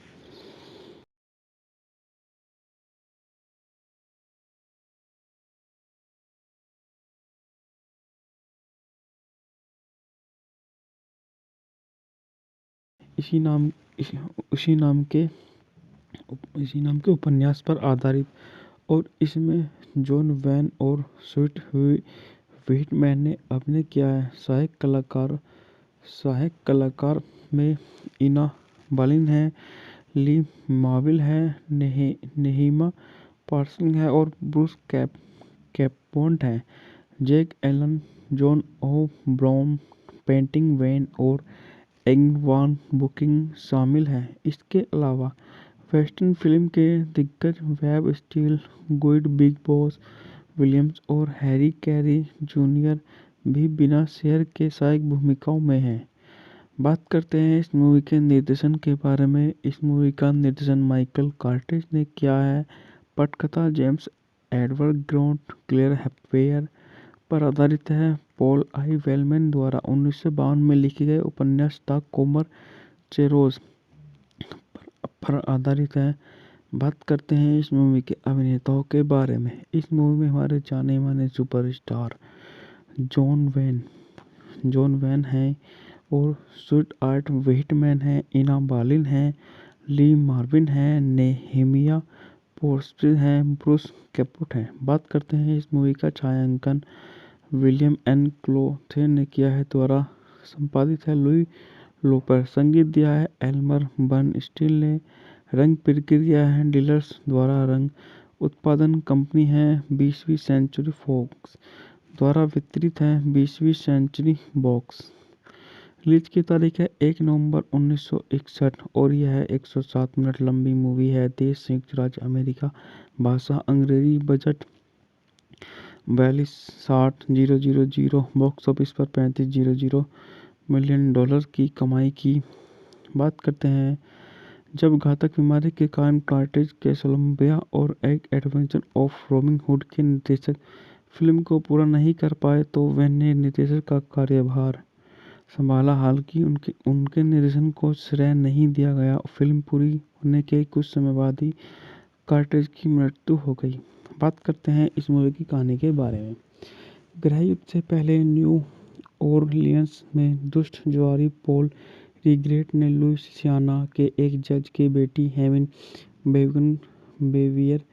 इसी नाम इसी उसी नाम के इसी नाम के उपन्यास पर आधारित और इसमें जॉन वैन और स्वीट व्हिटमैन ने अभिनय किया है। सहायक कलाकार में इना बालिन है, ली मार्विल है, नेहिमा पार्सन है और ब्रूस कैपबॉन्ड है। Jack Elam, Joan O'Brien, Patrick Wayne और एंग वान बुकिंग शामिल हैं। इसके अलावा वेस्टर्न फिल्म के दिग्गज वेब स्टील, गुइड बिग बॉस विलियम्स और हैरी कैरी जूनियर भी बिना शेयर के सहायक भूमिकाओं में हैं। बात करते हैं इस मूवी के निर्देशन के बारे में। इस मूवी का निर्देशन माइकल कार्टेज ने किया है। पटकथा जेम्स एडवर्ड ग्रॉन्ट क्लेयर हैप्वेयर पर आधारित है। पॉल आई वेलमैन द्वारा 1952 में लिखी गई उपन्यास द कॉमन चेयर्स पर आधारित है। बात करते हैं इस मूवी के अभिनेताओं के बारे में। इस मूवी में हमारे जाने माने सुपरस्टार जॉन वैन हैं और स्वीट आर्ट व्हिटमैन हैं, इना बालिन हैं, ली मार्विन हैं, नेहेमिया पोर्स्टिन हैं, ब्रूस कैपुट हैं। बात करते हैं इस मूवी का छायांकन विलियम एन क्लोथे ने किया है, द्वारा संपादित है लुई लोपर। संगीत दिया है एल्मर बर्नस्टीन ने। रंग प्रक्रिया है डीलर्स द्वारा। रंग उत्पादन कंपनी है 20वीं सेंचुरी फॉक्स द्वारा वितरित है 20वीं सेंचुरी बॉक्स। रिलीज की तारीख है 1 नवंबर 1961 और यह 107 मिनट लंबी मूवी है। देश संयुक्त राज्य अमेरिका, भाषा अंग्रेजी, बजट 42,60,000, बॉक्स ऑफिस पर 35,000 मिलियन डॉलर की कमाई की। बात करते हैं जब घातक बीमारी के कारण कार्टेज कोलंबिया और एक एडवेंचर ऑफ रॉबिन हुड के निर्देशक फिल्म को पूरा नहीं कर पाए तो वैन ने निर्देशक का कार्यभार संभाला। हालांकि उनके निर्देशन को श्रेय नहीं दिया गया। फिल्म पूरी होने के कुछ समय बाद ही कार्टेज की मृत्यु हो गई। बात करते हैं इस मूवी की कहानी के बारे में। गृह युद्ध से पहले न्यू ओरलियंस में दुष्ट जुआरी पॉल रिग्रेट ने लुइसियाना के एक जज की बेटी हेवन बेवियर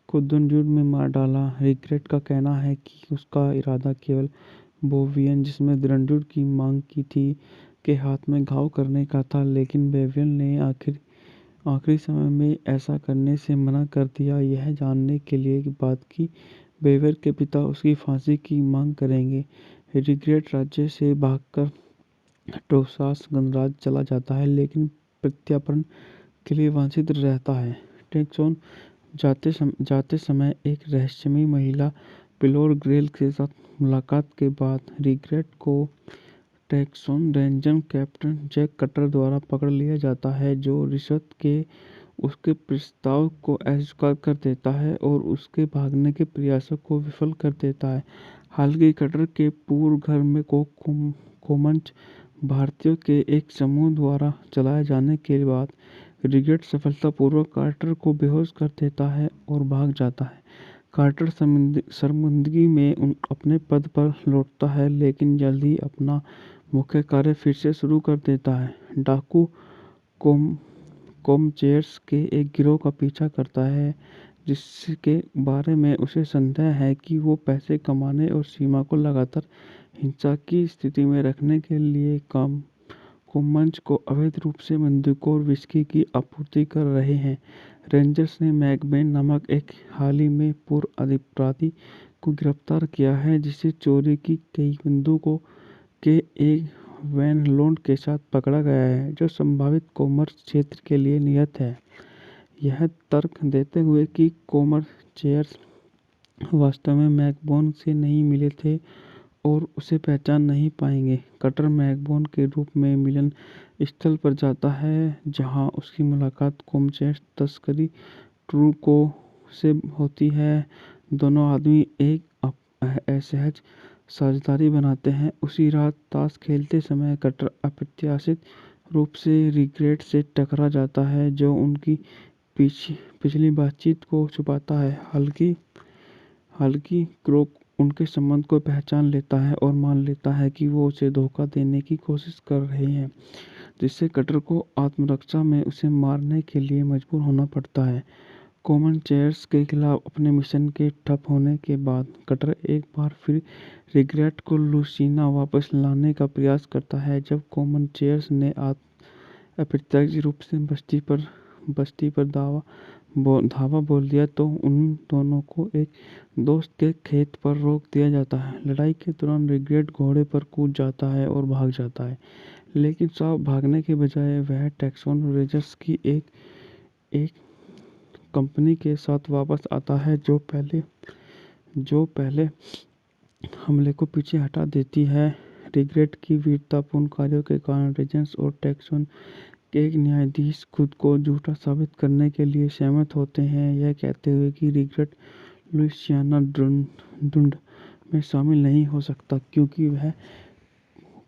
को दुर्जुड़ में मार डाला। रिग्रेट का कहना है कि उसका इरादा केवल बोवियन जिसमें रणजुड़ की मांग की थी के हाथ में घाव करने का था, लेकिन बेवियल ने आखिरी समय में ऐसा करने से मना कर दिया, यह जानने के लिए बात कि बेवियल के पिता उसकी फांसी की मांग करेंगे। रिग्रेट राज्य से भागकर टोसास गणराज्य चला जाता है, लेकिन प्रत्यार्पण के लिए वांछित रहता है। टेक्सोन जाते समय एक रहस्यमयी महिला पिलोर ग्रेल के साथ मुलाकात के बाद रिग्रेट को Texan Ranger Captain Jake Cutter द्वारा पकड़ लिया जाता है, जो रिश्वत के उसके प्रस्ताव को अस्वीकार कर देता है और उसके भागने के प्रयासों को विफल कर देता है। हालांकि कटर के पूर्व घर में कोमंच भारतीयों के एक समूह द्वारा चलाए जाने के बाद रिग्रेट सफलतापूर्वक कार्टर को बेहोश कर देता है और भाग जाता है। कार्टर शर्मिंदगी में अपने पद पर लौटता है, लेकिन जल्द ही अपना मुख्य कार्य फिर से शुरू कर देता है। डाकू कोमचेयर्स के एक गिरोह का पीछा करता है, जिसके बारे में उसे संदेह है कि वो पैसे कमाने और सीमा को लगातार हिंसा की स्थिति में रखने के लिए कोमंच को अवैध रूप से बंदूकों और विस्की की आपूर्ति कर रहे हैं। रेंजर्स ने मैकबेन नामक एक हाल ही में पूर्व अपराधी को गिरफ्तार किया है, जिसे चोरी की कई बंदूकों के एक वैन लोड के साथ पकड़ा गया है, जो संभावित कॉमर्स क्षेत्र के लिए नियत है। यह तर्क देते हुए कि कोमर्चेयर्स वास्तव में मैकबोन से नहीं मिले थे और उसे पहचान नहीं पाएंगे, कटर मैकबोन के रूप में मिलन स्थल पर जाता है, जहां उसकी मुलाकात कोमचेयर्स तस्करी ट्रूको से होती है। दोनों आदमी एक असहज साझेदारी बनाते हैं। उसी रात ताश खेलते समय कटर अप्रत्याशित रूप से रिग्रेट से टकरा जाता है, जो उनकी पिछली बातचीत को छुपाता है। हालांकि क्रोक उनके संबंध को पहचान लेता है और मान लेता है कि वो उसे धोखा देने की कोशिश कर रहे हैं, जिससे कटर को आत्मरक्षा में उसे मारने के लिए मजबूर होना पड़ता है। कोमनचेयर्स के खिलाफ अपने मिशन के ठप होने के बाद कटर एक बार फिर रिग्रेट को लूसियाना वापस लाने का प्रयास करता है। जब कोमनचेयर्स ने अप्रत्याशित रूप से बस्ती पर धावा बोल दिया, तो उन दोनों को एक दोस्त के खेत पर रोक दिया जाता है। लड़ाई के दौरान रिग्रेट घोड़े पर कूद जाता है और भाग जाता है, लेकिन साफ भागने के बजाय वह टेक्सोन रेंजर्स की एक कंपनी के साथ वापस आता है, जो पहले हमले को पीछे हटा देती है। रिग्रेट की वीरतापूर्ण कार्यों के कारण रेंजर्स और टेक्सोन के एक न्यायाधीश खुद को झूठा साबित करने के लिए सहमत होते हैं, यह कहते हुए कि रिग्रेट लुइसियाना ढूंढ में शामिल नहीं हो सकता, क्योंकि वह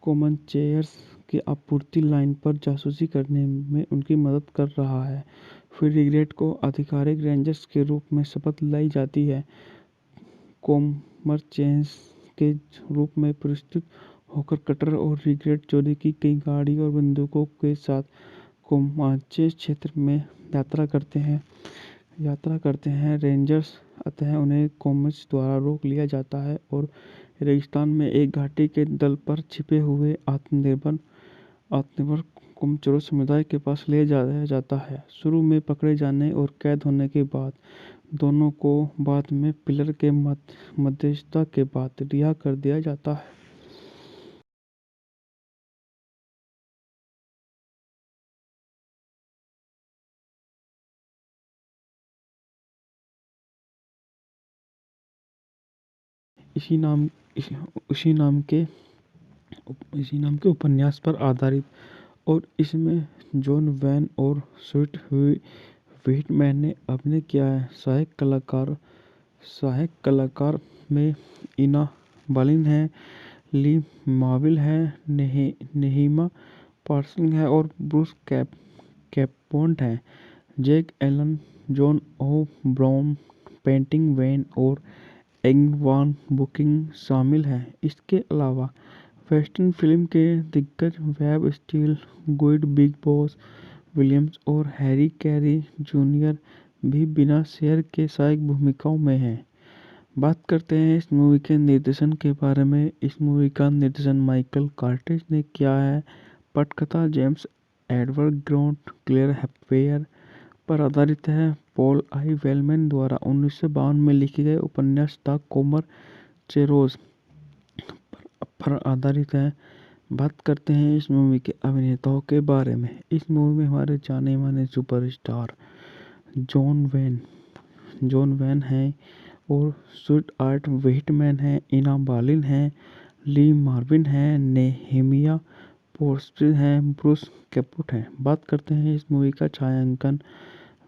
कोमनचेयर्स की आपूर्ति लाइन पर जासूसी करने में उनकी मदद कर रहा है। फिर रिग्रेट को आधिकारिक रेंजर्स के रूप में शपथ दिलाई जाती है। कोमरचेयर्स के रूप में प्रस्तुत होकर कटर और रिग्रेट चोरी की कई गाड़ी और बंदूकों के साथ कोमाचे क्षेत्र में यात्रा करते हैं। रेंजर्स अतः उन्हें कोमच द्वारा रोक लिया जाता है और रेगिस्तान में एक घाटी के तल पर छिपे हुए आत्मनिर्भर कोमचोरो समुदाय के पास ले जाया जाता है। शुरू में पकड़े जाने और कैद होने के बाद दोनों को बाद में पिलर के मध्यस्थता के बाद रिहा कर दिया जाता है। इसी नाम इसी उसी नाम के उपन्यास पर आधारित और इसमें जॉन वैन और स्वीट व्हिटमैन ने अभिनय किया है। सहायक कलाकार में इना बालिन है, ली मार्विल है, नेहीमा पार्सन है और ब्रूस कैपोन्ट है। Jack Elam, Joan O'Brien, painting van और एंगवान बुकिंग शामिल हैं। इसके अलावा वेस्टर्न फिल्म के दिग्गज वेब स्टील, गुइड बिग बॉस विलियम्स और हैरी कैरी जूनियर भी बिना शेयर के सहायक भूमिकाओं में हैं। बात करते हैं इस मूवी के निर्देशन के बारे में। इस मूवी का निर्देशन माइकल कार्टिज ने किया है। पटकथा जेम्स एडवर्ड ग्रांट क्लेयर हैप्वेयर पर आधारित है। पॉल आई वेलमैन द्वारा 1952 में लिखी गई उपन्यास द कॉमर चेरोज पर आधारित है। बात करते हैं इस मूवी के अभिनेताओं के बारे में। इस मूवी में हमारे जाने माने सुपरस्टार जॉन वैन है और स्वीट आर्ट व्हिटमैन है, इना बालिन है, ली मार्विन है, नेहेमिया पोर्स्टिल है, ब्रूस कैपुट है। बात करते हैं इस मूवी का छायांकन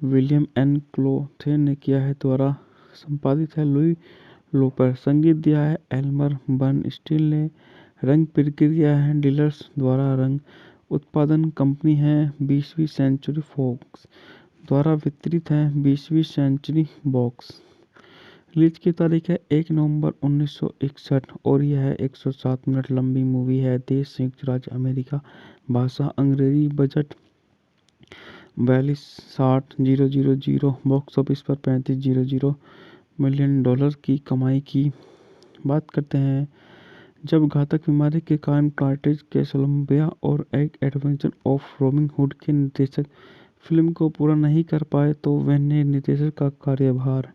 विलियम एन क्लोथे ने किया है, द्वारा संपादित है लुई लोपर, संगीत दिया है एल्मर बर्नस्टीन ने, रंग प्रक्रिया है डीलर्स द्वारा, रंग उत्पादन कंपनी है 20वीं सेंचुरी फॉक्स द्वारा वितरित है 20वीं सेंचुरी बॉक्स। रिलीज की तारीख है 1 नवंबर 1961 और यह 107 मिनट लंबी मूवी है। देश संयुक्त राज्य अमेरिका, भाषा अंग्रेजी, बजट 42,000, बॉक्स ऑफिस पर 35,000 मिलियन डॉलर की कमाई की। बात करते हैं जब घातक बीमारी के कारण कार्टेज कैसलोम्बिया और एक एडवेंचर ऑफ रॉबिन हुड के निर्देशक फिल्म को पूरा नहीं कर पाए तो वैन ने निर्देशक का कार्यभार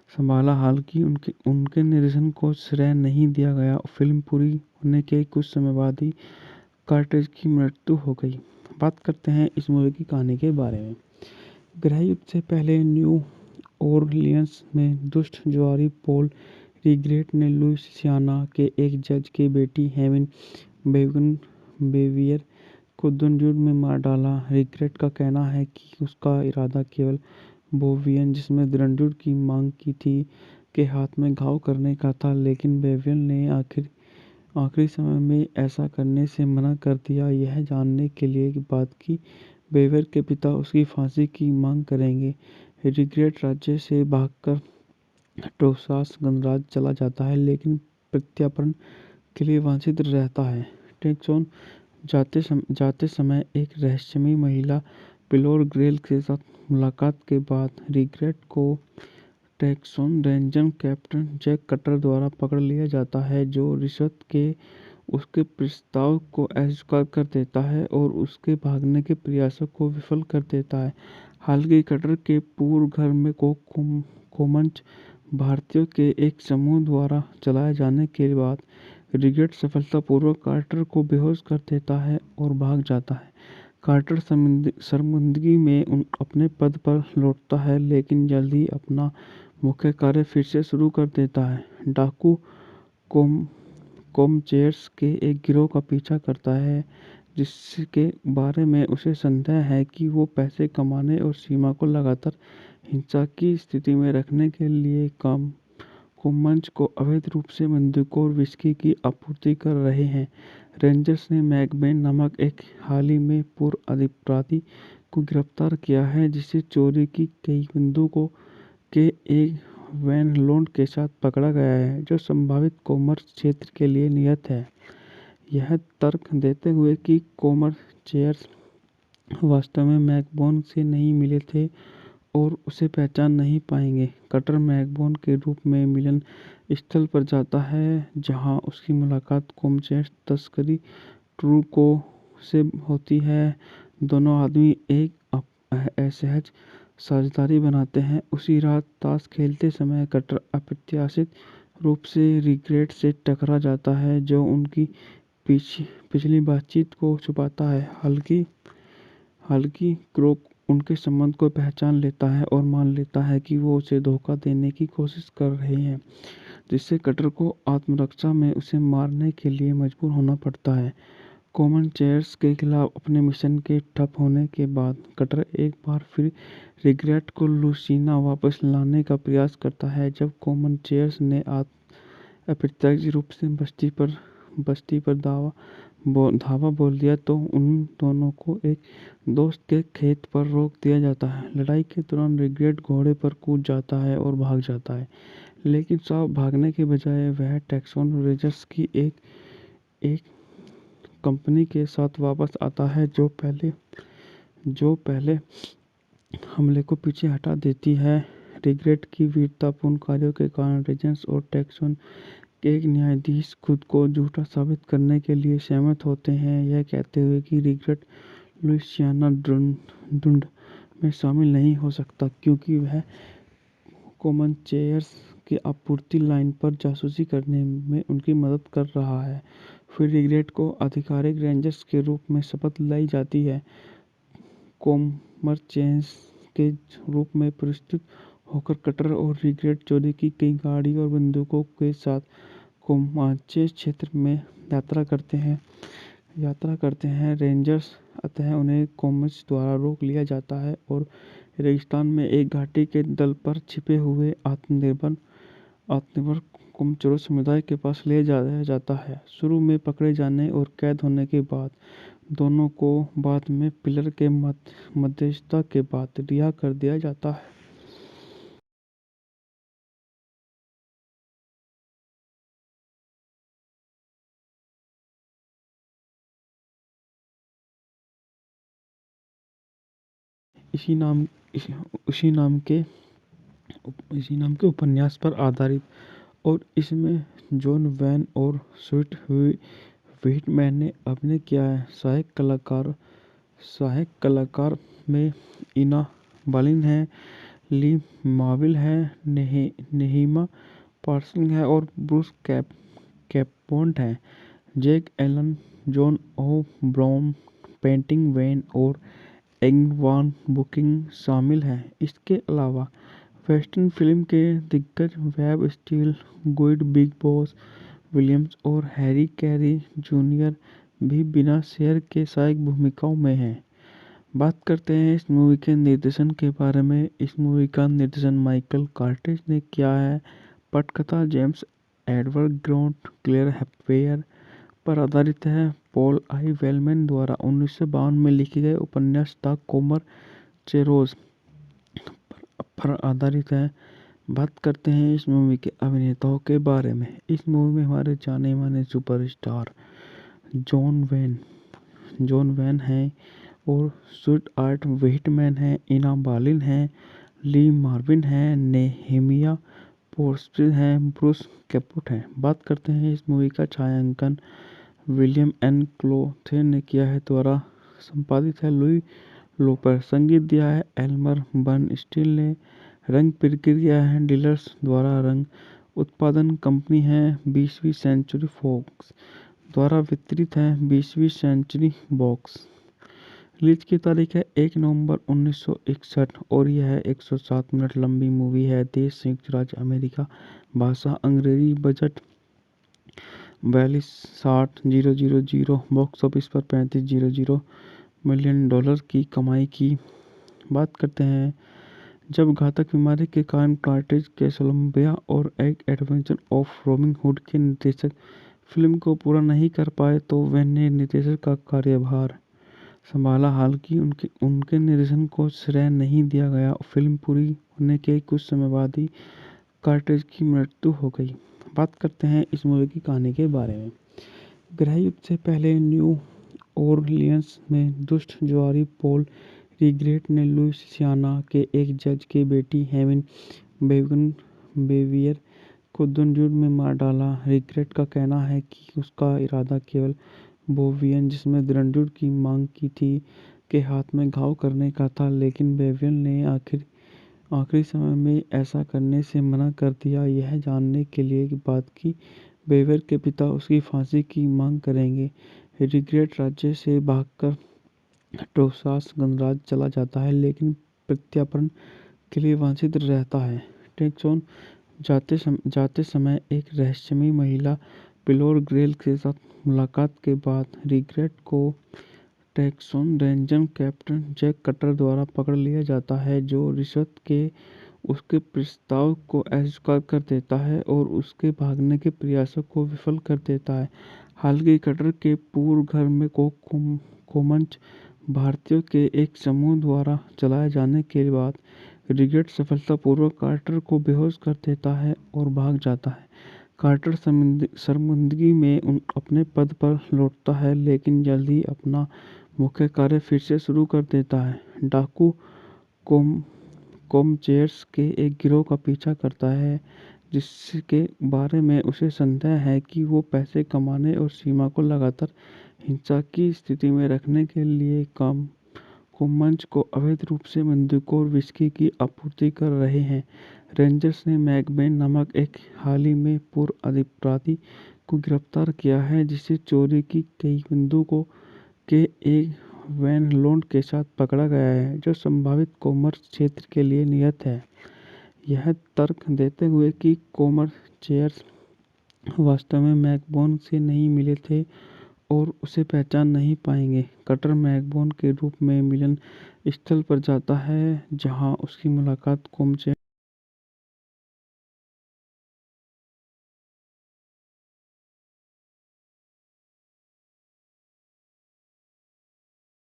संभाला। हालांकि उनके निर्देशन को श्रेय नहीं दिया गया। फिल्म पूरी होने के कुछ समय बाद ही कार्टेज की मृत्यु हो गई। बात करते हैं इस मूवी की कहानी के बारे में। गृह युद्ध से पहले न्यू ओरलियंस में दुष्ट जुआरी पॉल रिग्रेट ने लुइसियाना के एक जज की बेटी हेवन बेवियर को दुर्जुड़ में मार डाला। रिग्रेट का कहना है कि उसका इरादा केवल बोवियन, जिसमें दुर्जुड़ की मांग की थी, के हाथ में घाव करने का था, लेकिन बेवियर ने आखिरी समय में ऐसा करने से मना कर दिया, यह जानने के लिए बाद कि बेवियर के पिता उसकी फांसी की मांग करेंगे। रिग्रेट राज्य से भागकर टोसास गणराज्य चला जाता है, लेकिन प्रत्यार्पण के लिए वांछित रहता है। टेक्सोन जाते समय एक रहस्यमयी महिला पिलोर ग्रेल के साथ मुलाकात के बाद रिग्रेट को Texan Ranger Captain Jake Cutter द्वारा पकड़ लिया जाता है, जो रिश्वत के उसके प्रस्ताव को अस्वीकार कर देता है और उसके भागने के प्रयासों को विफल कर देता है। हालांकि कटर के पूर्व घर में कोमंच भारतीयों के एक समूह द्वारा चलाए जाने के बाद रिग्रेट सफलतापूर्वक कार्टर को बेहोश कर देता है और भाग जाता है। कार्टर शर्मिंदगी में अपने पद पर लौटता है, लेकिन जल्द ही अपना मुख्य कार्य फिर से शुरू कर देता है। डाकू कोमचेयर्स के एक गिरोह का पीछा करता है, जिसके बारे में उसे संदेह है कि वो पैसे कमाने और सीमा को लगातार हिंसा की स्थिति में रखने के लिए कोमंच को अवैध रूप से बंदूकों और विस्की की आपूर्ति कर रहे हैं। रेंजर्स ने मैकबेन नामक एक हाल ही में पूर्व अपराधी को गिरफ्तार किया है, जिसे चोरी की कई बंदूकों के एक वैन लोड के साथ पकड़ा गया है, जो संभावित कॉमर्स क्षेत्र के लिए नियत है। यह तर्क देते हुए कि कोमर्चेयर्स वास्तव में मैकबोन से नहीं मिले थे और उसे पहचान नहीं पाएंगे, कटर मैकबोन के रूप में मिलन स्थल पर जाता है, जहां उसकी मुलाकात कोमचेयर्स तस्करी ट्रूको से होती है। दोनों आदमी एक असहज साझेदारी बनाते हैं। उसी रात ताश खेलते समय कटर अप्रत्याशित रूप से रिग्रेट से टकरा जाता है, जो उनकी पिछली बातचीत को छुपाता है। हालांकि क्रोक उनके संबंध को पहचान लेता है और मान लेता है कि वो उसे धोखा देने की कोशिश कर रहे हैं, जिससे कटर को आत्मरक्षा में उसे मारने के लिए मजबूर होना पड़ता है। कोमनचेयर्स के खिलाफ अपने मिशन के ठप होने के बाद कटर एक बार फिर रिग्रेट को लुसियाना वापस लाने का प्रयास करता है। जब कोमनचेयर्स ने अप्रत्याशित रूप से बस्ती पर धावा बोल दिया तो उन दोनों को एक दोस्त के खेत पर रोक दिया जाता है। लड़ाई के दौरान रिग्रेट घोड़े पर कूद जाता है और भाग जाता है, लेकिन साफ भागने के बजाय वह टेक्सोन रेंजर्स की एक कंपनी के साथ वापस आता है, जो पहले हमले को पीछे हटा देती है। रिग्रेट की वीरतापूर्ण कार्यों के कारण रेंजर्स और टेक्सोन एक न्यायाधीश खुद को झूठा साबित करने के लिए सहमत होते हैं, यह कहते हुए कि रिग्रेट लुइसियाना ढूंढ में शामिल नहीं हो सकता क्योंकि वह कोमनचेयर्स की आपूर्ति लाइन पर जासूसी करने में उनकी मदद कर रहा है। फिर रिग्रेट को आधिकारिक रेंजर्स के रूप में शपथ दिलाई जाती है, कोमरचेंस के रूप में पुरस्कृत होकर कटर और रिग्रेट चोरी की गई गाड़ी और बंदूकों के साथ कोमाचे क्षेत्र में यात्रा करते हैं रेंजर्स, अतः उन्हें कोमच द्वारा रोक लिया जाता है और रेगिस्तान में एक घाटी के तल पर छिपे हुए आत्मनिर्भर कोमचोरों समुदाय के पास ले जाया जाता है। शुरू में पकड़े जाने और कैद होने के बाद दोनों को बाद में पिलर के मध्यस्थता के बाद रिहा कर दिया जाता है। इसी नाम इसी उसी नाम के उपन्यास पर आधारित और इसमें जॉन वैन और स्वीट व्हिटमैन ने अभिनय किया है। सहायक कलाकार में इना बालिन है, ली मार्विल है, नेहिमा पार्सन है और ब्रूस कैपोन्ट है। Jack Elam, Joan O'Brien, Patrick Wayne और एंगवान बुकिंग शामिल हैं। इसके अलावा वेस्टर्न फिल्म के दिग्गज वेब स्टील, गुइड बिग बॉस विलियम्स और हैरी कैरी जूनियर भी बिना शेयर के सहायक भूमिकाओं में हैं। बात करते हैं इस मूवी के निर्देशन के बारे में। इस मूवी का निर्देशन माइकल कार्टिज ने किया है। पटकथा जेम्स एडवर्ड ग्रॉन्ट क्लेयर हैप्वेयर पर आधारित है। पॉल आई वेलमैन द्वारा 1952 में लिखी गई उपन्यास द कोमर चेरोज पर आधारित है। बात करते हैं इस मूवी के अभिनेताओं के बारे में। इस मूवी में हमारे जाने माने सुपरस्टार जॉन वैन हैं और स्वीट आर्ट व्हिटमैन हैं, इना बालिन हैं, ली मार्विन हैं, नेहेमिया पोर्स्टिल हैं, ब्रूस कैपुट हैं। बात करते हैं इस मूवी का छायांकन विलियम एन क्लोथे ने किया है, द्वारा संपादित है लुई लोपर, संगीत दिया है एल्मर बर्नस्टीन ने, रंग प्रक्रिया है डीलर्स द्वारा, रंग उत्पादन कंपनी है 20वीं सेंचुरी फॉक्स द्वारा वितरित है 20वीं सेंचुरी बॉक्स। रिलीज की तारीख है 1 नवंबर 1961 और यह 107 मिनट लंबी मूवी है। देश संयुक्त राज्य अमेरिका, भाषा अंग्रेजी, बजट 42,60,000, बॉक्स ऑफिस पर 35,000 मिलियन डॉलर की कमाई की। बात करते हैं जब घातक बीमारी के कारण कार्टिज कैसलोम्बिया और एक एडवेंचर ऑफ रॉबिन हुड के निर्देशक फिल्म को पूरा नहीं कर पाए तो वैन ने निर्देशक का कार्यभार संभाला। हालांकि उनके निर्देशन को श्रेय नहीं दिया गया। फिल्म पूरी होने के कुछ समय बाद ही कार्टिज की मृत्यु हो गई। बात करते हैं इस मूवी की कहानी के बारे में। गृह युद्ध से पहले न्यू ओरलियंस में दुष्ट जुआरी पॉल रिग्रेट ने लुइसियाना के एक जज की बेटी हेवन बेवियर को दुर्जुड़ में मार डाला। रिग्रेट का कहना है कि उसका इरादा केवल बोवियन, जिसने दुर्जुड़ की मांग की थी, के हाथ में घाव करने का था, लेकिन बेवियन ने आखिरी समय में ऐसा करने से मना कर दिया, यह जानने के लिए बाद कि बेवियर के पिता उसकी फांसी की मांग करेंगे। रिग्रेट राज्य से भागकर टेक्सास गणराज्य चला जाता है, लेकिन प्रत्यार्पण के लिए वंचित रहता है। टेक्सास जाते समय एक रहस्यमयी महिला पिलोर ग्रेल के साथ मुलाकात के बाद रिग्रेट को Texas Ranger Captain Jake Cutter द्वारा पकड़ लिया जाता है, जो रिश्वत के उसके प्रस्ताव को अस्वीकार कर देता है और उसके भागने के प्रयासों को विफल कर देता है। हालांकि कटर के पूर्व घर में कोमंच भारतीयों के एक समूह द्वारा चलाए जाने के बाद रिग्रेट सफलतापूर्वक कार्टर को बेहोश कर देता है और भाग जाता है। कार्टर शर्मिंदगी में अपने पद पर लौटता है, लेकिन जल्द ही अपना मुख्य कार्य फिर से शुरू कर देता है। डाकू कोमचेयर्स के एक गिरोह का पीछा करता है, जिसके बारे में उसे संदेह है कि वो पैसे कमाने और सीमा को लगातार हिंसा की स्थिति में रखने के लिए काम को मंच को अवैध रूप से बंदूकों और विस्की की आपूर्ति कर रहे हैं। रेंजर्स ने मैकबेन नामक एक हाल ही में पूर्व अपराधी को गिरफ्तार किया है, जिसे चोरी की कई बंदूकों के एक वैन लोड के साथ पकड़ा गया है, जो संभावित कॉमर्स क्षेत्र के लिए नियत है। यह तर्क देते हुए कि कॉमर्स शेयर्स वास्तव में मैकबोन से नहीं मिले थे और उसे पहचान नहीं पाएंगे। कटर मैकबोन के रूप में मिलन स्थल पर जाता है, जहां उसकी मुलाकात कॉमचेयर